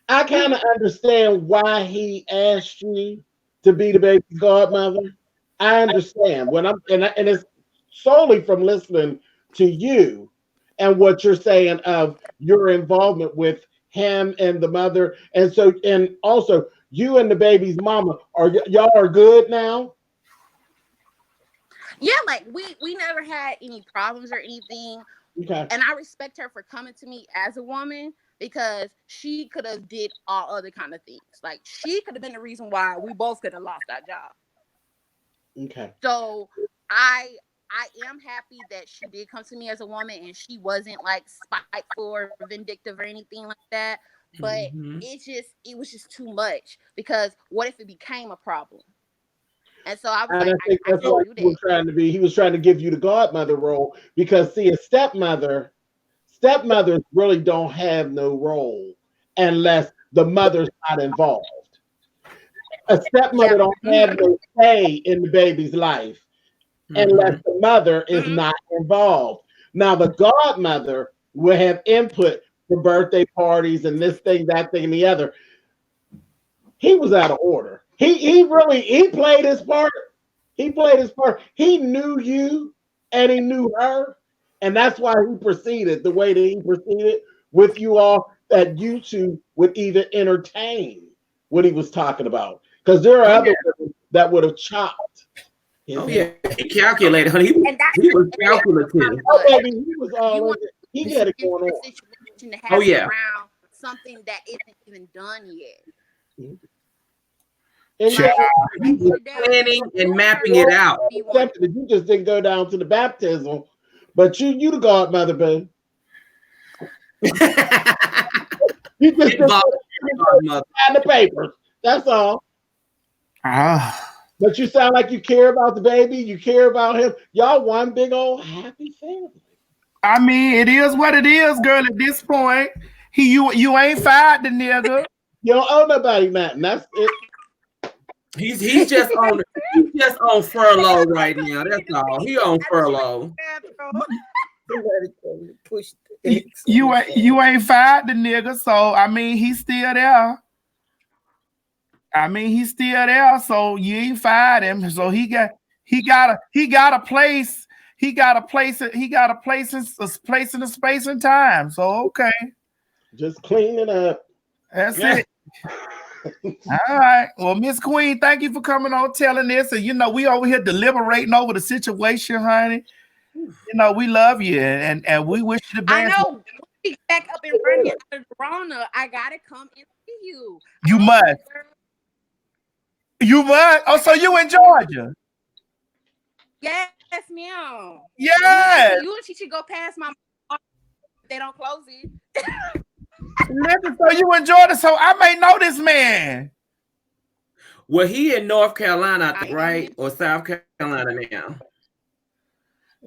I kind of understand why he asked you to be the baby godmother. I understand when and it's solely from listening to you and what you're saying of your involvement with him and the mother, and so and also you and the baby's mama y'all are good now. Yeah, like we never had any problems or anything. Okay. And I respect her for coming to me as a woman because she could have did all other kind of things. Like she could have been the reason why we both could have lost our job. Okay. So I am happy that she did come to me as a woman and she wasn't like spiteful or vindictive or anything like that. But it was just too much because what if it became a problem? And so I was like, I think that's what he was trying to be. He was trying to give you the godmother role because see, a stepmothers really don't have no role unless the mother's not involved. A stepmother don't have no say in the baby's life unless the mother is not involved. Now, the godmother will have input for birthday parties and this thing, that thing, and the other. He was out of order. He played his part. He played his part. He knew you and he knew her. And that's why he proceeded the way that he proceeded with you all, that you two would even entertain what he was talking about. Because there are other women that would have chopped. Oh yeah, he calculated, honey. He was calculative. Oh, baby, he was all in it. He had it going on. Oh yeah, around something that isn't even done yet. And he was planning and mapping it out. You just didn't go down to the baptism, but you the godmother, babe. You just didn't sign the papers. That's all. But you sound like you care about the baby. You care about him. Y'all one big old happy family. I mean, it is what it is, girl. At this point, you ain't fired the nigga. You don't owe nobody nothing. That's it. He's just on furlough right now. That's all. He on furlough. You ain't fired the nigga, so I mean he's still there. So you ain't fired him. So he got a place in the space and time. So okay. Just clean it up. That's it. All right. Well, Miss Queen, thank you for coming on telling this. And we over here deliberating over the situation, honey. We love you and we wish you the best. I know. We back up and running out of Corona. I gotta come and see you. You must. Oh, so you in Georgia? Yes, ma'am. Yes. You and she should go past my. They don't close it. Listen, so you in Georgia, so I may know this man. Well, he in North Carolina, right? Or South Carolina now.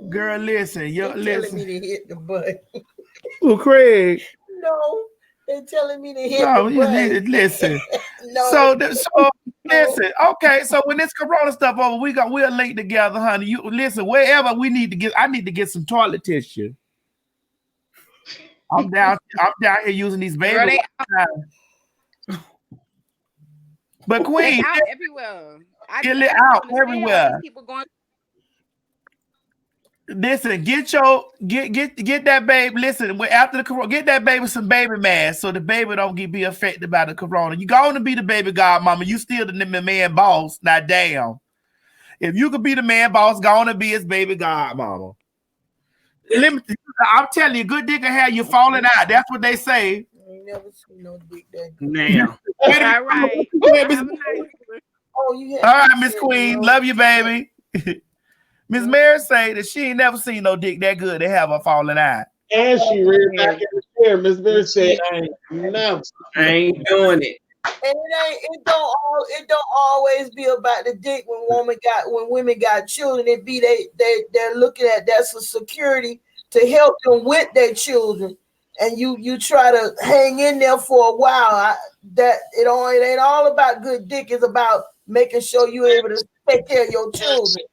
Girl, listen. They're telling me to hit the button. Well, Craig. No, they're telling me to hit the button. Listen. No. So listen. Okay, so when this Corona stuff over, we'll link together, honey. You listen, wherever we need to get. I need to get some toilet tissue. I'm down here using these baby. But Queen, out everywhere. Out everywhere. People going. Listen, get that baby. Listen, after the corona, get that baby some baby masks so the baby don't be affected by the corona. You going to be the baby godmama. You still the man boss. Now, damn. If you could be the man boss, gonna be his baby godmama. I'm telling you, good dick can have you falling out. That's what they say. I ain't never seen no dick that good. Now. All right. Oh, you all right, Miss Queen. Love you, baby. Miss Mary say that she ain't never seen no dick that good to have her falling out. And she reared back in the chair. Miss Mary said, I ain't doing it. And it don't always be about the dick when women got children. It be they're looking at that's a security to help them with their children. And you try to hang in there for a while. It ain't all about good dick. It's about making sure you're able to take care of your children.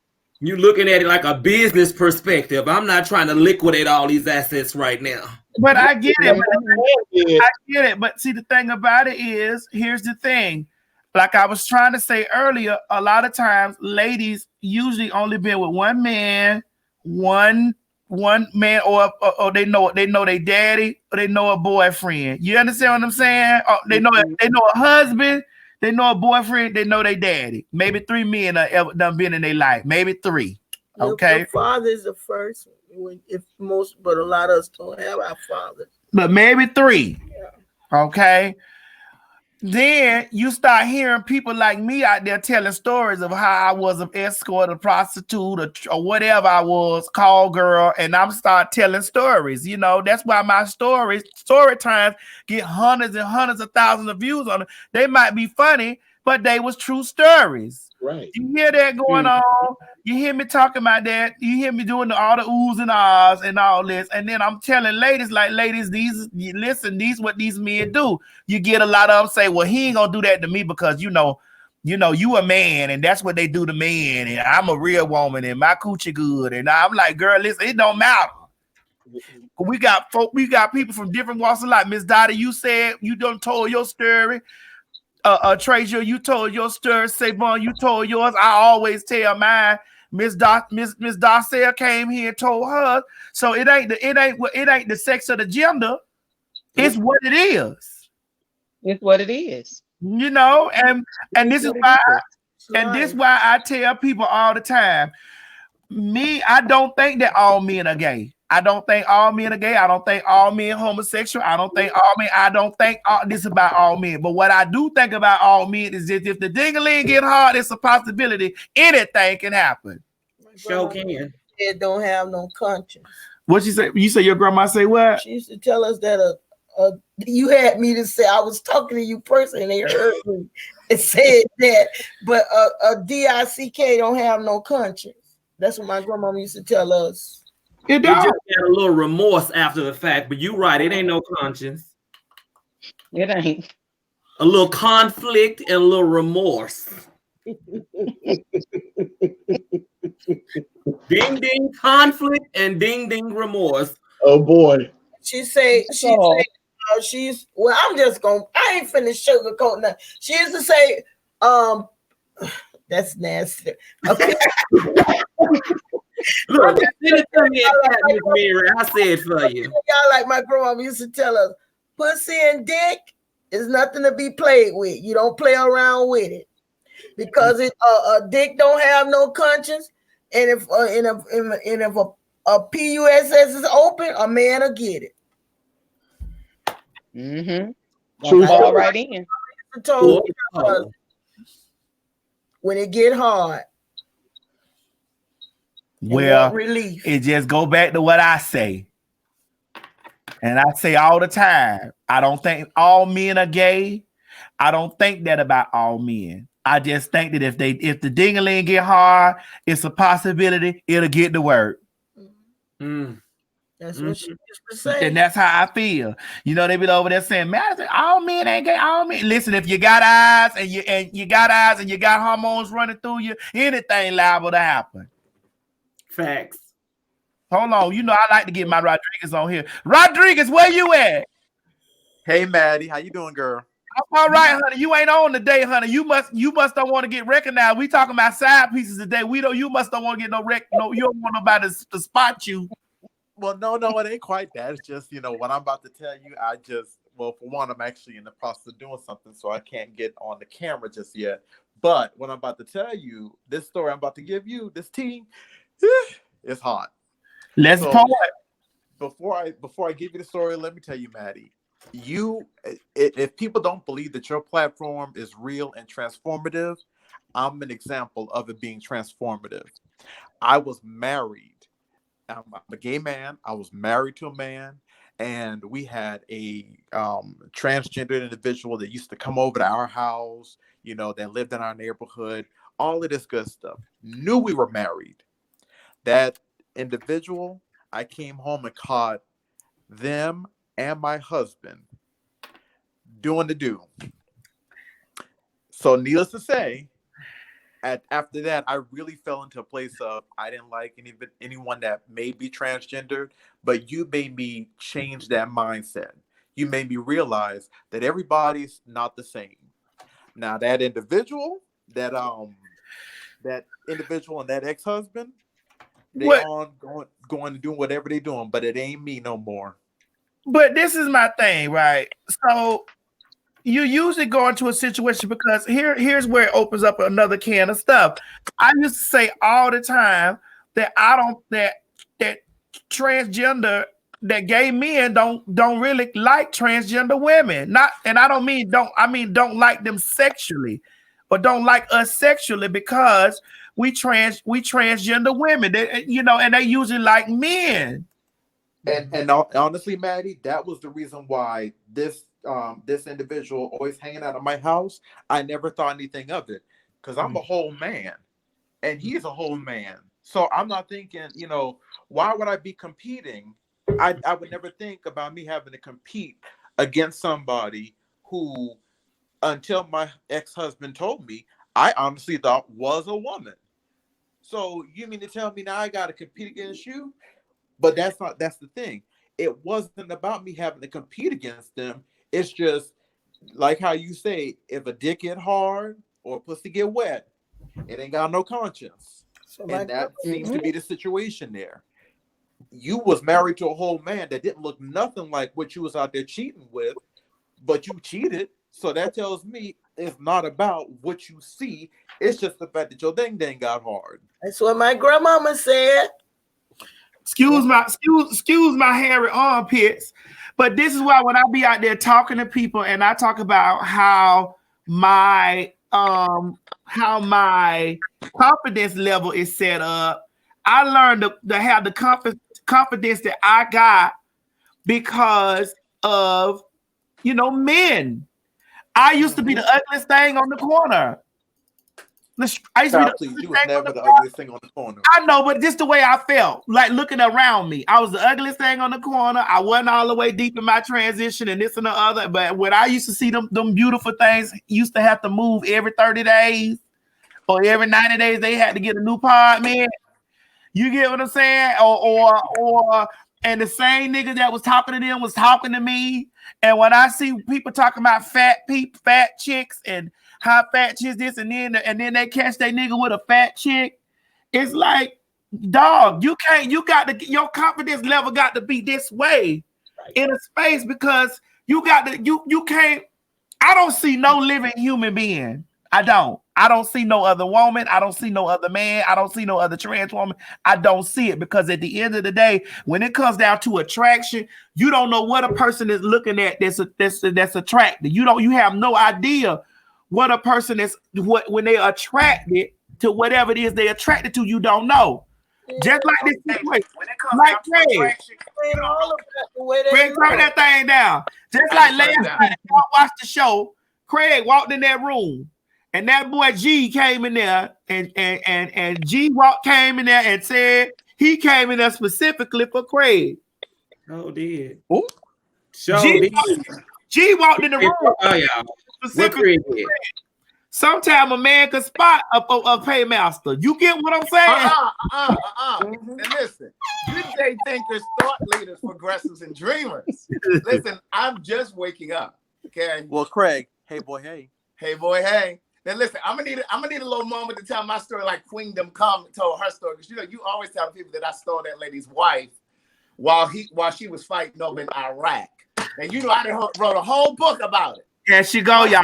You looking at it like a business perspective. I'm not trying to liquidate all these assets right now. But I get it. I get it. But see, the thing about it is, here's the thing. Like I was trying to say earlier, a lot of times ladies usually only been with one man, or they know their daddy, or they know a boyfriend. You understand what I'm saying? They know a husband, they know a boyfriend, they know their daddy. Maybe 3 men have ever done been in their life. Maybe 3. Okay. Your father is the first one, but a lot of us don't have our father. But maybe 3. Yeah. Okay. Then you start hearing people like me out there telling stories of how I was an escort, a prostitute, or whatever I was, call girl, and I'm start telling stories. You know, that's why my story times get hundreds and hundreds of thousands of views on it. They might be funny, but they was true stories. Right. You hear that going on. You hear me talking about that. You hear me doing all the oohs and ahs and all this. And then I'm telling ladies, these what these men do. You get a lot of them say, well, he ain't gonna do that to me because you a man, and that's what they do to men, and I'm a real woman, and my coochie good. And I'm like, girl, listen, it don't matter. We got people from different walks of life. Miss Dottie, you said you done told your story. Treasure, you told your story. Savon, you told yours. I always tell mine. Miss Darcel came here and told her. So it ain't the sex or the gender. It's what it is. It's what it is. You know, and this is why I tell people all the time. I don't think that all men are gay. I don't think all men are gay. I don't think all men homosexual. I don't think this is about all men. But what I do think about all men is that if the ding-a-ling get hard, it's a possibility. Anything can happen. Sure can. It don't have no conscience. What she say? You say your grandma say what? She used to tell us that you had me to say I was talking to you personally, and they heard me and said that. But a DICK don't have no conscience. That's what my grandma used to tell us. It just got a little remorse after the fact, but you're right. It ain't no conscience. It ain't. A little conflict and a little remorse. Ding ding conflict and ding ding remorse. Oh boy. I'm just gonna. I ain't finished sugarcoating that. She used to say, that's nasty. Okay. Look, send it to me Miss Mary. I say it for you. Y'all like my grandma used to tell us, pussy and dick is nothing to be played with. You don't play around with it because a dick don't have no conscience, and if a PUSS is open, a man will get it. True. Fall right in. When it get hard. Well, it just go back to what I say. And I say all the time, I don't think all men are gay. I don't think that about all men. I just think that if the ding-a-ling get hard, it's a possibility it'll get to work. That's what she used to say. And that's how I feel. You know, they be over there saying, Madison, all men ain't gay, all men. Listen, if you got eyes and you got hormones running through you, anything liable to happen. Facts. Hold on. You know, I like to get my Rodriguez on here. Rodriguez, where you at? Hey, Maddie. How you doing, girl? I'm all right, honey. You ain't on today, honey. You must don't want to get recognized. We talking about side pieces today. You must don't want to get no, you don't want nobody to spot you. Well, no, it ain't quite that. It's just, what I'm about to tell you, for one, I'm actually in the process of doing something, so I can't get on the camera just yet. But what I'm about to tell you, this story I'm about to give you, this tea, it's hot. Let's pour it. Before I give you the story, let me tell you, Maddie, if people don't believe that your platform is real and transformative, I'm an example of it being transformative. I was married. I'm a gay man. I was married to a man, and we had a transgender individual that used to come over to our house, that lived in our neighborhood, all of this good stuff. Knew we were married. That individual, I came home and caught them and my husband doing the do. So needless to say, after that, I really fell into a place of I didn't like anyone that may be transgendered, but you made me change that mindset. You made me realize that everybody's not the same. Now that individual, that individual and that ex-husband, they on going and doing whatever they're doing, but it ain't me no more. But this is my thing, right? So you usually go into a situation because here's where it opens up another can of stuff. I used to say all the time that that transgender, that gay men don't really like transgender women. I mean don't like them sexually, or don't like us sexually, because we transgender women. And they usually like men. And honestly, Maddie, that was the reason why this individual always hanging out at my house. I never thought anything of it because I'm a whole man and he's a whole man. So I'm not thinking, why would I be competing? I would never think about me having to compete against somebody who, until my ex-husband told me, I honestly thought was a woman. So you mean to tell me now I got to compete against you? But that's the thing. It wasn't about me having to compete against them. It's just like how you say, if a dick get hard or a pussy get wet, it ain't got no conscience. And that seems to be the situation there. You was married to a whole man that didn't look nothing like what you was out there cheating with, but you cheated. So that tells me it's not about what you see. It's just the fact that your ding got hard. That's what my grandmama said. Excuse my hairy armpits, but this is why when I be out there talking to people and I talk about how my confidence level is set up, I learned to have the confidence that I got because of men. I used to be the ugliest thing on the corner. I used to be you was never the ugliest thing on the corner. I know, but just the way I felt, like looking around me, I was the ugliest thing on the corner. I wasn't all the way deep in my transition and this and the other. But when I used to see them beautiful things, used to have to move every 30 days or every 90 days. They had to get a new apartment. You get what I'm saying? Or and the same nigga that was talking to them was talking to me. And when I see people talking about fat chicks and how fat chicks this and then they catch that nigga with a fat chick, it's like, dog, your confidence level got to be this way in a space, because you can't. I don't see no living human being. I don't see no other woman. I don't see no other man. I don't see no other trans woman. I don't see it, because at the end of the day, when it comes down to attraction, you don't know what a person is looking at that's attracted. You have no idea what a person is, when they're attracted to whatever it is they're attracted to. You don't know. Just like this situation. Like Craig, turn that thing down. Just like last night, y'all watched the show. Craig walked in that room, and that boy G came in there, and G came in there and said he came in there specifically for Craig. Oh, did. G walked in the room. Oh, yeah. Specifically for Craig. Sometimes a man could spot a paymaster. You get what I'm saying? And listen, DJ thinkers, thought leaders, progressives, and dreamers. Listen, I'm just waking up. Okay. Well, Craig, hey boy, hey. Hey boy, hey. Now listen, I'm gonna need a little moment to tell my story like Queendom told her story. Because you always tell people that I stole that lady's wife while she was fighting over in Iraq. And I wrote a whole book about it. There she go, y'all.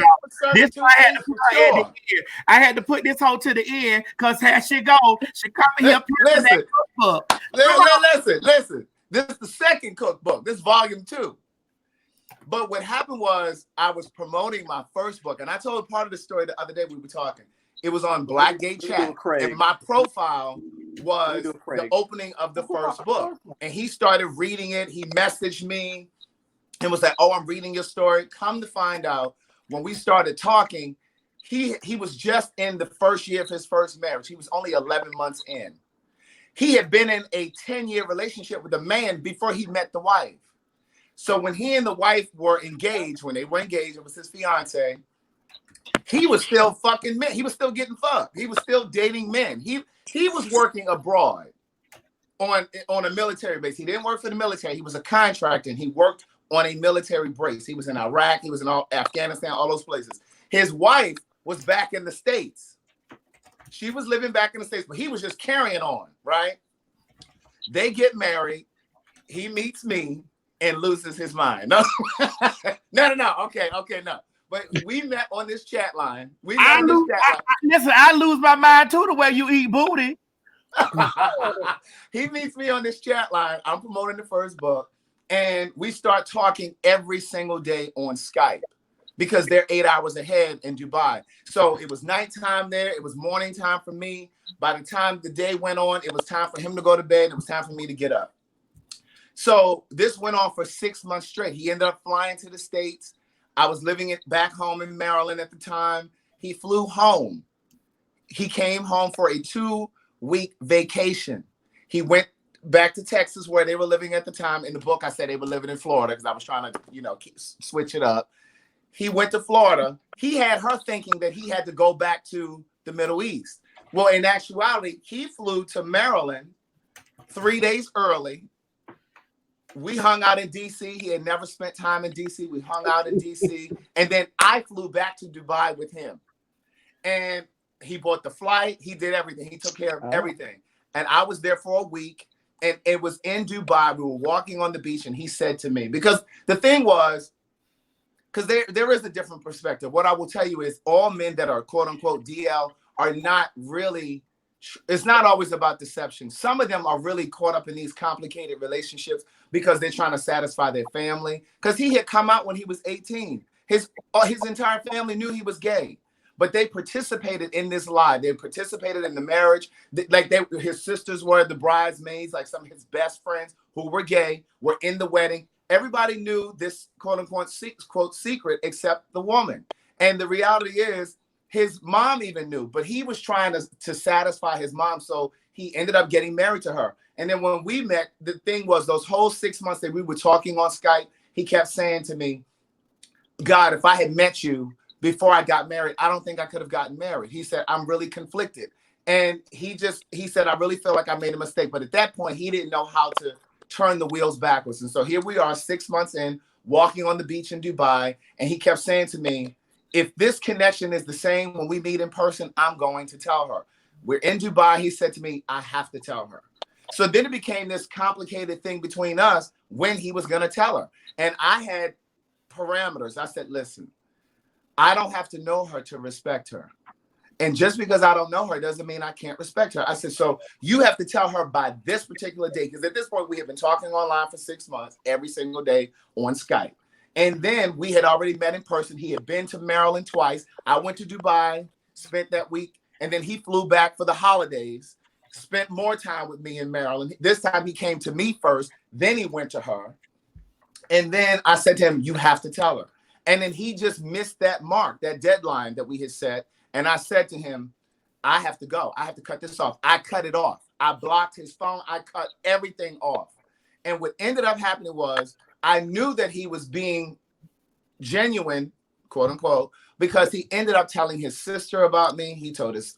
This I had to put her at the end. I had to put this hoe to the end because here she go. She coming here. Listen, listen. This is the second cookbook. This is volume 2. But what happened was I was promoting my first book, and I told part of the story the other day we were talking. It was on Blackgate Chat, and my profile was the opening of the first book. And he started reading it. He messaged me and was like, "Oh, I'm reading your story." Come to find out, when we started talking, he was just in the first year of his first marriage. He was only 11 months in. He had been in a 10-year relationship with a man before he met the wife. So when he and the wife were engaged, it was his fiance, he was still fucking men. He was still getting fucked. He was still dating men. He was working abroad on a military base. He didn't work for the military. He was a contractor, and he worked on a military base. He was in Iraq. He was in Afghanistan, all those places. His wife was back in the States. She was living back in the States, but he was just carrying on, right? They get married. He meets me and loses his mind. No. Okay, no. But we met on this chat line. Listen, I lose my mind too the way you eat booty. He meets me on this chat line. I'm promoting the first book, and we start talking every single day on Skype because they're 8 hours ahead in Dubai. So it was nighttime there. It was morning time for me. By the time the day went on, it was time for him to go to bed. It was time for me to get up. So this went on for 6 months straight. He ended up flying to the States. I was living back home in Maryland at the time. He flew home. He came home for a 2-week vacation. He went back to Texas where they were living at the time. In the book, I said they were living in Florida because I was trying to, switch it up. He went to Florida. He had her thinking that he had to go back to the Middle East. Well, in actuality, he flew to Maryland 3 days early. We hung out in DC. He had never spent time in DC. We hung out in DC. And then I flew back to Dubai with him. And he bought the flight. He did everything. He took care of everything. And I was there for a week. And it was in Dubai. We were walking on the beach. And he said to me, because the thing was, because there is a different perspective. What I will tell you is all men that are quote unquote DL are not really, it's not always about deception. Some of them are really caught up in these complicated relationships because they're trying to satisfy their family. Because he had come out when he was 18. His entire family knew he was gay, but they participated in this lie. They participated in the marriage. His sisters were the bridesmaids, like some of his best friends who were gay were in the wedding. Everybody knew this quote unquote quote secret except the woman. And the reality is his mom even knew, but he was trying to satisfy his mom. So he ended up getting married to her. And then when we met, the thing was those whole 6 months that we were talking on Skype, he kept saying to me, God, if I had met you before I got married, I don't think I could have gotten married. He said, I'm really conflicted. And he said, I really feel like I made a mistake. But at that point, he didn't know how to turn the wheels backwards. And so here we are 6 months in, walking on the beach in Dubai. And he kept saying to me, if this connection is the same when we meet in person, I'm going to tell her. We're in Dubai. He said to me, I have to tell her. So then it became this complicated thing between us when he was going to tell her. And I had parameters. I said, listen, I don't have to know her to respect her. And just because I don't know her doesn't mean I can't respect her. I said, so you have to tell her by this particular day. Because at this point, we have been talking online for 6 months, every single day on Skype. And then we had already met in person. He had been to Maryland twice. I went to Dubai, spent that week. And then he flew back for the holidays, spent more time with me in Maryland. This time he came to me first. Then he went to her. And then I said to him, you have to tell her. And then he just missed that mark, that deadline that we had set. And I said to him, I have to go. I have to cut this off. I cut it off. I blocked his phone. I cut everything off. And what ended up happening was I knew that he was being genuine, quote unquote, because he ended up telling his sister about me. He told his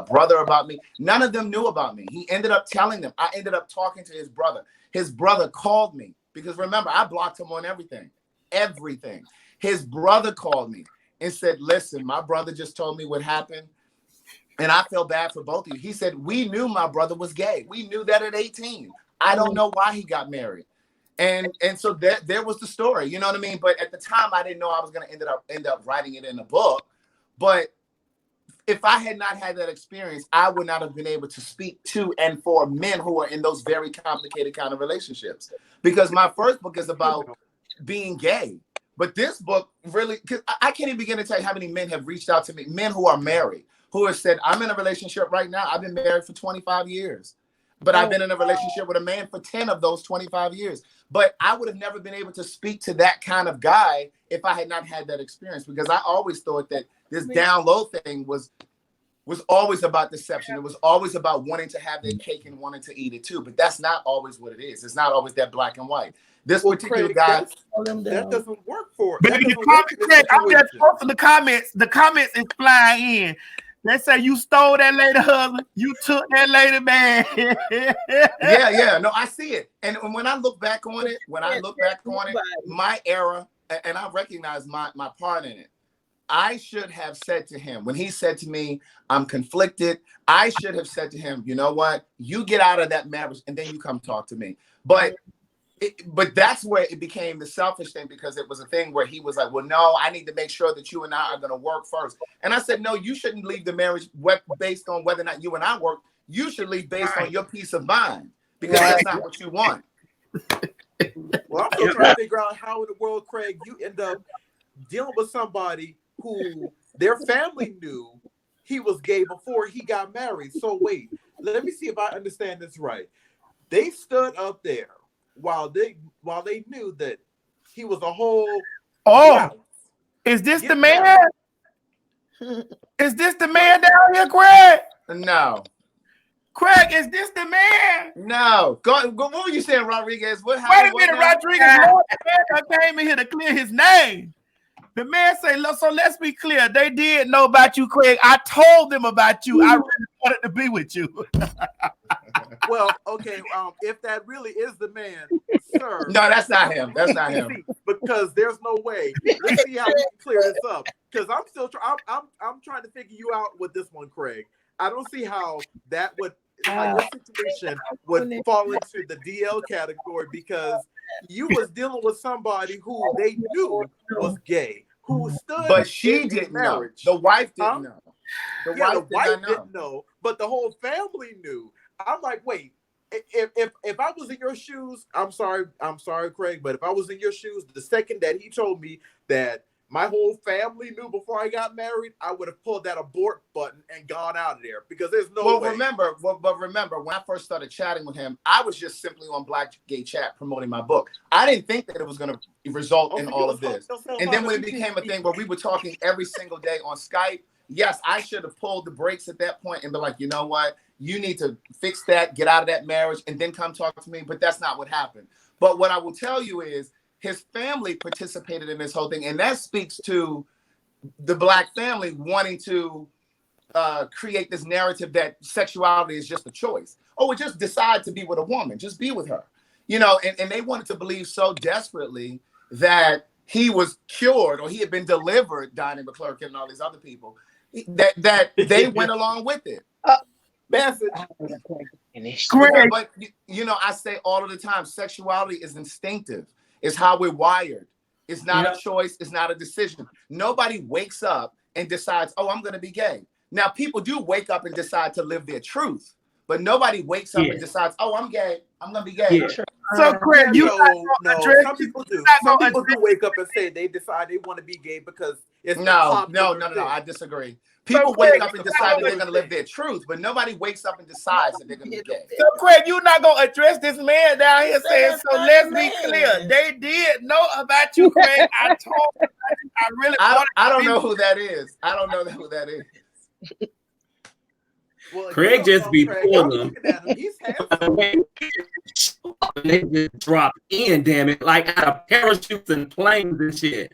brother about me. None of them knew about me. He ended up telling them. I ended up talking to his brother. His brother called me because remember, I blocked him on everything. His brother called me and said, listen, my brother just told me what happened. And I feel bad for both of you. He said, we knew my brother was gay. We knew that at 18. I don't know why he got married. And so that there was the story, you know what I mean? But at the time, I didn't know I was going to end up writing it in a book. But if I had not had that experience, I would not have been able to speak to and for men who are in those very complicated kind of relationships. Because my first book is about being gay. But this book really, because I can't even begin to tell you how many men have reached out to me, men who are married, who have said, I'm in a relationship right now. I've been married for 25 years. But I've been in a relationship with a man for 10 of those 25 years. But I would have never been able to speak to that kind of guy if I had not had that experience, because I always thought that this down low thing was always about deception. It was always about wanting to have their cake and wanting to eat it too. But that's not always what it is. It's not always that black and white. This particular Craig, guy, that doesn't work for it. But in the comments, Craig, I'm just posting the comments. The comments is flying in. They say you stole that lady husband. You took that lady man. yeah. No, I see it. And when I look back on it, my era, and I recognize my part in it. I should have said to him, when he said to me, I'm conflicted, I should have said to him, you know what? You get out of that marriage and then you come talk to me. But that's where it became the selfish thing, because it was a thing where he was like, well, no, I need to make sure that you and I are going to work first. And I said, no, you shouldn't leave the marriage based on whether or not you and I work. You should leave based on your peace of mind, because that's not what you want. Well, I'm still trying to figure out how in the world, Craig, you end up dealing with somebody who their family knew he was gay before he got married. So wait, let me see if I understand this right. They stood up there while they knew that he was a whole. Is this the man? Is this the man down here, Craig? No. Craig, is this the man? No. Go, what were you saying, Rodriguez? Wait a minute, Rodriguez. Lord, the man came in here to clear his name. The man say, so let's be clear. They did know about you, Craig. I told them about you. I really wanted to be with you. Well, okay. If that really is the man, sir. No, that's not him. That's not him. Because there's no way. Let's see how we can clear this up. Because I'm still I'm trying to figure you out with this one, Craig. I don't see how that would your situation would fall into the DL category, because you was dealing with somebody who they knew was gay, who stood. But she didn't know. The wife didn't know. The wife didn't know, but the whole family knew. I'm like, wait, if I was in your shoes, I'm sorry, Craig, but if I was in your shoes, the second that he told me that my whole family knew before I got married, I would have pulled that abort button and gone out of there, because there's no way. Remember, when I first started chatting with him, I was just simply on Black Gay Chat promoting my book. I didn't think that it was going to result in all of this. And then when it became a thing where we were talking every single day on Skype, yes, I should have pulled the brakes at that point and be like, you know what? You need to fix that, get out of that marriage, and then come talk to me. But that's not what happened. But what I will tell you is, his family participated in this whole thing, and that speaks to the Black family wanting to create this narrative that sexuality is just a choice. Oh, just decide to be with a woman, just be with her, you know. And they wanted to believe so desperately that he was cured or he had been delivered, Donnie McClurkin and all these other people, that they went along with it. Message. But you know, I say all of the time, sexuality is instinctive. It's how we're wired. It's not a choice. It's not a decision. Nobody wakes up and decides, oh, I'm going to be gay. Now, people do wake up and decide to live their truth, but nobody wakes up and decides, oh, I'm gay. I'm going to be gay. Yeah. So, Craig, some people do. Some people do wake up and say they decide they want to be gay because it's no. I disagree. People wake up and decide that they're going to live their truth, but nobody wakes up and decides that they're going to be gay. So, Craig, you're not going to address this man down here saying, so let's be clear. They did know about you, Craig. I told you. I don't know who that is. I don't know who that is. Well, Craig just be pulling them. He's handsome. They just drop in, damn it, like out of parachutes and planes and shit.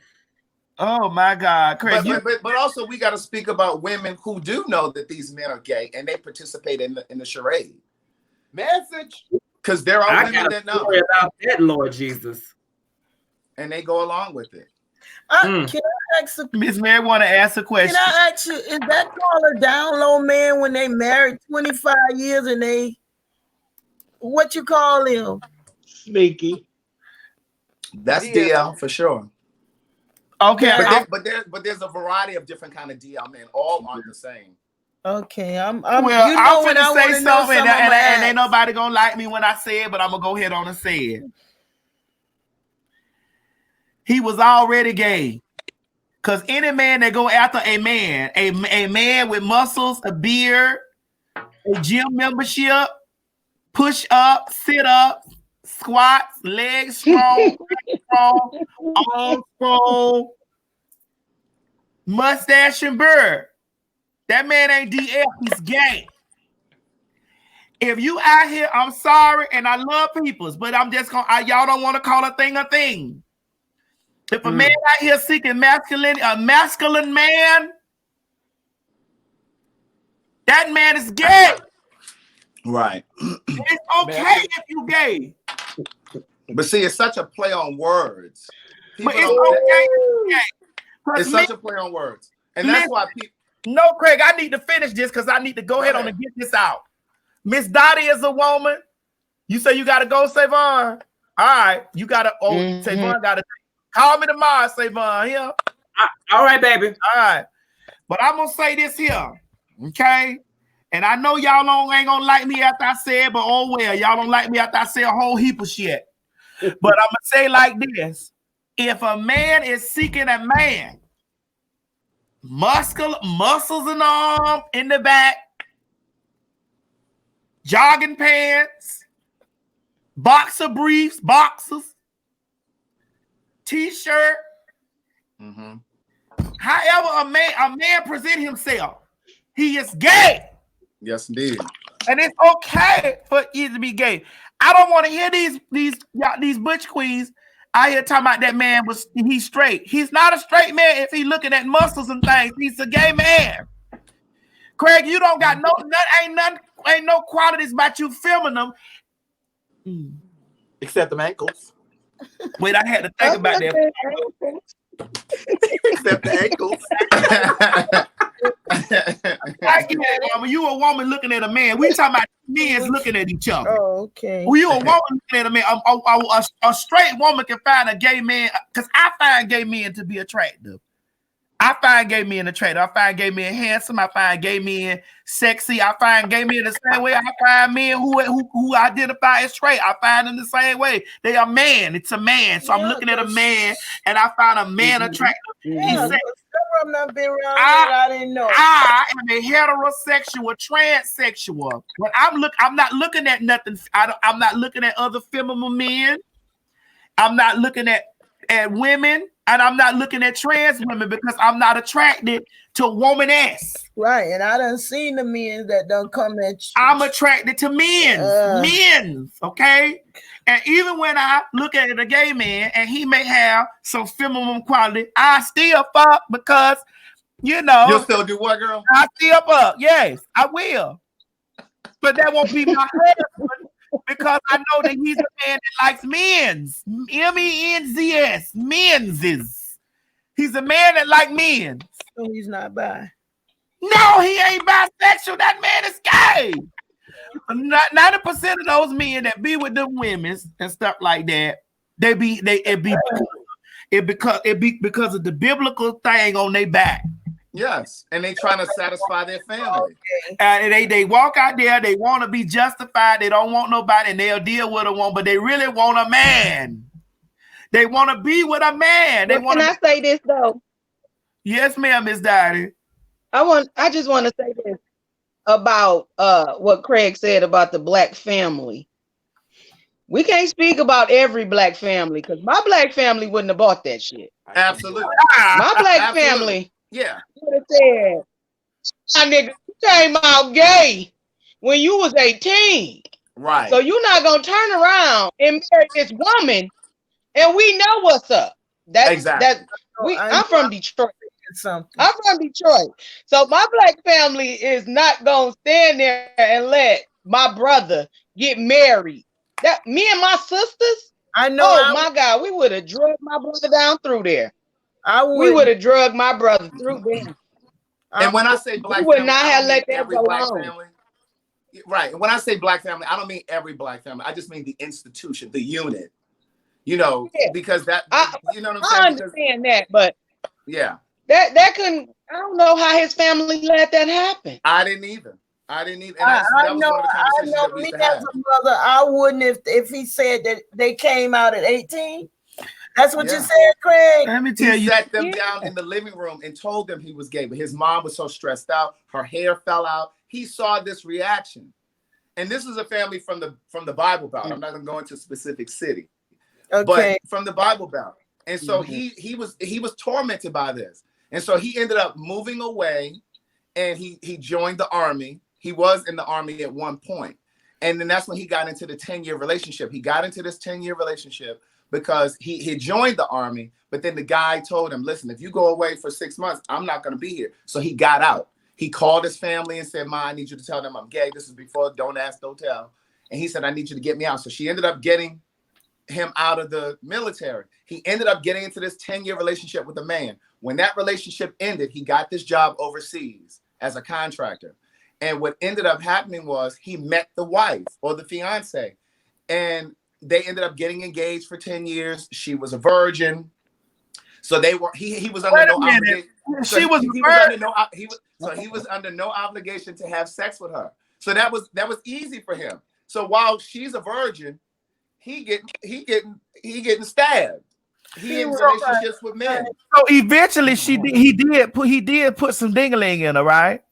Oh my God, Craig! But also we got to speak about women who do know that these men are gay and they participate in the charade. Message, because there are women that know about that, Lord Jesus, and they go along with it. Can I ask Miss Mary want to ask a question? Can I ask you, is that called a down low man when they married 25 years and they, what you call him? Sneaky. That's DL for sure. Okay, but there's a variety of different kind of DL men. All aren't the same. Okay, I'm I'm finna say something, and ain't nobody gonna like me when I say it, but I'm gonna go ahead on and say it. He was already gay. Cause any man that go after a man with muscles, a beard, a gym membership, push up, sit up, squats, legs strong, strong, arms strong, mustache and beard. That man ain't DL, he's gay. If you out here, I'm sorry, and I love peoples, but I'm just gonna y'all don't want to call a thing a thing. If a man out here seeking a masculine man, that man is gay. Right. It's okay if you gay. But see, it's such a play on words. But it's okay if you gay. It's such a play on words. And that's why people... No, Craig, I need to finish this because I need to go ahead on and get this out. Miss Dottie is a woman. You say you got to go, Savon? All right. You got to... Savon got to... Call me tomorrow, Savon. Here. All right, baby. All right. But I'm going to say this here. Okay? And I know y'all ain't going to like me after I said, but oh well. Y'all don't like me after I say a whole heap of shit. But I'm going to say like this. If a man is seeking a man, muscles and arm in the back, jogging pants, boxer briefs, boxers, t-shirt. However a man present himself, he is gay. Yes, indeed. And it's okay for you to be gay. I don't want to hear these butch queens out here talking about that man he's straight. He's not a straight man if he's looking at muscles and things. He's a gay man. Craig, you don't got ain't no qualities about you filming them. Except the ankles. Wait, I had to think about that. Except the ankles. I get it, mama. You a woman looking at a man. We talking about men looking at each other. Oh, okay. Well, you a woman looking at a man. A straight woman can find a gay man, because I find gay men to be attractive. I find gay men attractive. I find gay men handsome. I find gay men sexy. I find gay men the same way I find men who identify as straight. I find them the same way. They are man. It's a man. So I'm looking at a man and I find a man attractive. Yeah, I'm not been around I didn't know. I am a heterosexual, transsexual. When I'm not looking at nothing. I'm not looking at other feminine men. I'm not looking at women. And I'm not looking at trans women because I'm not attracted to woman-ass. Right, and I done seen the men that done come at you. I'm attracted to men, okay? And even when I look at a gay man and he may have some feminine quality, I still fuck because, you know. You'll still do what, girl? I still fuck, yes, I will. But that won't be my husband. Because I know that he's a man that likes men's. M-E-N-Z-S. Men's. He's a man that likes men. So he's not bi. No, he ain't bisexual. That man is gay. 90% of those men that be with them women and stuff like that, it be because of the biblical thing on their back. Yes, and they trying to satisfy their family. And they walk out there, they want to be justified, they don't want nobody, and they'll deal with a woman, but they really want a man. They want to be with a man. Can I say this though? Yes, ma'am, Miss Dottie. I just want to say this about what Craig said about the black family. We can't speak about every black family because my black family wouldn't have bought that shit. Absolutely. My black family. Yeah. Would have said, my nigga, you came out gay when you was 18. Right. So you're not gonna turn around and marry this woman, and we know what's up. I'm from Detroit. I'm from Detroit. So my black family is not gonna stand there and let my brother get married. That me and my sisters, I know. Oh my God, we would have drugged my brother down through there. We would have drugged my brother through there. And when I say black family, would family, not have let that go on. Right. And when I say black family, I don't mean every black family. I just mean the institution, the unit. You know, Yeah. because that, you know what I'm I saying? understand that, but yeah, that couldn't. I don't know how his family let that happen. I didn't either. And I that was one of the conversations that we me used to as have. a mother, I wouldn't if he said that they came out at 18. That's what you said, Craig. Let me tell He you. sat them down in the living room and told them he was gay, but his mom was so stressed out, her hair fell out. He saw this reaction. And this is a family from the Bible Belt. I'm not gonna go into a specific city. Okay. But from the Bible Belt. And so he was tormented by this. And so he ended up moving away and he joined the army. He was in the army at one point. And then that's when he got into the 10-year relationship. He got into this 10-year relationship because he joined the army, but then the guy told him, listen, if you go away for 6 months, I'm not going to be here. So he got out. He called his family and said, Ma, I need you to tell them I'm gay. This is before Don't Ask, Don't Tell. And he said, I need you to get me out. So she ended up getting him out of the military. He ended up getting into this 10-year relationship with a man. When that relationship ended, he got this job overseas as a contractor. And what ended up happening was he met the wife or the fiance, and they ended up getting engaged for 10 years. She was a virgin. So they were, he was under no obligation. So he was under no obligation to have sex with her. So that was easy for him. So while she's a virgin, he getting stabbed. He in relationships with men. So eventually he did put some ding-a-ling in her, right?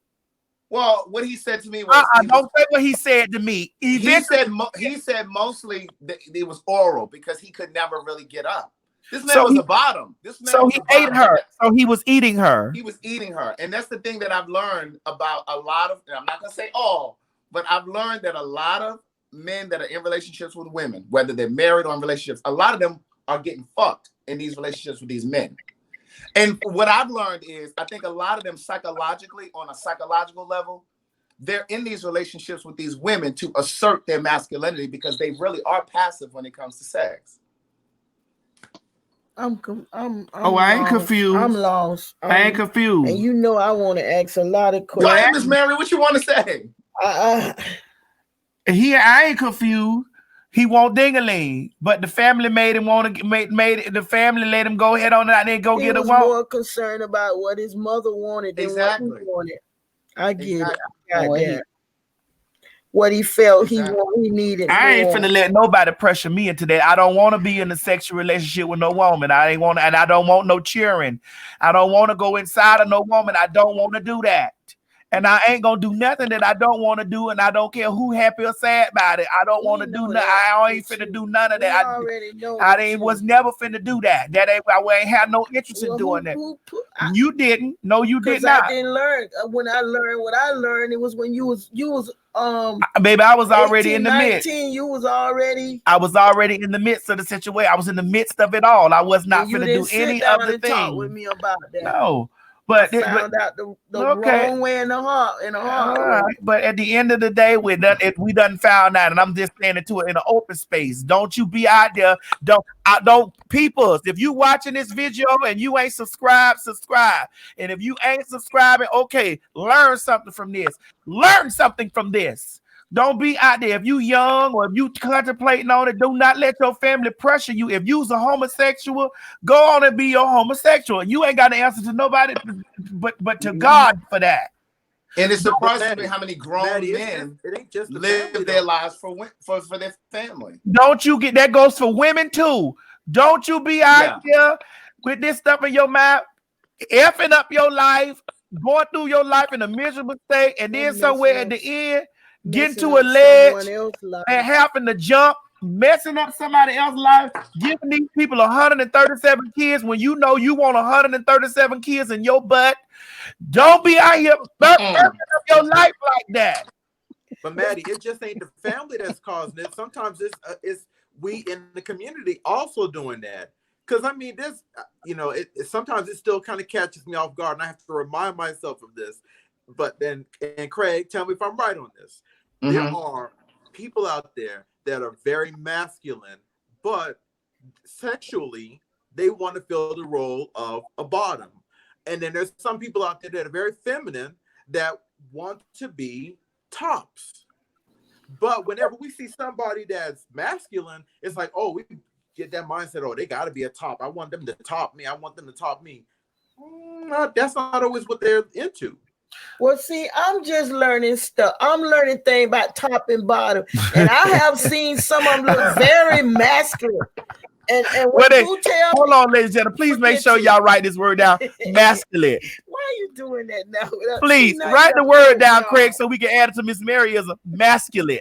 Well, what he said to me was, don't say what he said to me. He said mostly that it was oral because he could never really get up. This man was a bottom. So he ate her. So he was eating her. He was eating her. And that's the thing that I've learned about a lot of, and I'm not going to say all, but I've learned that a lot of men that are in relationships with women, whether they're married or in relationships, a lot of them are getting fucked in these relationships with these men. And what I've learned is, I think a lot of them psychologically, on a psychological level, they're in these relationships with these women to assert their masculinity because they really are passive when it comes to sex. I ain't lost. Confused. I'm lost. I ain't confused. And you know I want to ask a lot of questions. Go ahead, Miss Mary. What you want to say? I ain't confused. He want ding-a-ling, but the family made him want to the family let him go ahead on out there and go get a walk. He was more concerned about what his mother wanted than what he wanted. I get it. I got that. What he felt he needed. I ain't finna let nobody pressure me into that. I don't want to be in a sexual relationship with no woman. I don't want no cheering. I don't want to go inside of no woman. I don't want to do that. And I ain't gonna do nothing that I don't want to do, and I don't care who happy or sad about it. I don't want to do nothing. I ain't finna do none of that. I was never finna do that. I ain't had no interest in doing that. You didn't. No, you did not. I didn't learn. When I learned what I learned, it was when you was baby, I was already 18, in the 19, midst. You was already. I was already in the midst of the situation. I was in the midst of it all. I was not finna do any of the things. Talk with me about that. No. But I found out the wrong way in the heart. But at the end of the day, we done found out, and I'm just saying it to it in an open space. Don't you be out there. Don't people. If you watching this video and you ain't subscribed, subscribe. And if you ain't subscribing, okay, learn something from this. Learn something from this. Don't be out there. If you young or if you contemplating on it, do not let your family pressure you. If you's a homosexual, go on and be your homosexual. You ain't got to answer to nobody but to God for that. And it surprises me how many grown men live their lives for their family. Don't you get that goes for women too. Don't you be out there with this stuff in your mouth, effing up your life, going through your life in a miserable state, and then somewhere at the end, getting to a ledge and having to jump, messing up somebody else's life, giving these people 137 kids when you know you want 137 kids in your butt. Don't be out here messing up your life like that. But Maddie, it just ain't the family that's causing it. Sometimes it's we in the community also doing that. Because I mean, this, sometimes it still kind of catches me off guard, and I have to remind myself of this. But then, and Craig, tell me if I'm right on this. There are people out there that are very masculine, but sexually, they want to fill the role of a bottom. And then there's some people out there that are very feminine that want to be tops. But whenever we see somebody that's masculine, it's like, oh, we get that mindset, oh, they got to be a top. I want them to top me. I want them to top me. That's not always what they're into. Well, see, I'm just learning stuff. I'm learning things about top and bottom. And I have seen some of them look very masculine. And when you tell hold on, ladies and gentlemen, please make sure y'all write this word down. Masculine. Why are you doing that now? Please write the word down, Craig, so we can add it to Miss Mary as a masculine.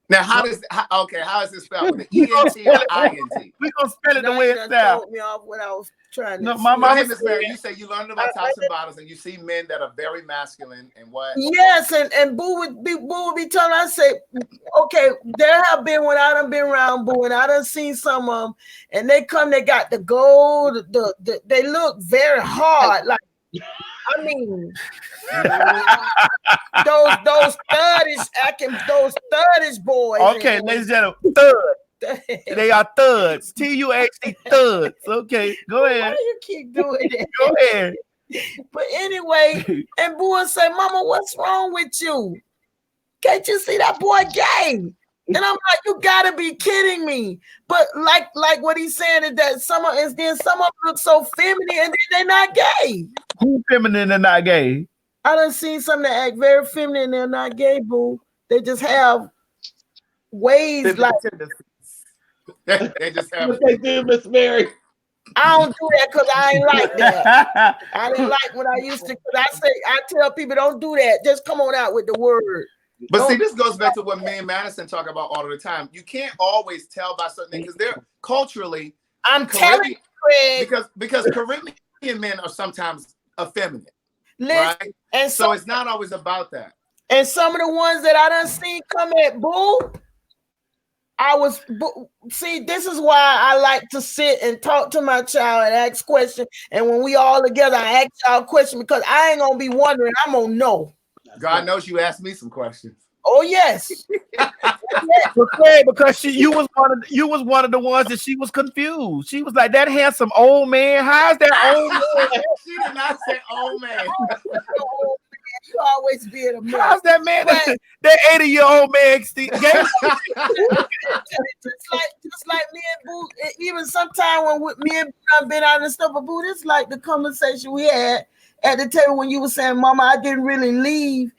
Now, how is it spelled? With an E-N-T or I-N-T? We're going to spell it the way it's spelled. Me off what I was trying to no, my mama Miss Mary, you say you learned about tops and bottoms, and you see men that are very masculine and what? Yes, and Boo would be telling. I say, okay, there have been when I done been around Boo, and I done seen some of them, and they got the gold. They look very hard, like. I mean, those thuggish boys. Okay, ladies and gentlemen, thud. They are thuds. T-U-H-D thuds. Okay, go ahead. Why do you keep doing that? Go ahead. But anyway, and Boo would say, "Mama, what's wrong with you? Can't you see that boy gay?" And I'm like, "You gotta be kidding me!" But like what he's saying is that some of them look so feminine, and then they're not gay. Who's feminine and not gay? I done seen some that act very feminine and they're not gay, Boo. They just have ways like they just have. What they do, Miss Mary? I don't do that because I ain't like that. I didn't like what I used to. Because I tell people don't do that. Just come on out with the word. But see, this goes back to what me and Madison talk about all the time. You can't always tell by certain things because they're culturally. I'm telling you, Craig. Because Caribbean men are sometimes effeminate. Listen, right? And so it's not always about that. And some of the ones that I done seen come at Boo, this is why I like to sit and talk to my child and ask questions. And when we all together, I ask y'all questions because I ain't gonna be wondering. I'm gonna know. God knows you asked me some questions. Oh yes. Because you was one of the ones that she was confused. She was like, that handsome old man. How's that old man? She did not say old man. You always be in a mess. How's that man? That 80-year-old man just like me and Boo. Even sometime when me and Boo have been out and stuff, but Boo, this like the conversation we had at the table when you were saying, "Mama, I didn't really leave."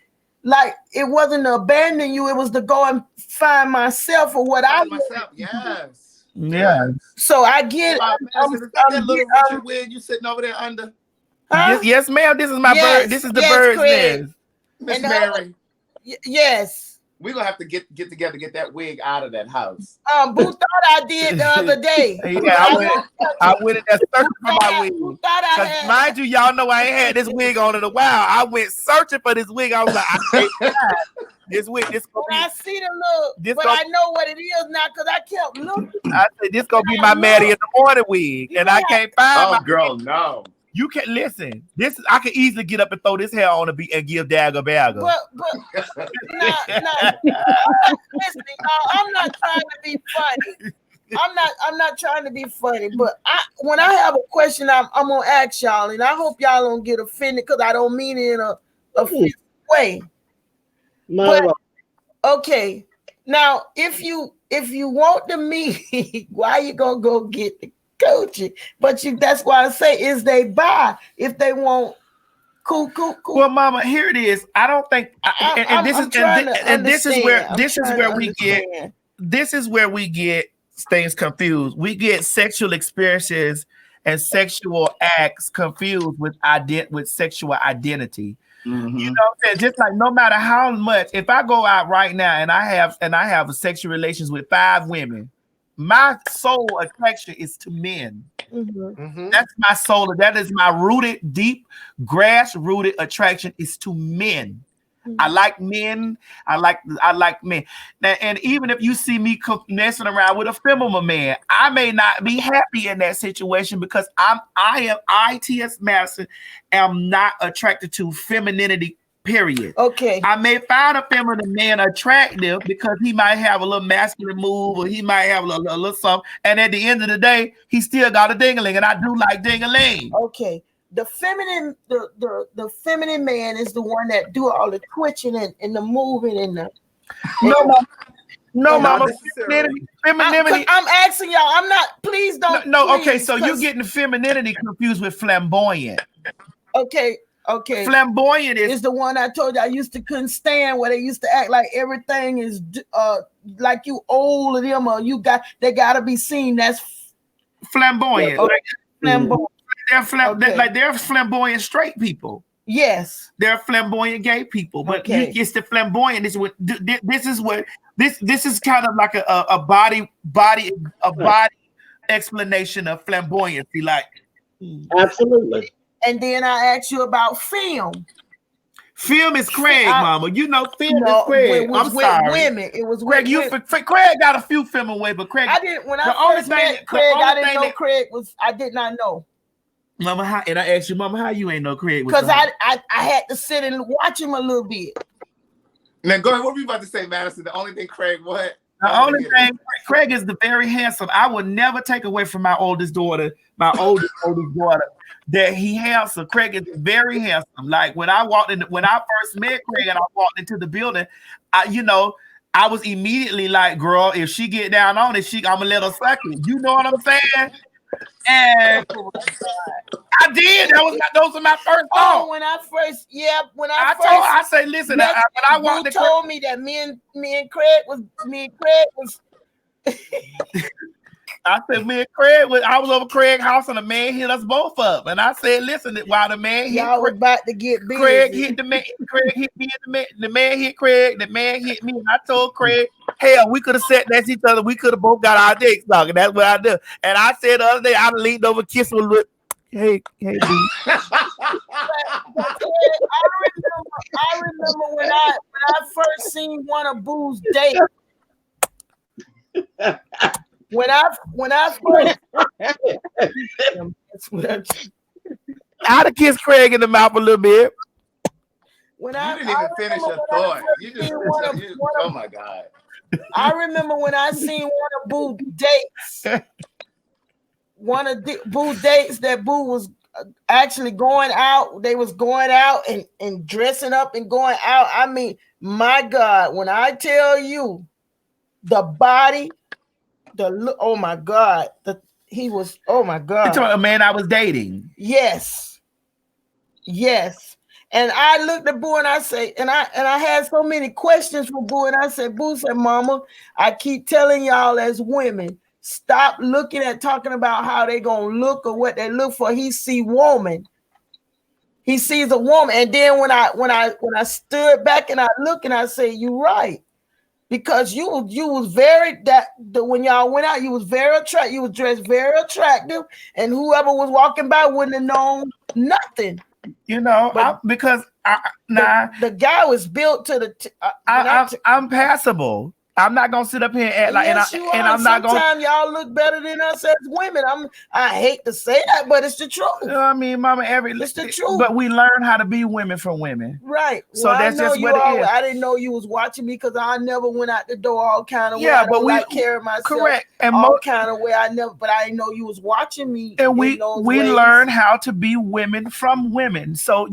Like it wasn't to abandon you; it was to go and find myself or what I myself. Yes. Yeah. So I get. That little Richard wig you sitting over there under. Huh? Yes, ma'am. This is my bird. This is the bird's nest. Miss Mary. Yes. We're gonna have to get together, get that wig out of that house. Boo thought I did the other day. Yeah, I went in there searching for my wig. Because mind you, y'all know I ain't had this wig on in a while. I went searching for this wig. I was like, I can't find this wig. I see the look, but I know what it is now because I kept looking. I said, this gonna be my Maddie in the morning wig, and I can't find my girl. No. You can listen. I can easily get up and throw this hair on and give Dagger Bagger. But listen, I'm not trying to be funny. I'm not trying to be funny. But when I have a question, I'm gonna ask y'all, and I hope y'all don't get offended because I don't mean it in a offensive way. But, okay, now if you want to meet, why you gonna go get the coaching? But that's why I say is they buy if they want cool. Well, Mama, here it is. I don't think this is where we get things confused. We get sexual experiences and sexual acts confused with sexual identity. Mm-hmm. You know what I'm saying? Just like no matter how much, if I go out right now and I have sexual relations with 5 women, my soul attraction is to men. Mm-hmm. That's my soul. That is my deep, grass-rooted attraction is to men. Mm-hmm. I like men. I like men. Now, and even if you see me messing around with a feminine man, I may not be happy in that situation because I.T.S. Madison, am not attracted to femininity. Period. Okay. I may find a feminine man attractive because he might have a little masculine move or he might have a little something. And at the end of the day, he still got a ding-a-ling, and I do like ding-a-ling. Okay. The feminine, the feminine man is the one that do all the twitching and the moving and the. No, Not mama. necessarily. Femininity. I'm asking y'all. I'm not. Please don't. No. Okay, please, so you're getting femininity confused with flamboyant. Okay. Flamboyant is the one I told you I used to couldn't stand, where they used to act like everything is like you old of them, or they gotta be seen. That's flamboyant. Okay. Flamboyant. They're flamboyant straight people. Yes, they're flamboyant gay people, but it's the flamboyant. This is kind of like a body explanation of flamboyancy, like absolutely. And then I asked you about film. Film is Craig, mama. You know, film is Craig. I'm sorry. Women. It was Craig. Craig got a few film away, but Craig. I didn't. When I first met Craig, I didn't know Craig was. I did not know. Mama, and I asked you, Mama, how you ain't know Craig? Because I had to sit and watch him a little bit. Now go ahead. What were you about to say, Madison? The only thing Craig what? The only thing, Craig is the very handsome. I would never take away from my oldest daughter, oldest daughter, that he handsome. Craig is very handsome. Like when I first met Craig and I walked into the building, I was immediately like, girl, if she get down on it, I'm gonna let her suck it. You know what I'm saying? And I did. Those are my first thoughts. When I say, listen. When I walked, told me that me and Craig was. I said, I was over Craig's house and the man hit us both up. And I said, listen, while the man hit y'all was about to get busy. Craig hit the man, Craig hit me, the man hit Craig, the man hit me. And I told Craig, hell, we could have sat next to each other. We could have both got our dicks talking. That's what I do. And I said the other day, I leaned over, kissed him with, hey, dude. I remember when I first seen one of Boo's dates. When I first I'd have kissed Craig in the mouth a little bit. You didn't even finish your thought. Oh my God. I remember when I seen one of Boo's dates. One of Boo's dates that Boo was actually going out. They was going out and dressing up and going out. I mean, my God, when I tell you the body, oh my God, he was, oh my God. You're talking about a man I was dating. Yes. And I looked at Boo and I say, and I had so many questions for Boo, and I said, Boo said, Mama, I keep telling y'all as women, stop looking at talking about how they gonna look or what they look for. He sees a woman. And then when I stood back and I look and I say, you're right. Because you was when y'all went out, you was very attractive. You was dressed very attractive, and whoever was walking by wouldn't have known nothing. Because the guy was built to the. I'm passable. I'm not gonna sit up here and act like, yes, and I'm not gonna. Sometimes y'all look better than us as women. I hate to say that, but it's the truth. I mean, Mama, it's the truth. But we learn how to be women from women, right? So that's just what it is. I didn't know you was watching me because I never went out the door all kind of way. Yeah, but we carry myself correct and all kind of way. I didn't know you was watching me. And we learn how to be women from women. So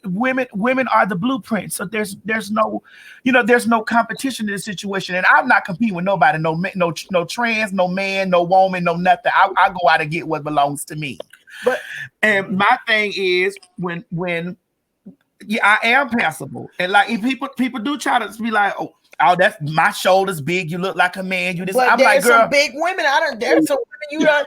women are the blueprint. So there's no competition in this situation, and I'm not competing with nobody, no trans, no man, no woman, no nothing. I go out and get what belongs to me. And my thing is when I am passable, and like if people do try to be like, oh, that's my shoulders big, you look like a man, you this. But I'm like, girl, some big women. There's some women you done.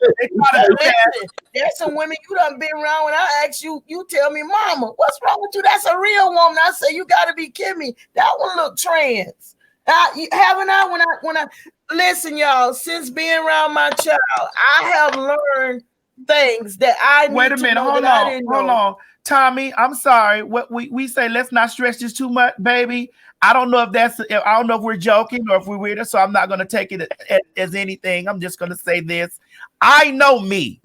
There's some women you done been around. When I ask you, you tell me, Mama, what's wrong with you? That's a real woman. I say, you got to be kidding me. That one look trans. Haven't I? When I listen, y'all, since being around my child, I have learned things that I need wait a minute, to know hold on. Tommy, I'm sorry. What we say, let's not stretch this too much, baby. I don't know if we're joking or if we're weird, so I'm not going to take it as anything. I'm just going to say this. I know me,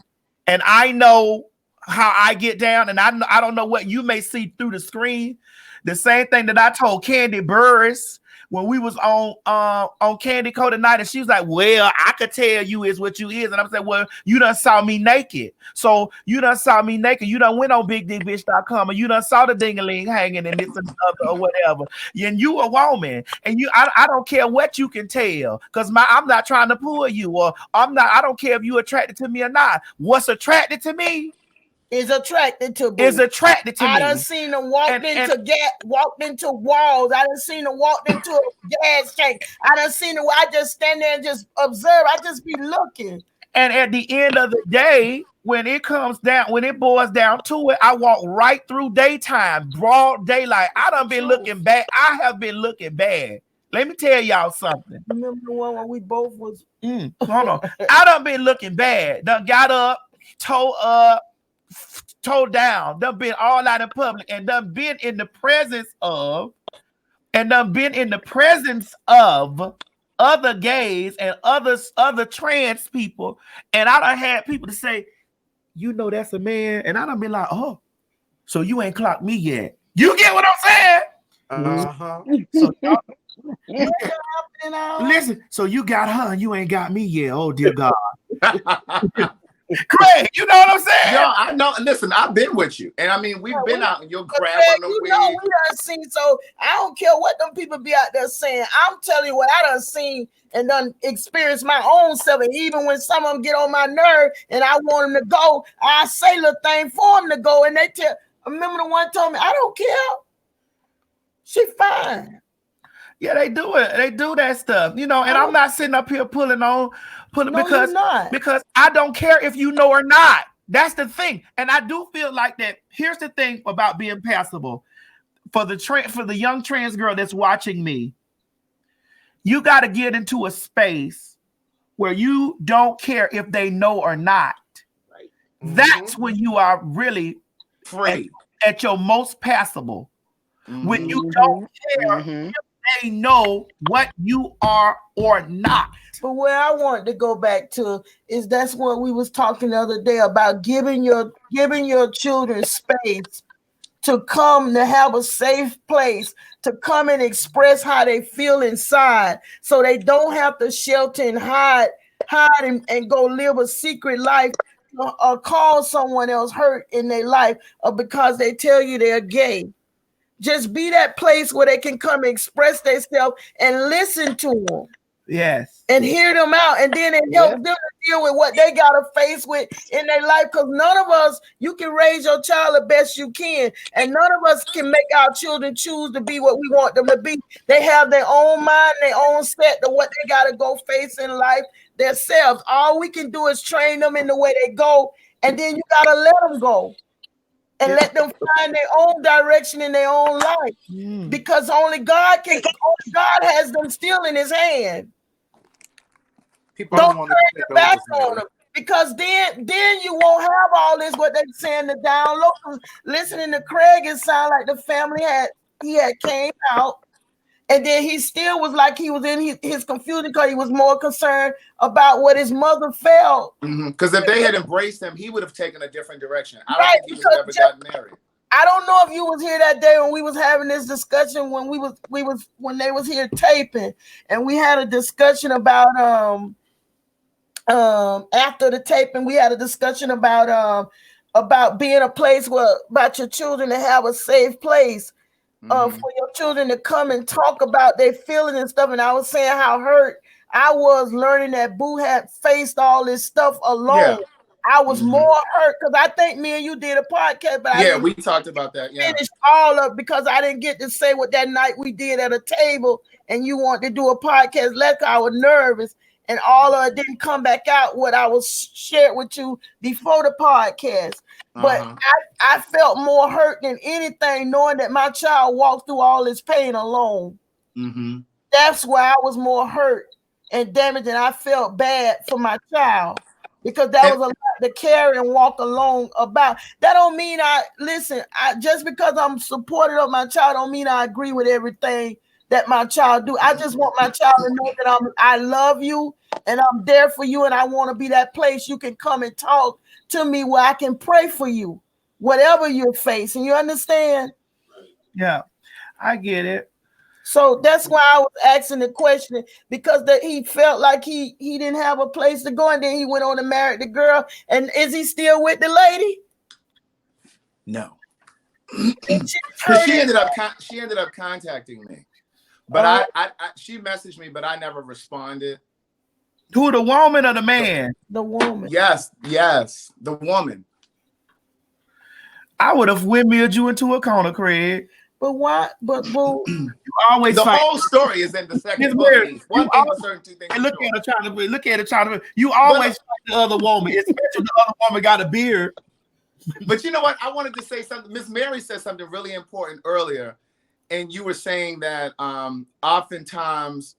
and I know how I get down, and I don't know what you may see through the screen. The same thing that I told Candy Burris when we was on Candy Coated Night, and she was like, well, I could tell you is what you is. And I'm saying, well, you done saw me naked. So you done saw me naked. You done went on bigdbitch.com and you done saw the ding-a-ling hanging and this and the other or whatever. And you a woman. And I don't care what you can tell, because I'm not trying to pull you, or I don't care if you attracted to me or not. What's attracted to me is attracted to me. I done seen them walked into walls. I done seen them walked into a gas tank. I done seen them. I just stand there and just observe. I just be looking. And at the end of the day, when it boils down to it, I walk right through daytime, broad daylight. I done been looking bad. I have been looking bad. Let me tell y'all something. Remember the one when we both was hold on. I done been looking bad. Done got up, toe down, done been all out in public, and done been in the presence of other gays and other trans people, and I done had people to say, you know that's a man, and I done been like, oh, so you ain't clocked me yet. You get what I'm saying? So listen, so you got her and you ain't got me yet. Oh dear God. Craig, you know what I'm saying? Yo, I know. Listen, I've been with you, and I mean, we've been out and you're grabbing the we weed. done seen. So I don't care what them people be out there saying. I'm telling you what I done seen and done experienced my own self. And even when some of them get on my nerve and I want them to go, I say little thing for them to go, and they tell. I remember the one told me, I don't care. She fine. Yeah, they do it. They do that stuff, and I'm not sitting up here pulling because I don't care if you know or not. That's the thing. And I do feel like that. Here's the thing about being passable for the young trans girl that's watching me. You got to get into a space where you don't care if they know or not. Right. That's when you are really free at your most passable. When you don't care if they know what you are or not. But where I want to go back to is that's what we was talking the other day about giving your children space to come, to have a safe place to come and express how they feel inside, so they don't have to shelter and hide and go live a secret life or cause someone else hurt in their life, or because they tell you they're gay. Just be that place where they can come express themselves and listen to them. Yes. And hear them out, and then it helps them to deal with what they got to face with in their life. Because none of us, you can raise your child the best you can, and none of us can make our children choose to be what we want them to be. They have their own mind, their own set to what they got to go face in life themselves. All we can do is train them in the way they go, and then you got to let them go. And let them find their own direction in their own life, because only God has them still in His hand. People don't want turn to your back on them, because then you won't have all this what they saying the down low. Listening to Craig, it sounded like the family had came out, and then he still was like he was in his confusion because he was more concerned about what his mother felt. Because if they had embraced him, he would have taken a different direction. I don't think he would have ever gotten married. I don't know if you was here that day when we was having this discussion when when they was here taping, and we had a discussion about after the taping we had a discussion about being a place where about your children to have a safe place for your children to come and talk about their feelings and stuff. And I was saying how hurt I was learning that Boo had faced all this stuff alone. Yeah. I was more hurt because I think me and you did a podcast, but we talked about that. Yeah, finished all of because I didn't get to say what that night we did at a table, and you wanted to do a podcast. I was nervous, and all of it didn't come back out what I was shared with you before the podcast. But I felt more hurt than anything knowing that my child walked through all this pain alone. That's why I was more hurt and damaged, and I felt bad for my child. Because that was a lot to carry and walk along about. That don't mean just because I'm supportive of my child don't mean I agree with everything that my child do. I just want my child to know that I love you and I'm there for you, and I want to be that place you can come and talk to me where I can pray for you, whatever you're facing. You understand? Yeah, I get it. So that's why I was asking the question, because he felt like he didn't have a place to go, and then he went on to marry the girl. And is he still with the lady? No. She ended up contacting me, but she messaged me, but I never responded. Who, the woman or the man? The woman. Yes, the woman. I would have windmilled you into a corner, Craig. But why? But boo, you always the fight. whole story is in the second book. One thing for certain, two things. Look at her trying to. You always fight the other woman, especially the other woman got a beard. But you know what? I wanted to say something. Miss Mary said something really important earlier, and you were saying that oftentimes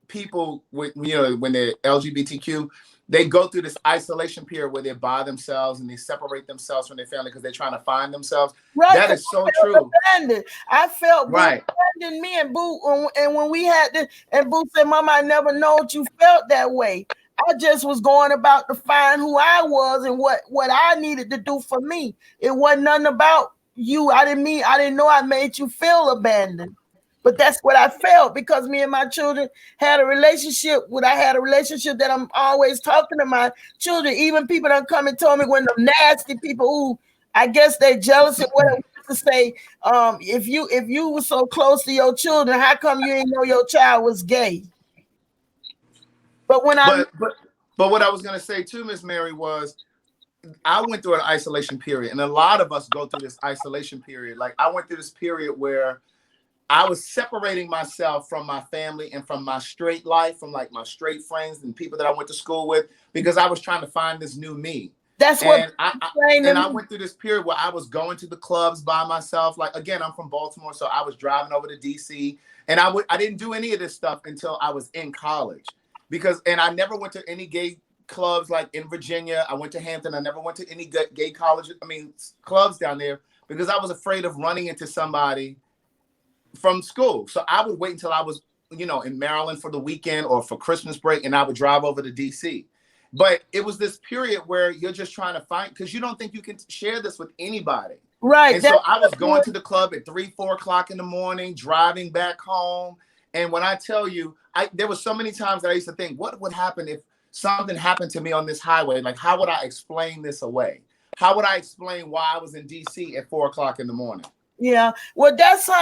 people, when they're LGBTQ, they go through this isolation period where they're by themselves and they separate themselves from their family because they're trying to find themselves. Right. That is so true. Abandoned. I felt Boo abandoned me and Boo, and when we had this, and Boo said, "Mama, I never known you felt that way. I just was going about to find who I was and what I needed to do for me. It wasn't nothing about you. I didn't know I made you feel abandoned." But that's what I felt, because me and my children had a relationship. I had a relationship that I'm always talking to my children. Even people that come and told me, when the nasty people who I guess they jealous of what I used to say, if you were so close to your children, how come you didn't know your child was gay? But when but what I was gonna say too, Miss Mary, was I went through an isolation period, and a lot of us go through this isolation period. Like, I went through this period where I was separating myself from my family and from my straight life, from like my straight friends and people that I went to school with, because I was trying to find this new me. That's what I went through this period where I was going to the clubs by myself. Like, again, I'm from Baltimore, so I was driving over to DC, and I didn't do any of this stuff until I was in college, and I never went to any gay clubs like in Virginia. I went to Hampton. I never went to any gay clubs down there, because I was afraid of running into somebody from school. So I would wait until I was, in Maryland for the weekend or for Christmas break, and I would drive over to DC. But it was this period where you're just trying to find, because you don't think you can share this with anybody. Right. And so I was going to the club at 3-4 o'clock in the morning, driving back home. And when I tell you, there were so many times that I used to think, what would happen if something happened to me on this highway? Like, how would I explain this away? How would I explain why I was in DC at 4 o'clock in the morning? Yeah, well, that's how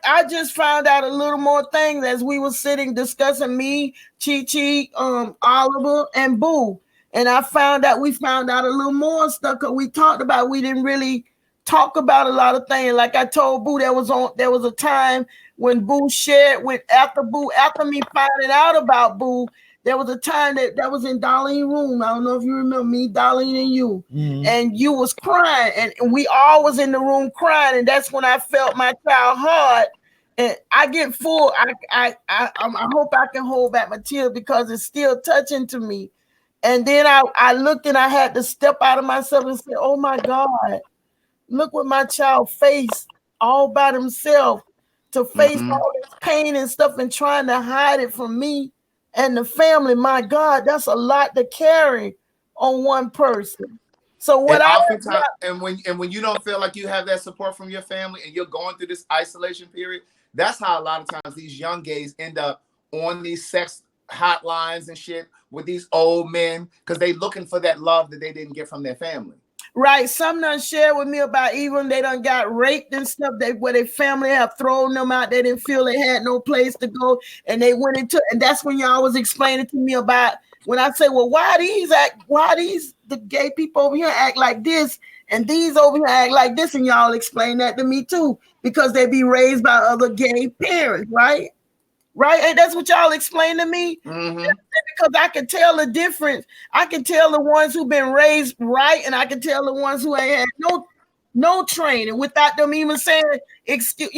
I just found out a little more things as we were sitting discussing, me, Chi, Oliver, and Boo, and we found out a little more stuff, because we talked about, we didn't really talk about a lot of things. Like I told Boo, there was a time when Boo shared after me finding out about Boo. There was a time that was in Darlene's room. I don't know if you remember me, Darlene, and you. Mm-hmm. And you was crying, and we all was in the room crying, and that's when I felt my child heart. And I get full. I hope I can hold back my tears, because it's still touching to me. And then I looked, and I had to step out of myself and say, "Oh my God, look what my child faced all by himself, to face all this pain and stuff, and trying to hide it from me and the family." My God, that's a lot to carry on one person. So what when you don't feel like you have that support from your family, and you're going through this isolation period, that's how a lot of times these young gays end up on these sex hotlines and shit with these old men, because they looking for that love that they didn't get from their family. Right. Some done shared with me about even they done got raped and stuff, where their family have thrown them out. They didn't feel they had no place to go, and they went into, and that's when y'all was explaining to me about, when I say, well, why these the gay people over here act like this, and these over here act like this, and y'all explain that to me too, because they be raised by other gay parents, right? Right, and that's what y'all explained to me. Mm-hmm. Because I can tell the difference. I can tell the ones who've been raised right, and I can tell the ones who ain't had no training, without them even saying, "Excuse,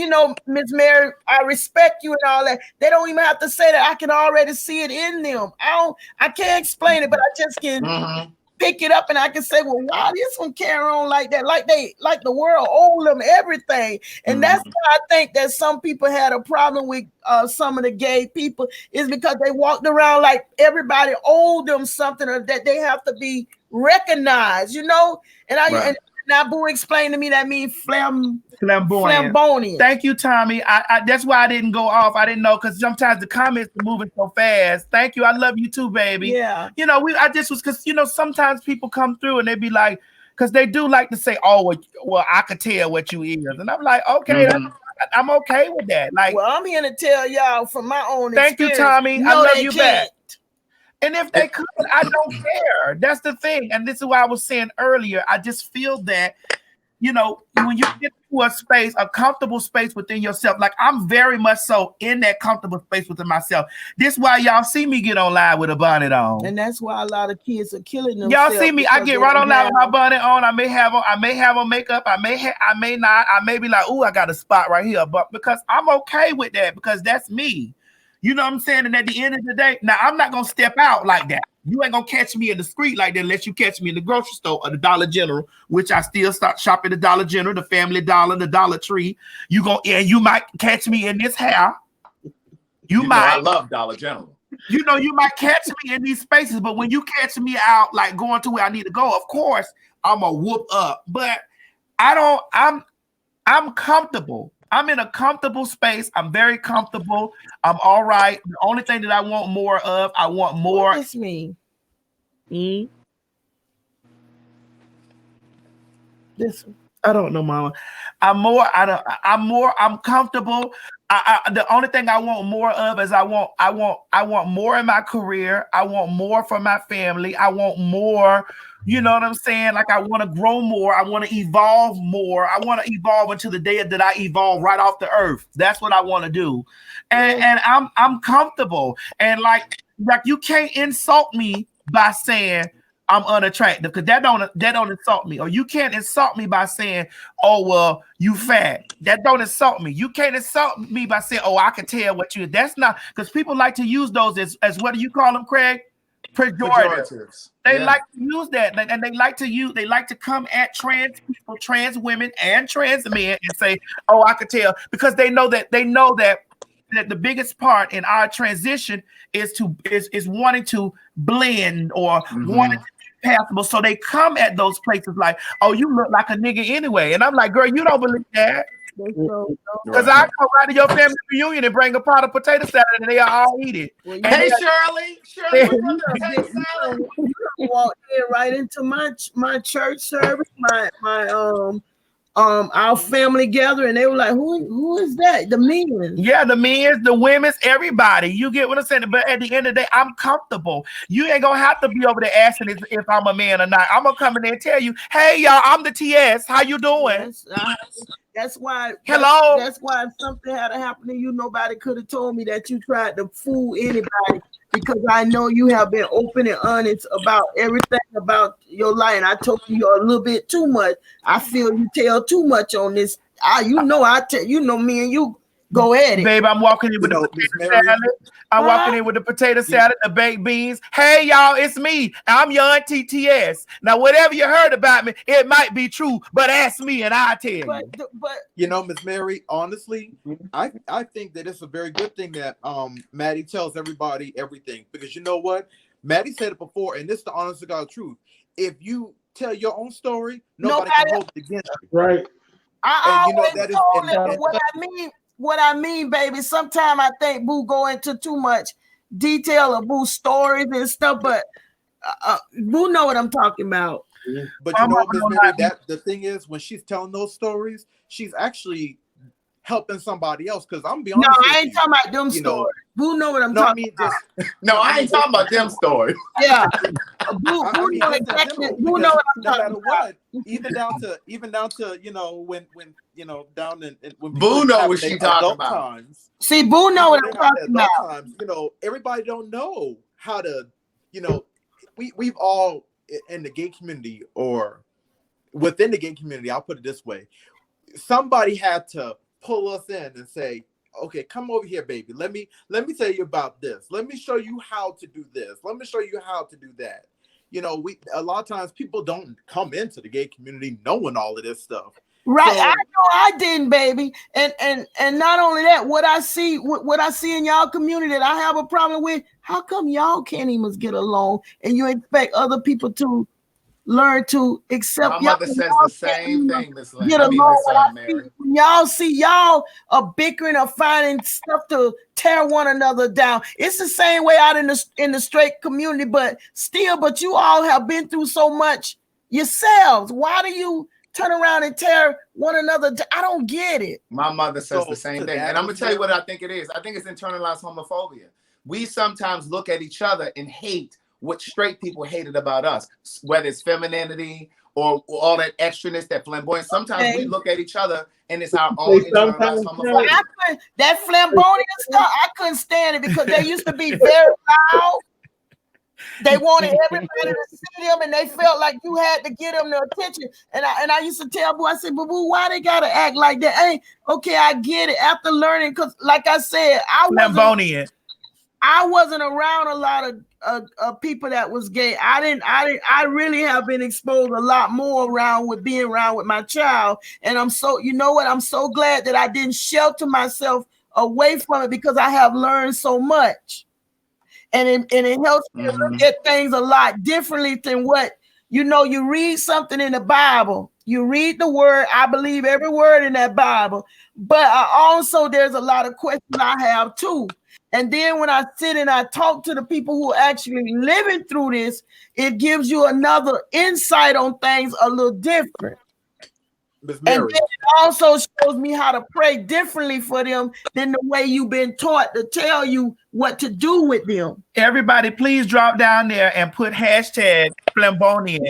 Miss Mary, I respect you" and all that. They don't even have to say that. I can already see it in them. I can't explain it, but I just can pick it up, and I can say, well, why this one carry on like that? Like the world owe them everything. And that's why I think that some people had a problem with some of the gay people, is because they walked around like everybody owed them something, or that they have to be recognized, And Now, Boo, explain to me that means flamboyant. flamboyant. Thank you, Tommy. I that's why I didn't go off. I didn't know because sometimes the comments are moving so fast. Thank you. I love you too, baby. Yeah. You know, I just was because sometimes people come through and they be like, because they do like to say, "Oh, well, I could tell what you is," and I'm like, okay, I'm okay with that. Like, well, I'm here to tell y'all from my own experience. Thank you, Tommy. I love you back. And if they could, I don't care. That's the thing. And this is what I was saying earlier. I just feel that, when you get to a space, a comfortable space within yourself, like I'm very much so in that comfortable space within myself. This is why y'all see me get online with a bonnet on. And that's why a lot of kids are killing themselves. Y'all see me, I get right online with my bonnet on. I may have on makeup. I may not. I may be like, oh, I got a spot right here. But because I'm okay with that, because that's me. You know what I'm saying? And at the end of the day, now I'm not gonna step out like that. You ain't gonna catch me in the street like that unless you catch me in the grocery store or the Dollar General, which I still start shopping the Dollar General, the Family Dollar, the Dollar Tree. You might catch me in this hair. You might. I love Dollar General. You might catch me in these spaces, but when you catch me out, like going to where I need to go, of course I'm a whoop up. But I'm comfortable. I'm in a comfortable space. I'm very comfortable. I'm all right. The only thing that I want more of, I want more. What does this mean? This I don't know, Mama. I'm comfortable. The only thing I want more of is I want more in my career. I want more for my family. I want more. You know what I'm saying? Like I want to grow more. I want to evolve more. I want to evolve until the day that I evolve right off the earth. That's what I want to do. And I'm comfortable. And like you can't insult me by saying I'm unattractive, because that don't insult me. Or you can't insult me by saying, oh, well, you fat. That don't insult me. You can't insult me by saying, oh, I can tell what you. That's not, because people like to use those as what do you call them, Craig? Pejoratives. They like to use that, and they like to come at trans people, trans women, and trans men and say, oh, I could tell, because they know that the biggest part in our transition is wanting to blend or wanting to be passable. So they come at those places like, oh, you look like a nigga anyway. And I'm like, girl, you don't believe that. Because I go right to your family reunion and bring a pot of potato salad and they all eat it. Well, hey, Shirley, we want the potato salad. You walk in right into my church service, our family gathering, and they were like, who is that? The men. Yeah, the men, the women's, everybody. You get what I'm saying? But at the end of the day, I'm comfortable. You ain't gonna have to be over there asking if I'm a man or not. I'm gonna come in there and tell you, hey y'all, I'm the TS. How you doing? That's why. Hello. That's why if something had happened to you, nobody could have told me that you tried to fool anybody, because I know you have been open and honest about everything about your life. And I told you a little bit too much. I feel you tell too much on this. Me and you go at it. Babe, I'm walking in with the potato salad. I'm walking in with the potato salad, the baked beans. Hey, y'all, it's me. I'm your auntie TS. Now, whatever you heard about me, it might be true, but ask me and I'll tell you. Miss Mary, honestly, I think that it's a very good thing that Maddie tells everybody everything, because you know what? Maddie said it before, and this is the honest to God truth. If you tell your own story, nobody can hold it against you. Right. What I mean, baby, sometimes I think Boo go into too much detail of Boo's stories and stuff, but Boo know what I'm talking about. But you know what, Miss Mary, the thing is, when she's telling those stories, she's actually helping somebody else. Because I'm be honest, I ain't talking about them stories. Boo know what I'm talking about. I ain't talking about them stories. Yeah, Boo know exactly. Boo know what I'm talking about. Even down to when when Boo know what she talking about. Times, see, Boo know what I'm talking about. Times, everybody don't know how to. We've all in the gay community or within the gay community. I'll put it this way: somebody had to pull us in and say, okay, come over here, baby. Let me tell you about this. Let me show you how to do this. Let me show you how to do that. A lot of times people don't come into the gay community knowing all of this stuff. Right. So, I know I didn't, baby. And not only that, what I see in y'all community that I have a problem with, how come y'all can't even get along and you expect other people to learn to accept My y'all. mother says Y'all the same thing, Miss Lynn. get I mean, along. Miss Mary. When y'all see y'all are bickering or finding stuff to tear one another down. It's the same way out in the straight community, but you all have been through so much yourselves. Why do you turn around and tear one another down? I don't get it. My mother says the same thing. And I'm going to tell you what I think it is. I think it's internalized homophobia. We sometimes look at each other and hate what straight people hated about us, whether it's femininity or all that extraness, that flamboyance. Sometimes we look at each other and it's our own internalized homophobia. That flamboyant stuff, I couldn't stand it because they used to be very loud. They wanted everybody to see them, and they felt like you had to get them the attention. And I used to tell Boo, I said, Boo, why they gotta act like that? Hey, okay, I get it. After learning, because like I said, I wasn't around a lot of people that was gay. I really have been exposed a lot more with being around with my child. And I'm so, you know what? I'm so glad that I didn't shelter myself away from it because I have learned so much. And it helps me look at things a lot differently than what, you read something in the Bible. You read the word. I believe every word in that Bible. But there's a lot of questions I have too. And then when I sit and I talk to the people who are actually living through this, it gives you another insight on things a little different. Ms. Mary. And then it also shows me how to pray differently for them than the way you've been taught to tell you what to do with them. Everybody, please drop down there and put hashtag flamboyant.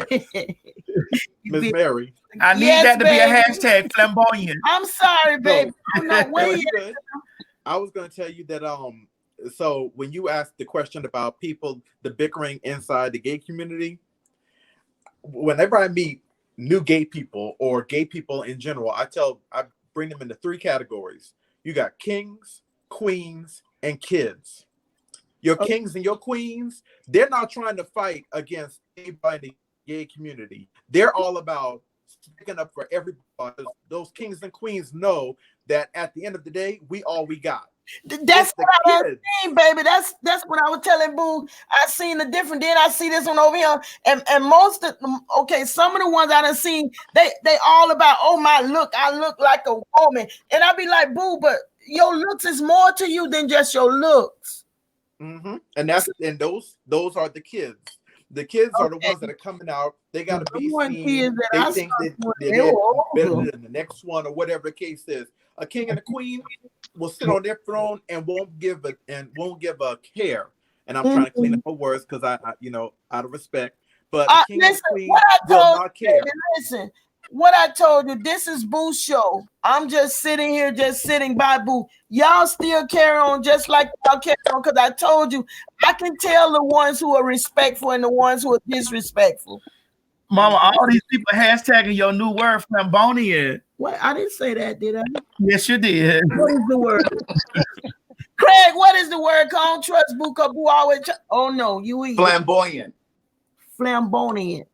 Ms. Mary. I need that to be a hashtag flamboyant. I'm sorry, baby. I'm not waiting. I was going to tell you that so when you asked the question about the bickering inside the gay community, whenever I meet new gay people or gay people in general, I bring them into 3 categories. You got kings, queens, and kids. Your kings and your queens, they're not trying to fight against anybody in the gay community. They're all about sticking up for everybody. Those kings and queens know that at the end of the day, we got. That's what I was saying, baby. That's what I was telling Boo. I seen the different. Then I see this one over here, and most of them. Okay, some of the ones I done seen, they all about. Oh my look, I look like a woman, and I be like, Boo, but your looks is more to you than just your looks. Mm-hmm. And those are the kids. The kids are the ones that are coming out. They got to be seen. They think that they're better than the next one or whatever the case is. A king and a queen will sit on their throne and won't give a care. And I'm trying to clean up my words because I out of respect. But a king and a queen will not care. Listen, what I told you, this is Boo's show. I'm just sitting here, just sitting by Boo. Y'all still carry on just like y'all carry on because I told you, I can tell the ones who are respectful and the ones who are disrespectful. Mama, all these people hashtagging your new word, flamboyant. What? I didn't say that, did I? Yes, you did. What is the word? Craig, what is the word? Don't trust Boo, because Boo always. Oh no, you eat. Flamboyant. Flamboyant.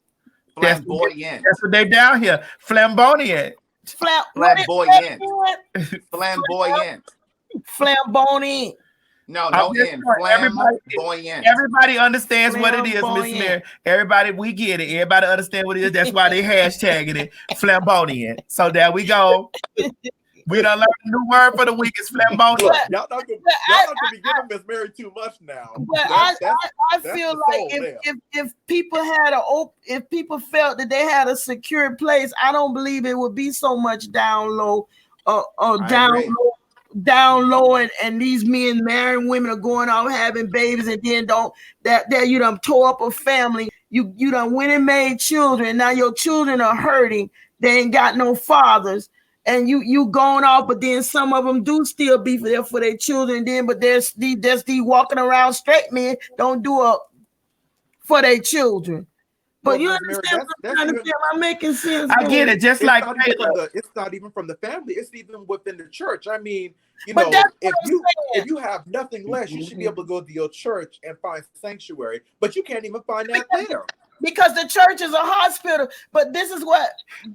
Flamboyant. That's what they down here. Flamboyant. Flamboyant. Flamboyant. Flamboyant. No, flamboyant. Everybody understands what it is, Miss Mary. Everybody, we get it. Everybody understand what it is. That's why they hashtagging it flamboyant. So there we go. We done learned a new word for the week. It's flamboyant. Look, y'all not gonna be giving Miss Mary too much now. But I feel like if people if people felt that they had a secure place, I don't believe it would be so much down low and these men marrying women are going off having babies and then you done tore up a family. You done went and made children. And now your children are hurting. They ain't got no fathers. And you going off, but then some of them do still be there for their children. Then, but there's these walking around straight men don't do it for their children. But you understand what I'm trying to say? Am I making sense? I get it. Just like it's not even from the family. It's even within the church. I mean, if you have nothing less, you should be able to go to your church and find sanctuary. But you can't even find that there. because the church is a hospital. But this is what.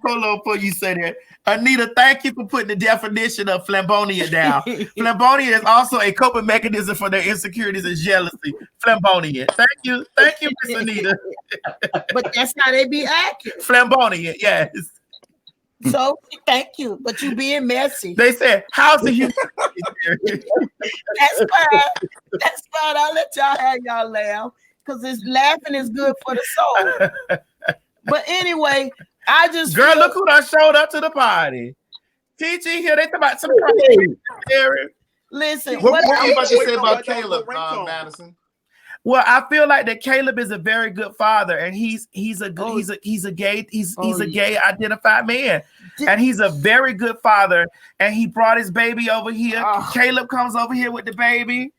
Hold on before you say that. Anita, thank you for putting the definition of flamboyant down. Flamboyant is also a coping mechanism for their insecurities and jealousy. Flamboyant. Thank you, Miss Anita. But that's how they be acting. Flamboyant, yes. So thank you, but you being messy. They said, how's the human? That's fine. That's fine. I'll let y'all have y'all laugh because laughing is good for the soul. But anyway, I just look who done showed up to the party. TG here. They talk about some. Listen, what are you about to say about Caleb, Madison? Well, I feel like that Caleb is a very good father, and he's a gay identified man, and he's a very good father. And he brought his baby over here. Caleb comes over here with the baby.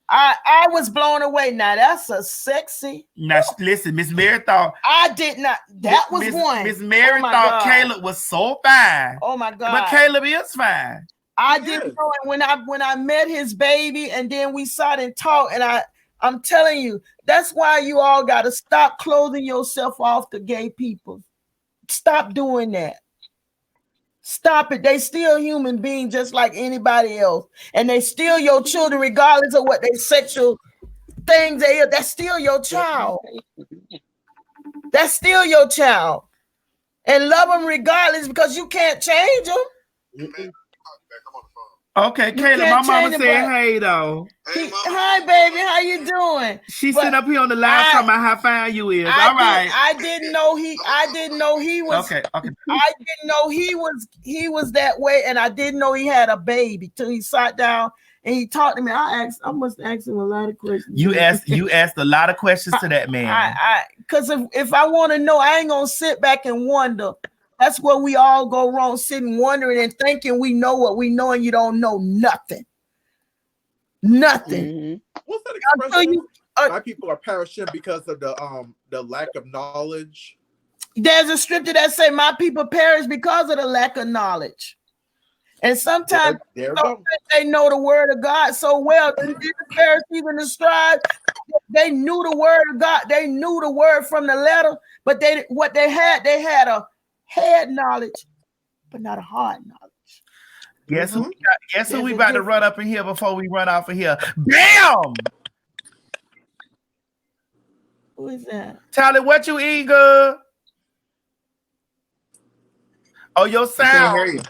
I was blown away. Now that's a sexy. Now listen, Miss Mary thought I did not. That was one. Miss Mary thought Caleb was so fine. Oh my God! But Caleb is fine. I didn't know it when I met his baby, and then we sat and talked, and I'm telling you, that's why you all got to stop closing yourself off to gay people. Stop doing that. Stop it. They still human beings just like anybody else. And they still your children regardless of what their sexual things they are. That's still your child. That's still your child. And love them regardless because you can't change them. Okay, Caleb, my mama said hey though. Hi, baby, how you doing? She sitting up here on the line talking about how fine you is. All right. I didn't know he was okay. I didn't know he was that way, and I didn't know he had a baby till he sat down and he talked to me. I must ask him a lot of questions. You asked a lot of questions to that man. Because if I want to know, I ain't gonna sit back and wonder. That's where we all go wrong, sitting wondering and thinking we know what we know, and you don't know nothing. Nothing. Mm-hmm. What's that expression? My people are perishing because of the lack of knowledge. There's a scripture that say, "My people perish because of the lack of knowledge." And sometimes they know the word of God so well. The Pharisees and the scribes, they knew the word of God. They knew the word from the letter, but they had a head knowledge, but not a heart knowledge. Guess who we about to run up in here before we run off of here? Bam! Who is that? Tally, what you eat, girl? Oh, your sound. Can't hear you.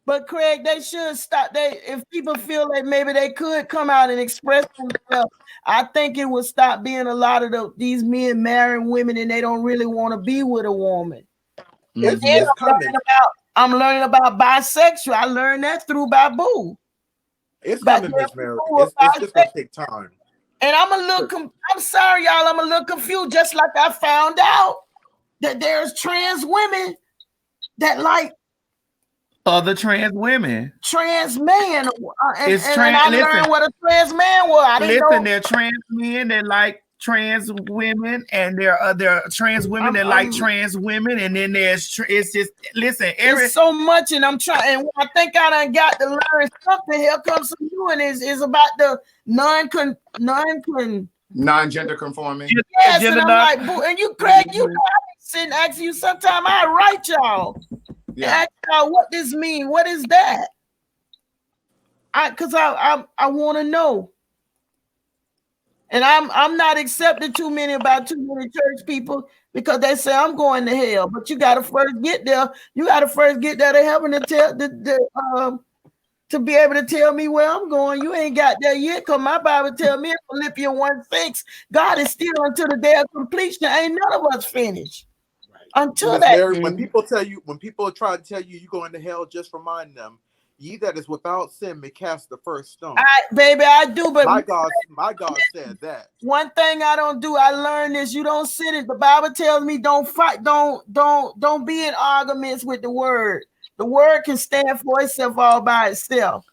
But Craig, they should stop. If people feel like maybe they could come out and express themselves, I think it would stop being a lot of these men marrying women and they don't really want to be with a woman. I'm learning about bisexual. I learned that through Babu. It's coming, Miss Mary. It's just gonna take time. And I'm sorry, y'all. I'm a little confused. Just like I found out that there's trans women that like other trans women, trans men. And I learned what a trans man was. I didn't know. They're trans men that like trans women, and there are trans women that like trans women, and then there's it's so much, and I'm trying. And when I think I done got to learn something, here comes some new, and is about the non-gender conforming. Yes, and I'm like, and you, Craig, you know, I be sitting asking you. Sometime I write y'all. Yeah. Ask y'all what this mean. What is that? Because I want to know. And I'm not accepting about too many church people because they say I'm going to hell. But you got to first get there. You got to first get there to heaven to be able to tell me where I'm going. You ain't got there yet. Because my Bible tell me in Philippians 1:6, God is still until the day of completion. Ain't none of us finished. Right. Until that. Mary, when people try to tell you you're going to hell, just remind them. Ye that is without sin may cast the first stone. Baby, I do, but my God said that. One thing I don't do, I learned this. You don't sit it. The Bible tells me don't fight, don't be in arguments with the word. The word can stand for itself all by itself.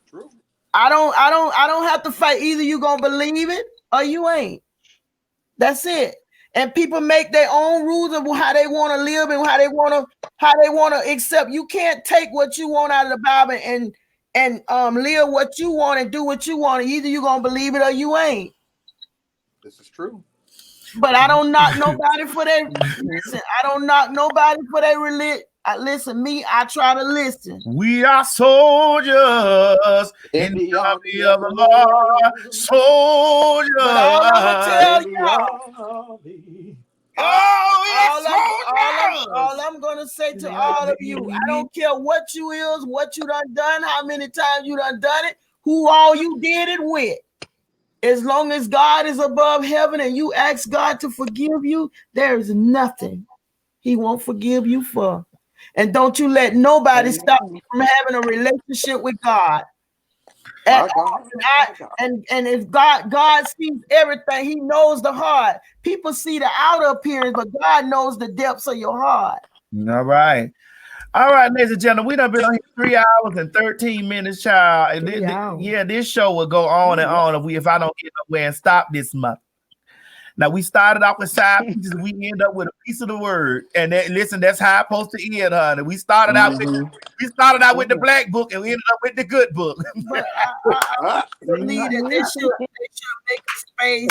True. I don't have to fight. Either you gonna believe it or you ain't. That's it. And people make their own rules of how they want to live and how they want to accept. You can't take what you want out of the Bible and live what you want and do what you want. Either you're gonna believe it or you ain't. This is true. But I don't knock nobody for their listen. I don't knock nobody for their religion. Listen, me, I try to listen. We are soldiers in the army of the Lord. Soldiers. But all I'm gonna tell y'all. All I'm gonna say to all of you, I don't care what you is, what you done, how many times you done it, who all you did it with. As long as God is above heaven and you ask God to forgive you, there is nothing He won't forgive you for. And don't you let nobody stop you from having a relationship with God. And if God sees everything, He knows the heart. People see the outer appearance, but God knows the depths of your heart. All right. All right, ladies and gentlemen, we done been on here 3 hours and 13 minutes, child. And this show will go on and on if I don't get nowhere and stop this month. Now, we started off with side pieces, we end up with a piece of the word. And listen, that's how it's supposed to end, honey. We started out with the black book and we ended up with the good book. But I believe that they should make a space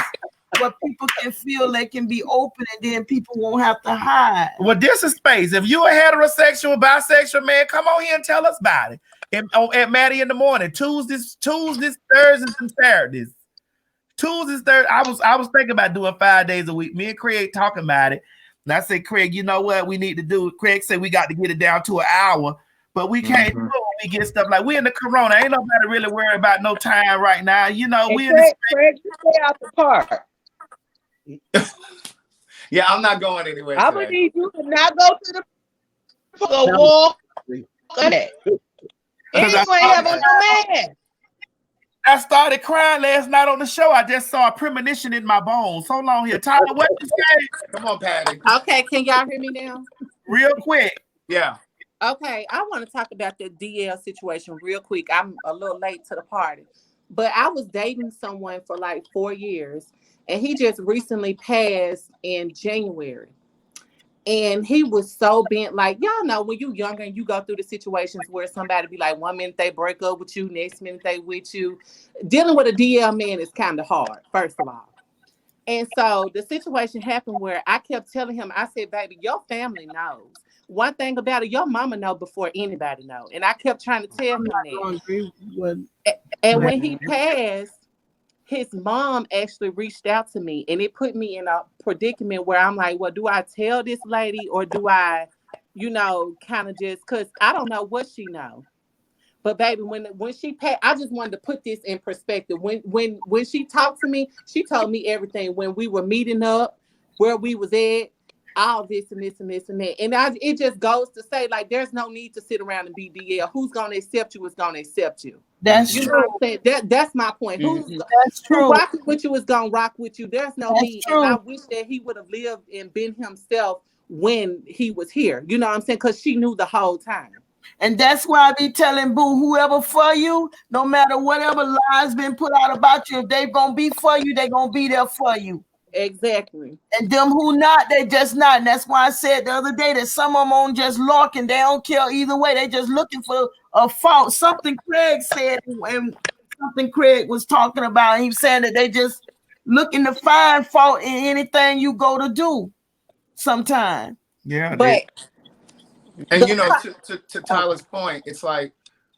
where people can feel they can be open and then people won't have to hide. Well, this is space. If you're a heterosexual, bisexual man, come on here and tell us about it. At Maddie in the morning, Tuesdays, Thursdays, and Saturdays. Tuesdays, Thursdays. I was thinking about doing 5 days a week. Me and Craig talking about it. And I said, Craig, you know what we need to do? Craig said we got to get it down to an hour, but we can't do it when we get stuff like we in the corona. Ain't nobody really worried about no time right now. You know, we in Craig, you stay out the park. Yeah, I'm not going anywhere. I would need you to not go to the walk. And you ain't have on no man. I started crying last night on the show. I just saw a premonition in my bones. Hold on here. Tyler, what you say? Come on, Patty. Okay, can y'all hear me now? Real quick. Yeah. Okay, I want to talk about the DL situation real quick. I'm a little late to the party, but I was dating someone for like 4 years, and he just recently passed in January. And he was so bent, like, y'all know when you younger and you go through the situations where somebody be like, 1 minute they break up with you, next minute they with you. Dealing with a DL man is kind of hard, first of all. And so the situation happened where I kept telling him, I said, baby, your family knows. One thing about it, your mama know before anybody know. And I kept trying to tell him that. And when he passed, his mom actually reached out to me, and it put me in a predicament where I'm like, well, do I tell this lady or do I, kind of just, because I don't know what she know. But baby, when she passed, I just wanted to put this in perspective. When she talked to me, she told me everything. When we were meeting up, where we was at, all this and this and this and that. And it just goes to say, like, there's no need to sit around and be DL. Who's going to accept you is going to accept you. That's true. Know what I'm saying? That's my point. That's true. Who rocking with you is going to rock with you. There's no need. True. And I wish that he would have lived and been himself when he was here. You know what I'm saying? Because she knew the whole time. And that's why I be telling Boo, whoever for you, no matter whatever lies been put out about you, if they going to be for you, they going to be there for you. Exactly. And them who not, they just not. And that's why I said the other day that some of them on just lurking. They don't care either way. They just looking for a fault. Something Craig said, and something Craig was talking about. He was saying that they just looking to find fault in anything you go to do sometime. Yeah. But and to Tyler's point, it's like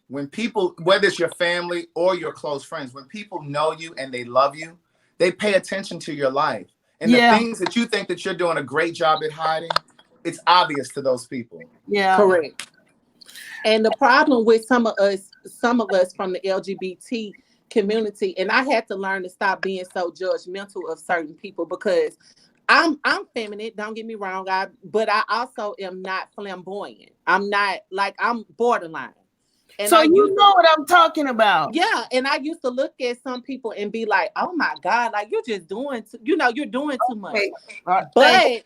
when people, whether it's your family or your close friends, when people know you and they love you, they pay attention to your life. And the things that you think that you're doing a great job at hiding, it's obvious to those people. Yeah. Correct. And the problem with some of us from the LGBT community, and I had to learn to stop being so judgmental of certain people, because I'm feminine, don't get me wrong, but I also am not flamboyant. I'm not, like, I'm borderline. And so you know what I'm talking about. Yeah, and I used to look at some people and be like, oh my God, like, you're just doing, you're doing too much. But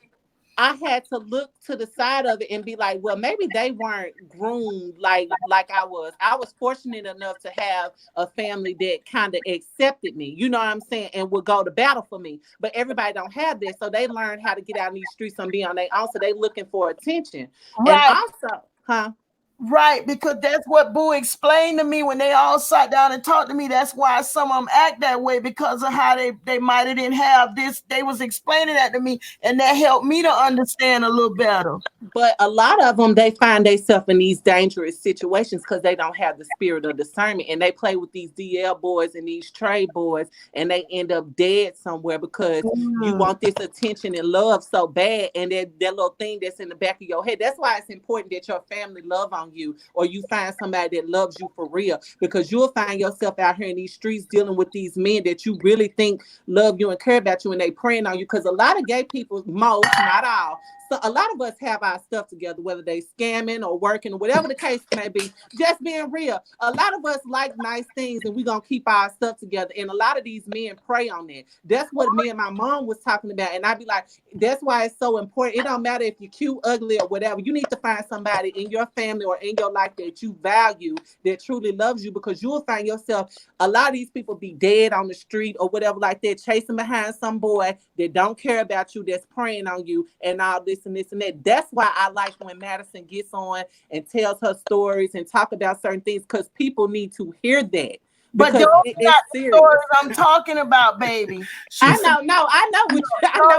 I had to look to the side of it and be like, well, maybe they weren't groomed like I was. I was fortunate enough to have a family that kind of accepted me, you know what I'm saying, and would go to battle for me. But everybody don't have this, so they learn how to get out in these streets and be on their own, so they looking for attention. Right. And also, Right, because that's what Boo explained to me when they all sat down and talked to me. That's why some of them act that way, because of how they might have didn't have this. They was explaining that to me, and that helped me to understand a little better. But a lot of them, they find themselves in these dangerous situations because they don't have the spirit of discernment, and they play with these DL boys and these trade boys, and they end up dead somewhere because you want this attention and love so bad, and that little thing that's in the back of your head. That's why it's important that your family love on you, or you find somebody that loves you for real, because you'll find yourself out here in these streets dealing with these men that you really think love you and care about you, and they preying on you. Because a lot of gay people, most, not all, so a lot of us have our stuff together, whether they scamming or working, whatever the case may be. Just being real, a lot of us like nice things, and we're gonna keep our stuff together. And a lot of these men prey on that. That's what me and my mom was talking about. And I'd be like, that's why it's so important. It don't matter if you're cute, ugly, or whatever. You need to find somebody in your family or in your life that you value, that truly loves you, because you'll find yourself, a lot of these people be dead on the street or whatever like that, chasing behind some boy that don't care about you, that's preying on you, and all this and this and that. That's why I like when Madison gets on and tells her stories and talk about certain things, because people need to hear that. But those are not the stories I'm talking about, baby. I know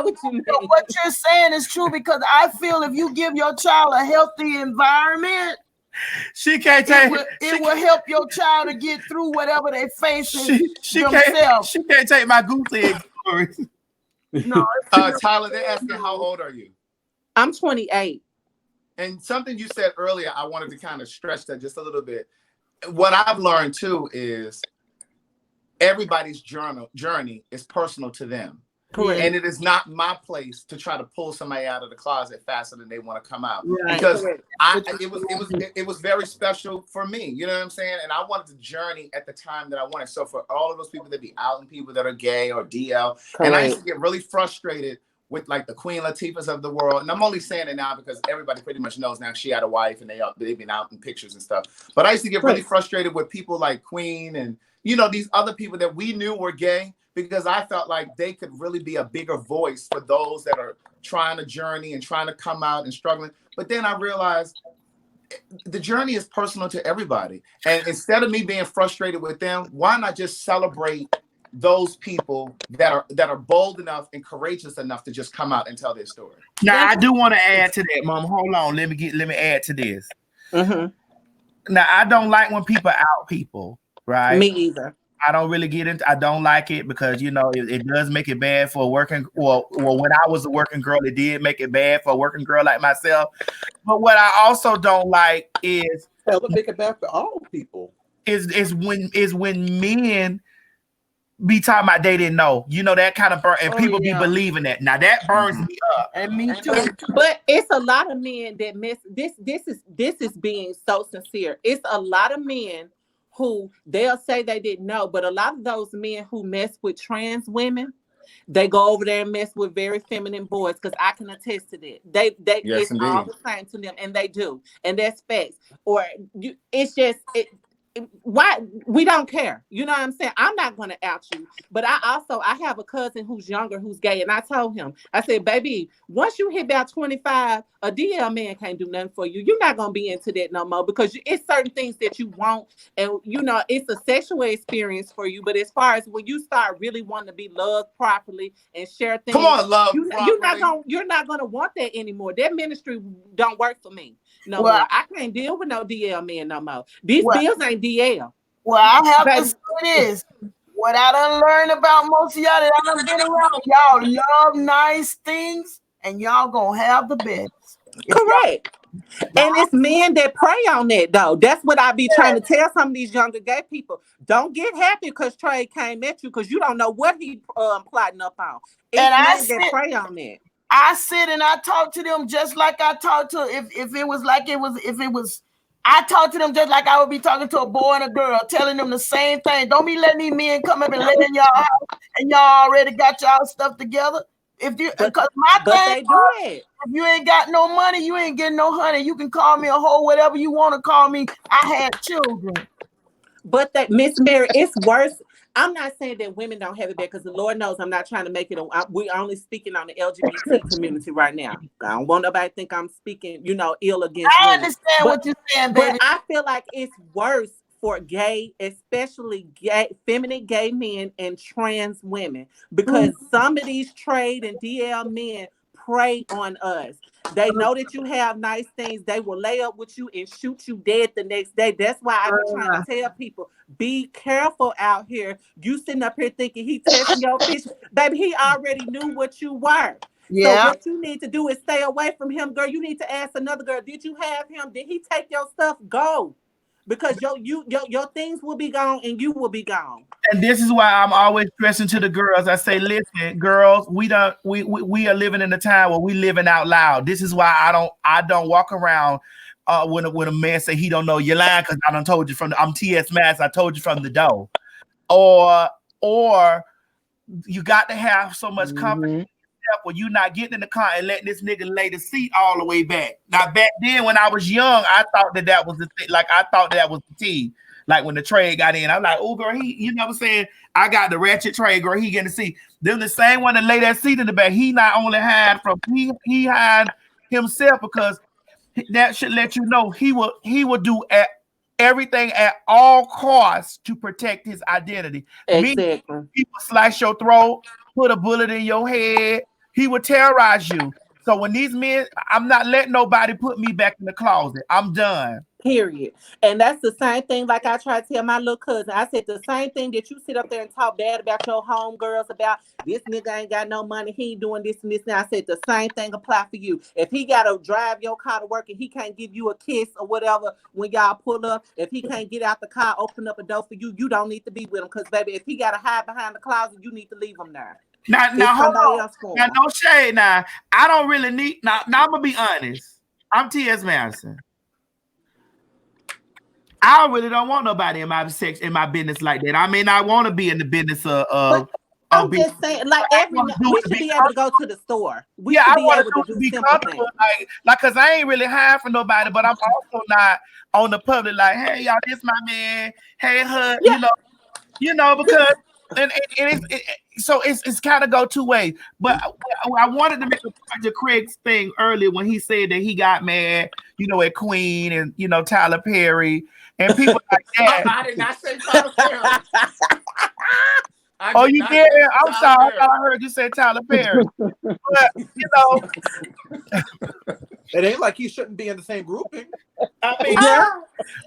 what you mean. So what you're saying is true, because I feel if you give your child a healthy environment, she can't take it will help your child to get through whatever they face themselves. She can't take my goose egg stories. No, Tyler, they're asking how old are you? I'm 28. And something you said earlier, I wanted to kind of stretch that just a little bit. What I've learned too is everybody's journey is personal to them. Correct. And it is not my place to try to pull somebody out of the closet faster than they want to come out. Right. Because it was very special for me. You know what I'm saying? And I wanted to journey at the time that I wanted. So for all of those people that be out and people that are gay or DL, and I used to get really frustrated with like the Queen Latifahs of the world. And I'm only saying it now because everybody pretty much knows now she had a wife and they've been out in pictures and stuff. But I used to get really frustrated with people like Queen and, you know, these other people that we knew were gay, because I felt like they could really be a bigger voice for those that are trying to journey and trying to come out and struggling. But then I realized the journey is personal to everybody. And instead of me being frustrated with them, why not just celebrate those people that are bold enough and courageous enough to just come out and tell their story? Now, I do want to add to that, Mom. Hold on. Let me add to this. Mm-hmm. Now, I don't like when people out people, right? Me either. I don't really get into. I don't like it because, you know, it does make it bad for a working. Well, when I was a working girl, it did make it bad for a working girl like myself. But what I also don't like is make it bad for all people. Is when men be talking about they didn't know, you know, that kind of burn, and people be believing that. Now that burns me up, and me too. But it's a lot of men that miss this. This is being so sincere. It's a lot of men who they'll say they didn't know, but a lot of those men who mess with trans women, they go over there and mess with very feminine boys, because I can attest to that. They yes, it's indeed. all the same to them, and they do, and that's facts. Or it's just why we don't care. You know what I'm saying? I'm not going to out you, but I have a cousin who's younger, who's gay, and I told him, I said, baby, once you hit about 25, a DL man can't do nothing for you. You're not going to be into that no more, because it's certain things that you want, and you know, it's a sexual experience for you. But as far as when you start really wanting to be loved properly and share things, come on, love, you're not gonna want that anymore. That ministry don't work for me no more. I can't deal with no DL man no more. These bills ain't DL. Well, I have to say this. What I done learned about most of y'all that I done been around, y'all love nice things, and y'all gonna have the best. Correct. And it's men that prey on that, though. That's what I be trying to tell some of these younger gay people. Don't get happy because Trey came at you, because you don't know what he plotting up on. It's men that prey on that. I sit and I talk to them just like I talk to I talk to them just like I would be talking to a boy and a girl, telling them the same thing. Don't be letting these men come up and lay in y'all house and y'all already got y'all stuff together. Because if you ain't got no money, you ain't getting no honey. You can call me a hoe, whatever you want to call me. I had children. But that, Miss Mary, it's worse. I'm not saying that women don't have it bad, because the Lord knows I'm not trying to make it. We're only speaking on the LGBT community right now. I don't want nobody to think I'm speaking, ill against I women. understand what you're saying, baby. But I feel like it's worse for gay, especially feminine gay men and trans women, because some of these trade and DL men prey on us. They know that you have nice things. They will lay up with you and shoot you dead the next day. That's why I be trying to tell people, be careful out here. You sitting up here thinking he testing your fish. Baby, he already knew what you were. So what you need to do is stay away from him, girl. You need to ask another girl, did you have him? Did he take your stuff? Go. Because your things will be gone and you will be gone. And this is why I'm always stressing to the girls. I say, listen, girls, we are living in a time where we living out loud. This is why I don't walk around when a man say he don't know your line, because I done told you I'm TS Mass, I told you from the door. Or you got to have so much confidence where you not getting in the car and letting this nigga lay the seat all the way back. Now back then when I was young, I thought that was the thing. Like I thought that was the T. Like when the trade got in, I'm like, oh girl, you know what I'm saying? I got the ratchet trade, girl. He getting the seat. Then the same one that lay that seat in the back, he not only had he had himself, because that should let you know he will do everything at all costs to protect his identity. Exactly. He will slice your throat, put a bullet in your head. He will terrorize you. So when these men, I'm not letting nobody put me back in the closet. I'm done. Period. And that's the same thing, like I tried to tell my little cousin. I said the same thing that you sit up there and talk bad about your homegirls about, this nigga ain't got no money, he doing this and this. And I said the same thing apply for you. If he got to drive your car to work and he can't give you a kiss or whatever when y'all pull up, if he can't get out the car, open up a door for you, you don't need to be with him. Because, baby, if he got to hide behind the closet, you need to leave him there. Now hold on. Now, no shade. Now, I don't really need. Now I'm gonna be honest. I'm T.S. Madison. I really don't want nobody in my business like that. I mean, I want to be in the business of. I'm just saying, like we should be able to go to the store. We should be able to do simple things. Like, cause I ain't really hiring for nobody, but I'm also not on the public. Like, hey, y'all, this my man. Hey, her, you know, because. And it's kind of go two ways. But I wanted to make a point to Craig's thing earlier when he said that he got mad, at Queen and Tyler Perry and people like that. I did not say Tyler Perry. Oh, you did? I'm sorry. I thought I heard you say Tyler Perry. But it ain't like he shouldn't be in the same grouping. I mean,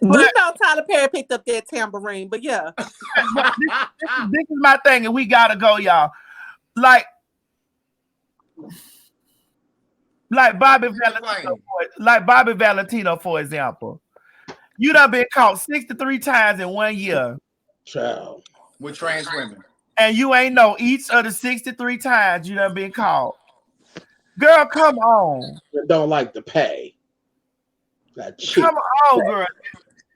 we know Tyler Perry picked up that tambourine, but yeah. This is my thing, and we gotta go, y'all. Like Bobby Valentino, for example. You done been caught 63 times in 1 year. Child. With trans women. And you ain't know each of the 63 times you done been caught. Girl, come on. You don't like to pay. Come on, girl.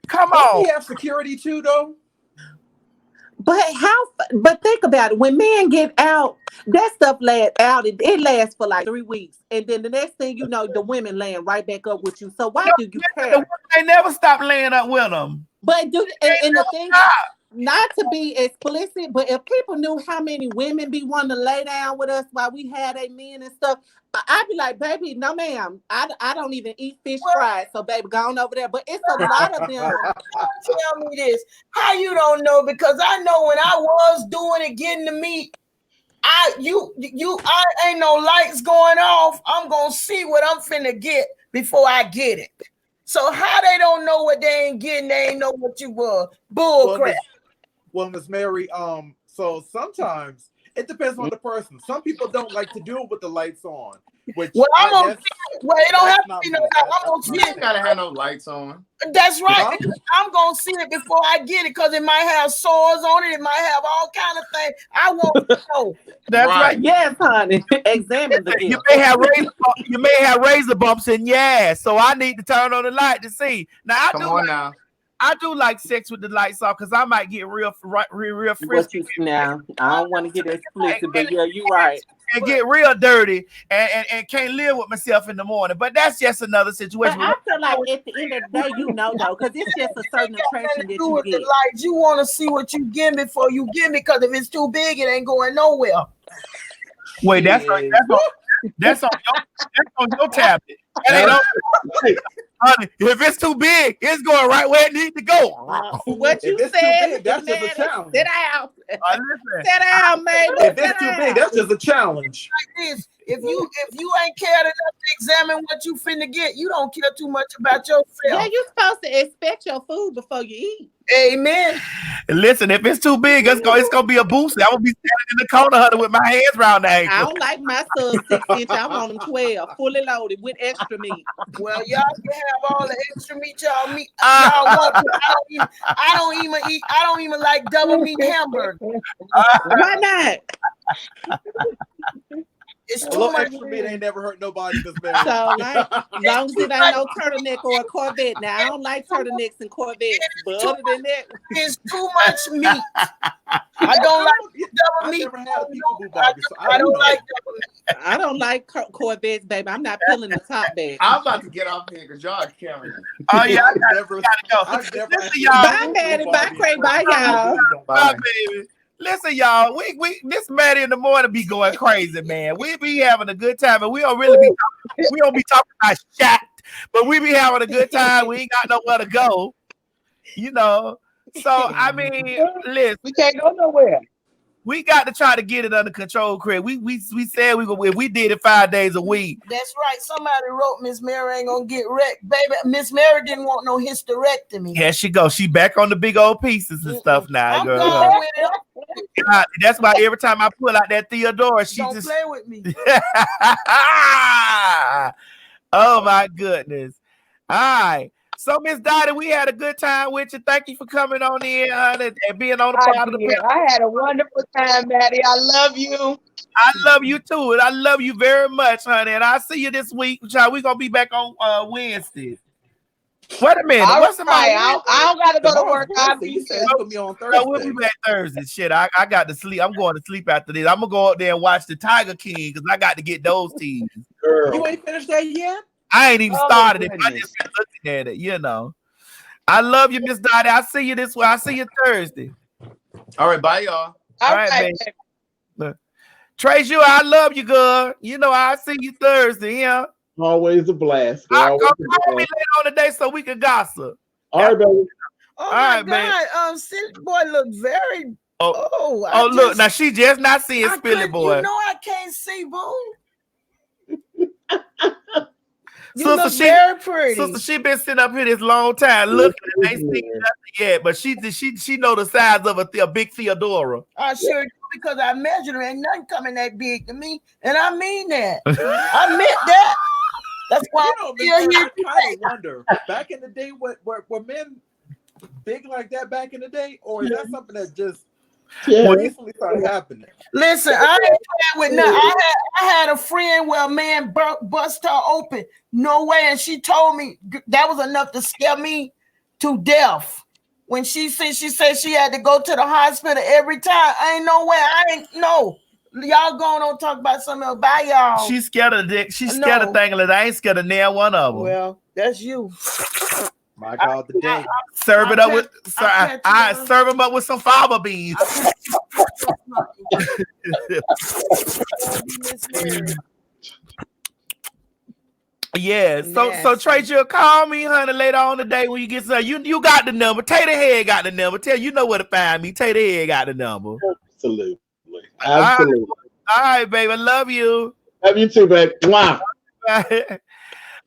Come on. He have security too, though. But think about it. When men get out, that stuff lasts out. It lasts for like 3 weeks. And then the next thing you know, the women laying right back up with you. So why do you care? They never stop laying up with them. But and the thing, not to be explicit, but if people knew how many women be wanting to lay down with us while we had a men and stuff, I'd be like, baby, no ma'am, I don't even eat fish fried, so baby, go on over there. But it's a lot of them. Tell me this, how you don't know? Because I know when I was doing it, getting the meat, I ain't no lights going off. I'm gonna see what I'm finna get before I get it. So how they don't know what they ain't getting? They ain't know what you were. Bull crap. Well, Miss Mary, so sometimes it depends on the person. Some people don't like to do it with the lights on. Which it don't have to be no. I'm gonna see it. Gotta have no lights on. That's right. I'm gonna see it before I get it because it might have sores on it. It might have all kind of things. I want to know. That's right. Yes, honey. Examine the you may have razor bumps in your ass, so I need to turn on the light to see. Now Come on now. I do like sex with the lights off because I might get real frisky. What you now? I don't want to get explicit, but yeah, you're right. And get real dirty and can't live with myself in the morning. But that's just another situation. But I feel like at the end of the day, you know, though, because it's just a certain attraction that you get. The lights, you want to see what you give me before you give me, because if it's too big, it ain't going nowhere. Wait, that's on your tablet. That ain't on, honey, if it's too big, it's going right where it needs to go. What you said, big, that's just a challenge. Sit down. Listen. Sit down, man. If it's too big, that's just a challenge. Like this, if you ain't cared enough to examine what you finna get, you don't care too much about yourself. Yeah, you're supposed to expect your food before you eat. Amen. Listen, if it's too big, it's gonna be a booster. I'm gonna be standing in the corner, honey, with my hands around the ankle. I don't like my son 6 inch. I want him 12, fully loaded with extra meat. Well, y'all can have all the extra meat y'all want. I don't even like double meat hamburger. Why not? It's A too little much extra meat ain't never hurt nobody this bad. So, like, as long as it ain't no turtleneck or a Corvette. Now, I don't like turtlenecks and Corvettes, but other than that, it's too much meat. I don't like double meat. I don't like Corvettes, baby. I'm not peeling the top back. I'm about to get off here because y'all are carrying. Oh yeah, Bye, Maddie. Bye, Craig. Bye, y'all. Bye, baby. Listen, y'all, we this Maddie in the morning be going crazy, man. We be having a good time, and we don't be talking about shit, but we be having a good time. We ain't got nowhere to go, you know. So I mean, listen, we can't go nowhere. We got to try to get it under control, Craig. We said if we did it 5 days a week. That's right. Somebody wrote Miss Mary ain't gonna get wrecked, baby. Miss Mary didn't want no hysterectomy. Here she goes. She back on the big old pieces and stuff now, girl. Going with it. God, that's why every time I pull out that Theodora, she Don't just play with me. Oh my goodness. All right. So, Miss Dottie, we had a good time with you. Thank you for coming on in and being on the part of the I had a wonderful time, Maddie. I love you. I love you too, and I love you very much, honey. And I'll see you this week. Child, we're gonna be back on Wednesday. Wait a minute. All What's right. tomorrow? I don't gotta go to work. I'll be put me on Thursday. We'll be back Thursday. Shit, I got to sleep. I'm going to sleep after this. I'm gonna go up there and watch the Tiger King because I got to get those teams. Girl. You ain't finished that yet? I ain't even started it. I just been looking at it, you know. I love you, Miss Dottie. I'll see you this way. I'll see you Thursday. All right, bye, y'all. All right, baby. Trace, I love you, girl. You know, I'll see you Thursday, yeah. Always a blast. I'll call me later on the day so we can gossip. All right, baby. Oh my God, Silly Boy look very. Look, now she just not seeing Silly Boy. You know I can't see, boo. You Sister, look very pretty. Sister, she been sitting up here this long time looking. Ain't seen nothing yet, but she know the size of a big Theodora. I sure do, because I measured her. Ain't nothing coming that big to me, and I mean that. I meant that. That's why I'm still here. I wonder, back in the day, were men big like that back in the day, or is that something that just recently started happening? Listen, I ain't playing with nothing. I had a friend where a man bust her open. No way, and she told me that was enough to scare me to death. When she said she had to go to the hospital every time. I ain't no way. I ain't no. Y'all going on talk about something else. Bye, y'all. She's scared of dick. She's scared of things. I ain't scared of nail one of them. Well, that's you. My God, the day. Serve it up with. I serve them up with some fava beans. Yeah. So Trace, you'll call me, honey, later on today when you get some. You got the number. Tater Head got the number. You know where to find me. Tater Head got the number. Absolutely. All right, baby. I love you. Love you too, baby. Wow.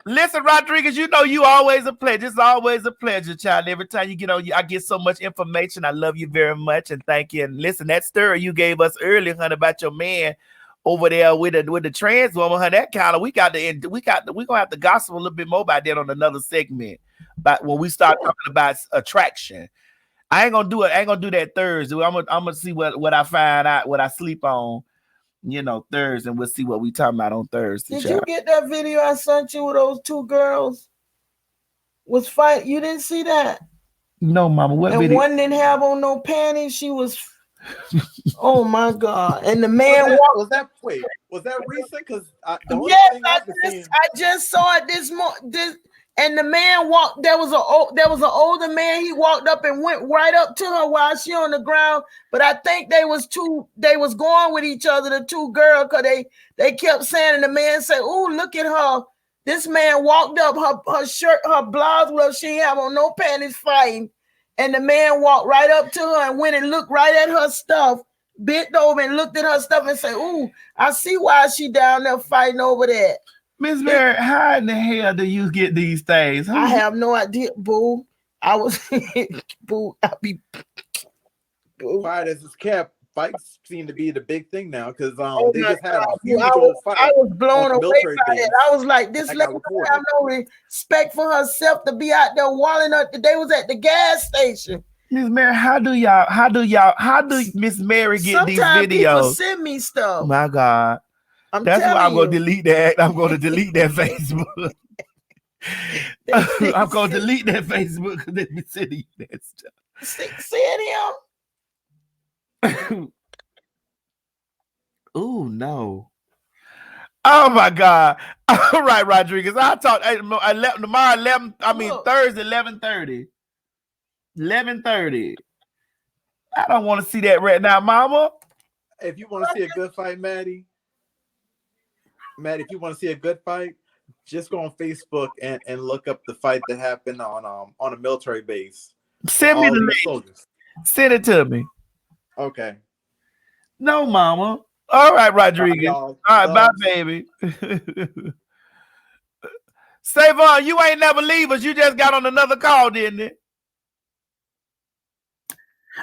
Listen, Rodriguez, you know you always a pleasure. It's always a pleasure, child. Every time you get on, I get so much information. I love you very much and thank you. And listen, that story you gave us earlier, honey, about your man over there with the trans woman, honey, that kind of we're gonna have to gossip a little bit more about that on another segment. But when we start talking about attraction. I ain't gonna do it. I ain't gonna do that Thursday. I'm gonna see what I find out, what I sleep on, Thursday, and we'll see what we talking about on Thursday. Did you get that video I sent you with those two girls? Was fight? You didn't see that? No, mama. What and video? one didn't have on no panties. She was, oh my God. And the man was that recent? Because the only yes, thing I've been seeing. I just saw it this morning. And the man walked. There was an older man. He walked up and went right up to her while she on the ground. But I think they was going with each other, the two girls, because they kept saying, and the man said, "Oh, look at her." This man walked up, her shirt, her blouse, well, she ain't have on no panties, fighting. And the man walked right up to her and went and looked right at her stuff, bent over and looked at her stuff and said, "Ooh, I see why she down there fighting over that." Miss Mary, how in the hell do you get these things? I have no idea, boo. I was boo. I be boo. Quiet as it's kept. Fights seem to be the big thing now because they my just had God. a huge old fight. I was blown on the away military by base. it. I was like, this lady don't have no respect for herself to be out there walling up. They was at the gas station. Miss Mary, how do Miss Mary get these Sometimes people videos? send me stuff. My God. That's why I'm going to delete that. I'm going to delete that Facebook. I'm going to delete that Facebook because they be sending you that stuff. Send him. Oh, no. Oh, my God. All right, Rodriguez. I'll talk tomorrow, Thursday, 11:30. 11:30. I don't want to see that right now, Mama. If you want to see a good fight, Maddie, if you want to see a good fight, just go on Facebook and look up the fight that happened on a military base. Send me the link. Soldiers. Send it to me. Okay. No, Mama. All right, Rodriguez. All right, bye, baby. Savon, you ain't never leave us. You just got on another call, didn't it?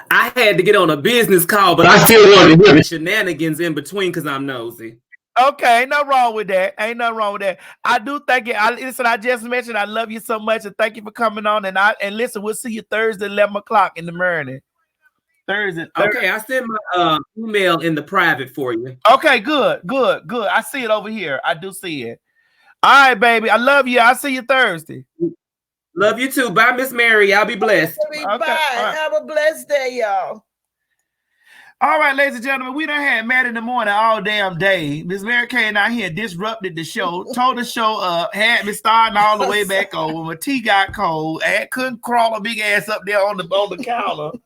I had to get on a business call, but I still wanted to hear the shenanigans in between because I'm nosy. Okay, ain't nothing wrong with that. Ain't nothing wrong with that. I do thank you. Listen, I just mentioned I love you so much, and thank you for coming on. And listen, we'll see you Thursday, 11 o'clock in the morning. Thursday. Okay, I sent my email in the private for you. Okay, good. I see it over here. I do see it. All right, baby. I love you. I'll see you Thursday. Love you too. Bye, Miss Mary. Y'all be blessed. Bye. Right. Have a blessed day, y'all. All right, ladies and gentlemen, we done had Matt in the morning all damn day. Miss Mary came out here and disrupted the show, tore the show up, had me starting all the way back over. My tea got cold. I couldn't crawl a big ass up there on the counter.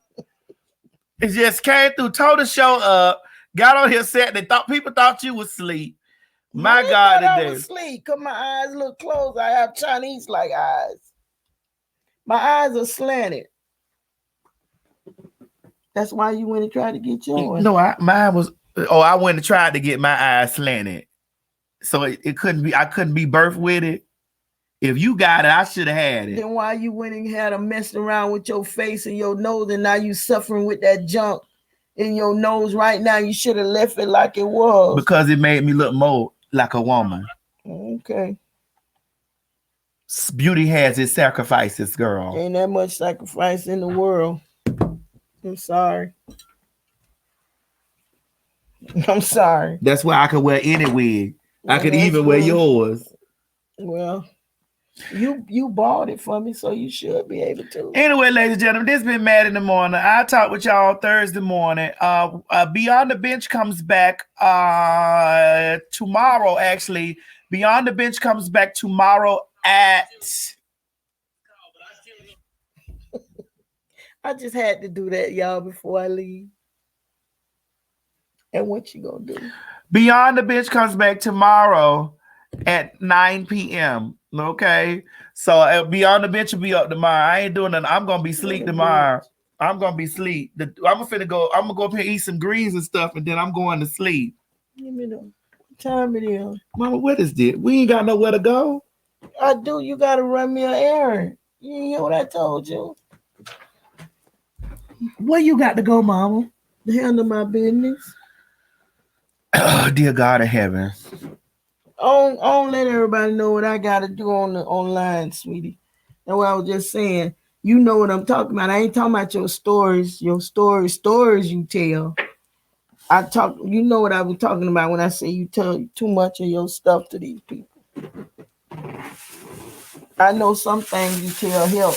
It just came through, tore the show up, got on here set. People thought you was asleep. My God, I was asleep because my eyes look closed. I have Chinese-like eyes. My eyes are slanted. That's why you went and tried to get yours. No, mine was. Oh, I went and tried to get my eyes slanted, so it couldn't be. I couldn't be birthed with it. If you got it, I should have had it. Then why you went and had them messing around with your face and your nose, and now you suffering with that junk in your nose right now? You should have left it like it was. Because it made me look more like a woman. Okay. Beauty has its sacrifices, girl. Ain't that much sacrifice in the world. I'm sorry. I'm sorry. That's why I could wear any wig. I could even wear yours. Well, you bought it for me, so you should be able to. Anyway, ladies and gentlemen, this has been Matt in the morning. I'll talk with y'all Thursday morning. Beyond the Bench comes back tomorrow, actually. Beyond the Bench comes back tomorrow at... I just had to do that, y'all, before I leave. And what you gonna do? Beyond the Bench comes back tomorrow at 9 p.m. Okay, so Beyond the Bench will be up tomorrow. I ain't doing nothing. I'm gonna be asleep tomorrow. I'm gonna be asleep. I'm gonna go up here eat some greens and stuff, and then I'm going to sleep. Give me the time it is. Mama, what is this? We ain't got nowhere to go. I do. You gotta run me an errand. You didn't hear what I told you. Where you got to go, Mama? To handle my business. Oh, dear God of heaven. I don't let everybody know what I got to do on the online, sweetie. That's what I was just saying. You know what I'm talking about. I ain't talking about your stories you tell. You know what I was talking about when I say you tell too much of your stuff to these people. I know some things you tell help.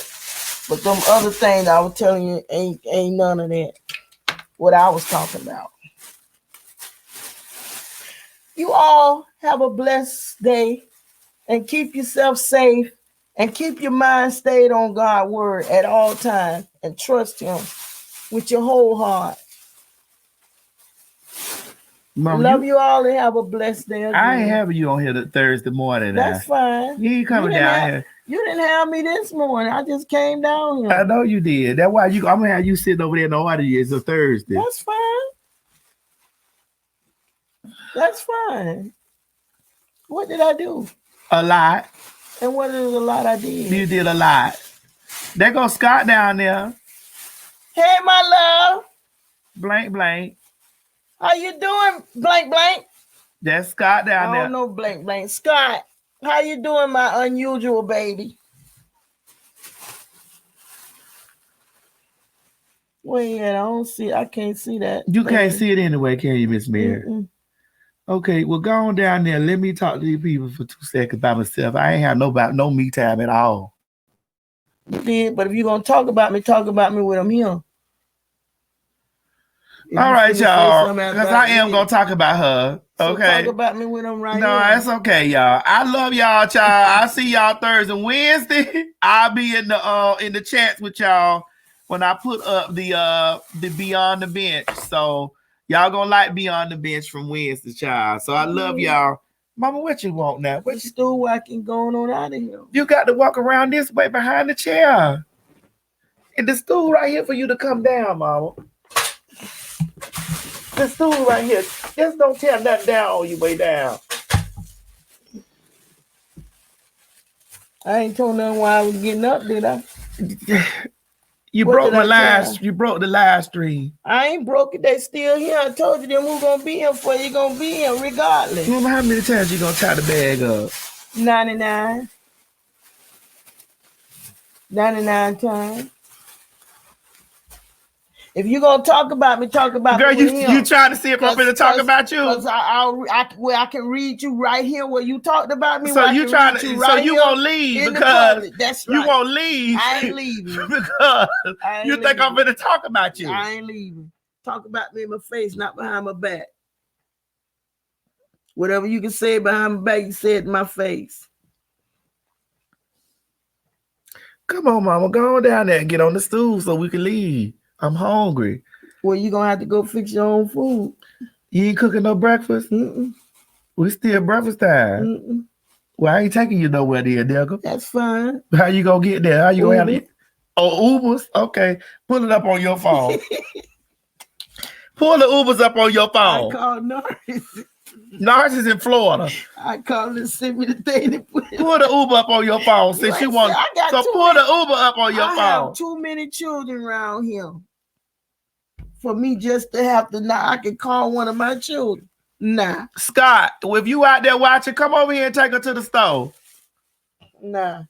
But them other things I was telling you ain't none of that. What I was talking about. You all have a blessed day and keep yourself safe and keep your mind stayed on God's word at all times and trust him with your whole heart. Mama, love you all and have a blessed day again. I ain't having you on here Thursday morning. That's fine. You ain't coming down here. You didn't have me this morning. I just came down here. I know you did. That's why I'm gonna have you sitting over there in the audience on Thursday. That's fine. That's fine. What did I do? A lot. And what is a lot I did? You did a lot. There goes Scott down there. Hey, my love. Blank, blank. How you doing, blank, blank? That's Scott down there. I don't know, blank, blank. Scott, how you doing, my unusual baby? Wait, I don't see. I can't see that. You can't see it anyway, can you, Miss Mary? Okay, well, go on down there. Let me talk to you people for 2 seconds by myself. I ain't have no me time at all. You did, but if you're gonna talk about me with him here. All right, y'all, because I am gonna talk about her. Okay, so talk about me with him right No, here. that's okay, y'all. I love y'all, child. I'll see y'all Thursday, Wednesday. I'll be in the chats with y'all when I put up the Beyond the Bench. So y'all gonna like Beyond the Bench from Wednesday, child. So I love y'all. Mama, what you want now? What you still walking going on out of here? You got to walk around this way behind the chair. And the stool right here for you to come down, Mama. The stool right here. Just don't tear nothing down on your way down. I ain't told nothing why I was getting up, did I? You broke the live stream. I ain't broke it. They still here. I told you them who gonna be here for you gonna be here regardless. Remember how many times you gonna tie the bag up? 99. 99 times. If you gonna talk about me, talk about Girl, me. Girl, you trying to see if I'm gonna talk about you? Because I can read you right here where you talked about me. So you trying to? So you won't leave because that's right. You won't leave. I ain't leaving because you think I'm gonna talk about you. I ain't leaving. Talk about me in my face, not behind my back. Whatever you can say behind my back, you say it in my face. Come on, Mama, go on down there and get on the stool so we can leave. I'm hungry. Well, you gonna have to go fix your own food. You ain't cooking no breakfast? We still breakfast time. Well, I ain't taking you nowhere there, Delco. That's fine. How you gonna get there? How you gonna have it? Oh, Ubers? Okay. Pull it up on your phone. Pull the Ubers up on your phone. I called Norris. Norris is in Florida. I called and sent me the thing to put. Pull the Uber up on your phone since you want. So pull the Uber up on your phone. I have too many children around here for me just to have to. Now I can call one of my children. Nah. Scott, if you out there watching, come over here and take her to the store. Nah.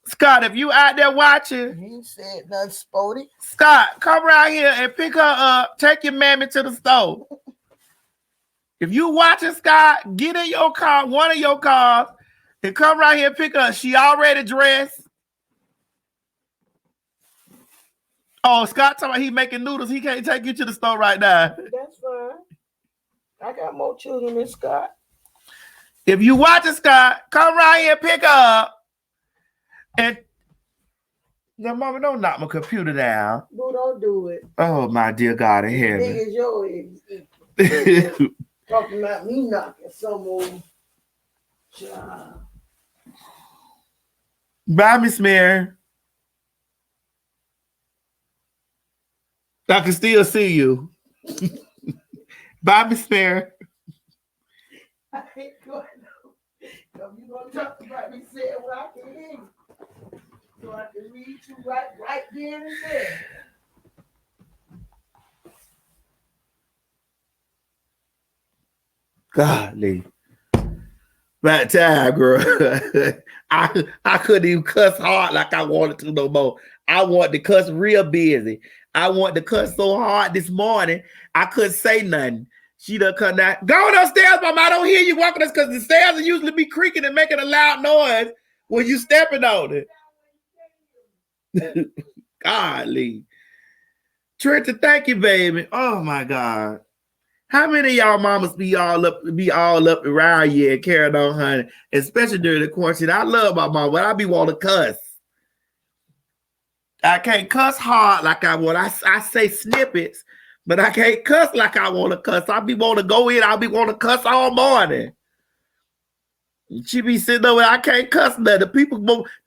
Scott, if you out there watching, he said nothing, Spody. Scott, come around here and pick her up. Take your mammy to the store. If you watching, Scott, get in your car, one of your cars, and come right here and pick her up. She already dressed. Oh, Scott talking about he making noodles. He can't take you to the store right now. That's fine. I got more children than Scott. If you watching, Scott, come right here and pick her up. And now, Mama, don't knock my computer down. Boo, don't do it. Oh, my dear God in Big heaven. as yours. Talking about me knocking some old child. Bye, Miss Mary. I can still see you. Bye, Miss Mary. I ain't going to. If you going to talk about me, say it where I can hear you. So I can read you right then and there. Golly. That time, girl. I couldn't even cuss hard like I wanted to no more. I want to cuss real busy. I want to cuss so hard this morning, I couldn't say nothing. She done come down. Go upstairs, Mama. I don't hear you walking us because the stairs will usually be creaking and making a loud noise when you stepping on it. Godly. Trinity, thank you, baby. Oh my God. How many of y'all mamas be all up around you and carrying on, honey? Especially during the quarantine. I love my mom, but I be want to cuss. I can't cuss hard like I want. I say snippets, but I can't cuss like I want to cuss. I be want to go in. I be want to cuss all morning. She be sitting over there. I can't cuss nothing. The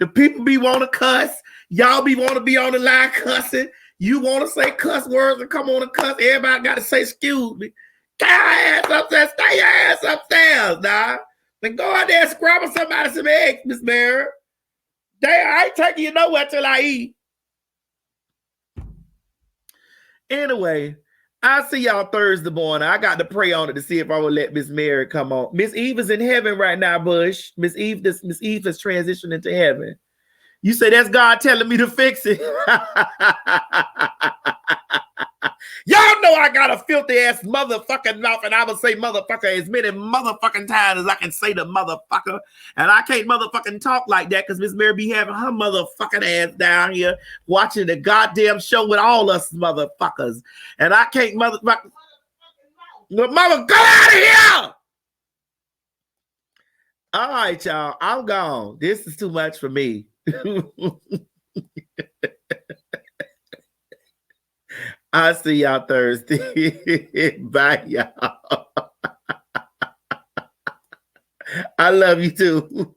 people be want to cuss. Y'all be want to be on the line cussing. You want to say cuss words and come on and cuss. Everybody got to say excuse me. Get your ass upstairs. Stay your ass upstairs, nah. Then go out there and scrabble somebody some eggs, Miss Mary. I ain't taking you nowhere till I eat. Anyway, I'll see y'all Thursday morning. I got to pray on it to see if I will let Miss Mary come on. Miss Eve is in heaven right now, Bush. Miss Eve has transitioned into heaven. You say that's God telling me to fix it. Y'all know I got a filthy ass motherfucking mouth, and I will say motherfucker as many motherfucking times as I can say the motherfucker. And I can't motherfucking talk like that because Miss Mary be having her motherfucking ass down here watching the goddamn show with all us motherfuckers. And I can't motherfucker. Mother, go out of here! All right, y'all. I'm gone. This is too much for me. I'll see y'all Thursday. Bye, y'all. I love you too.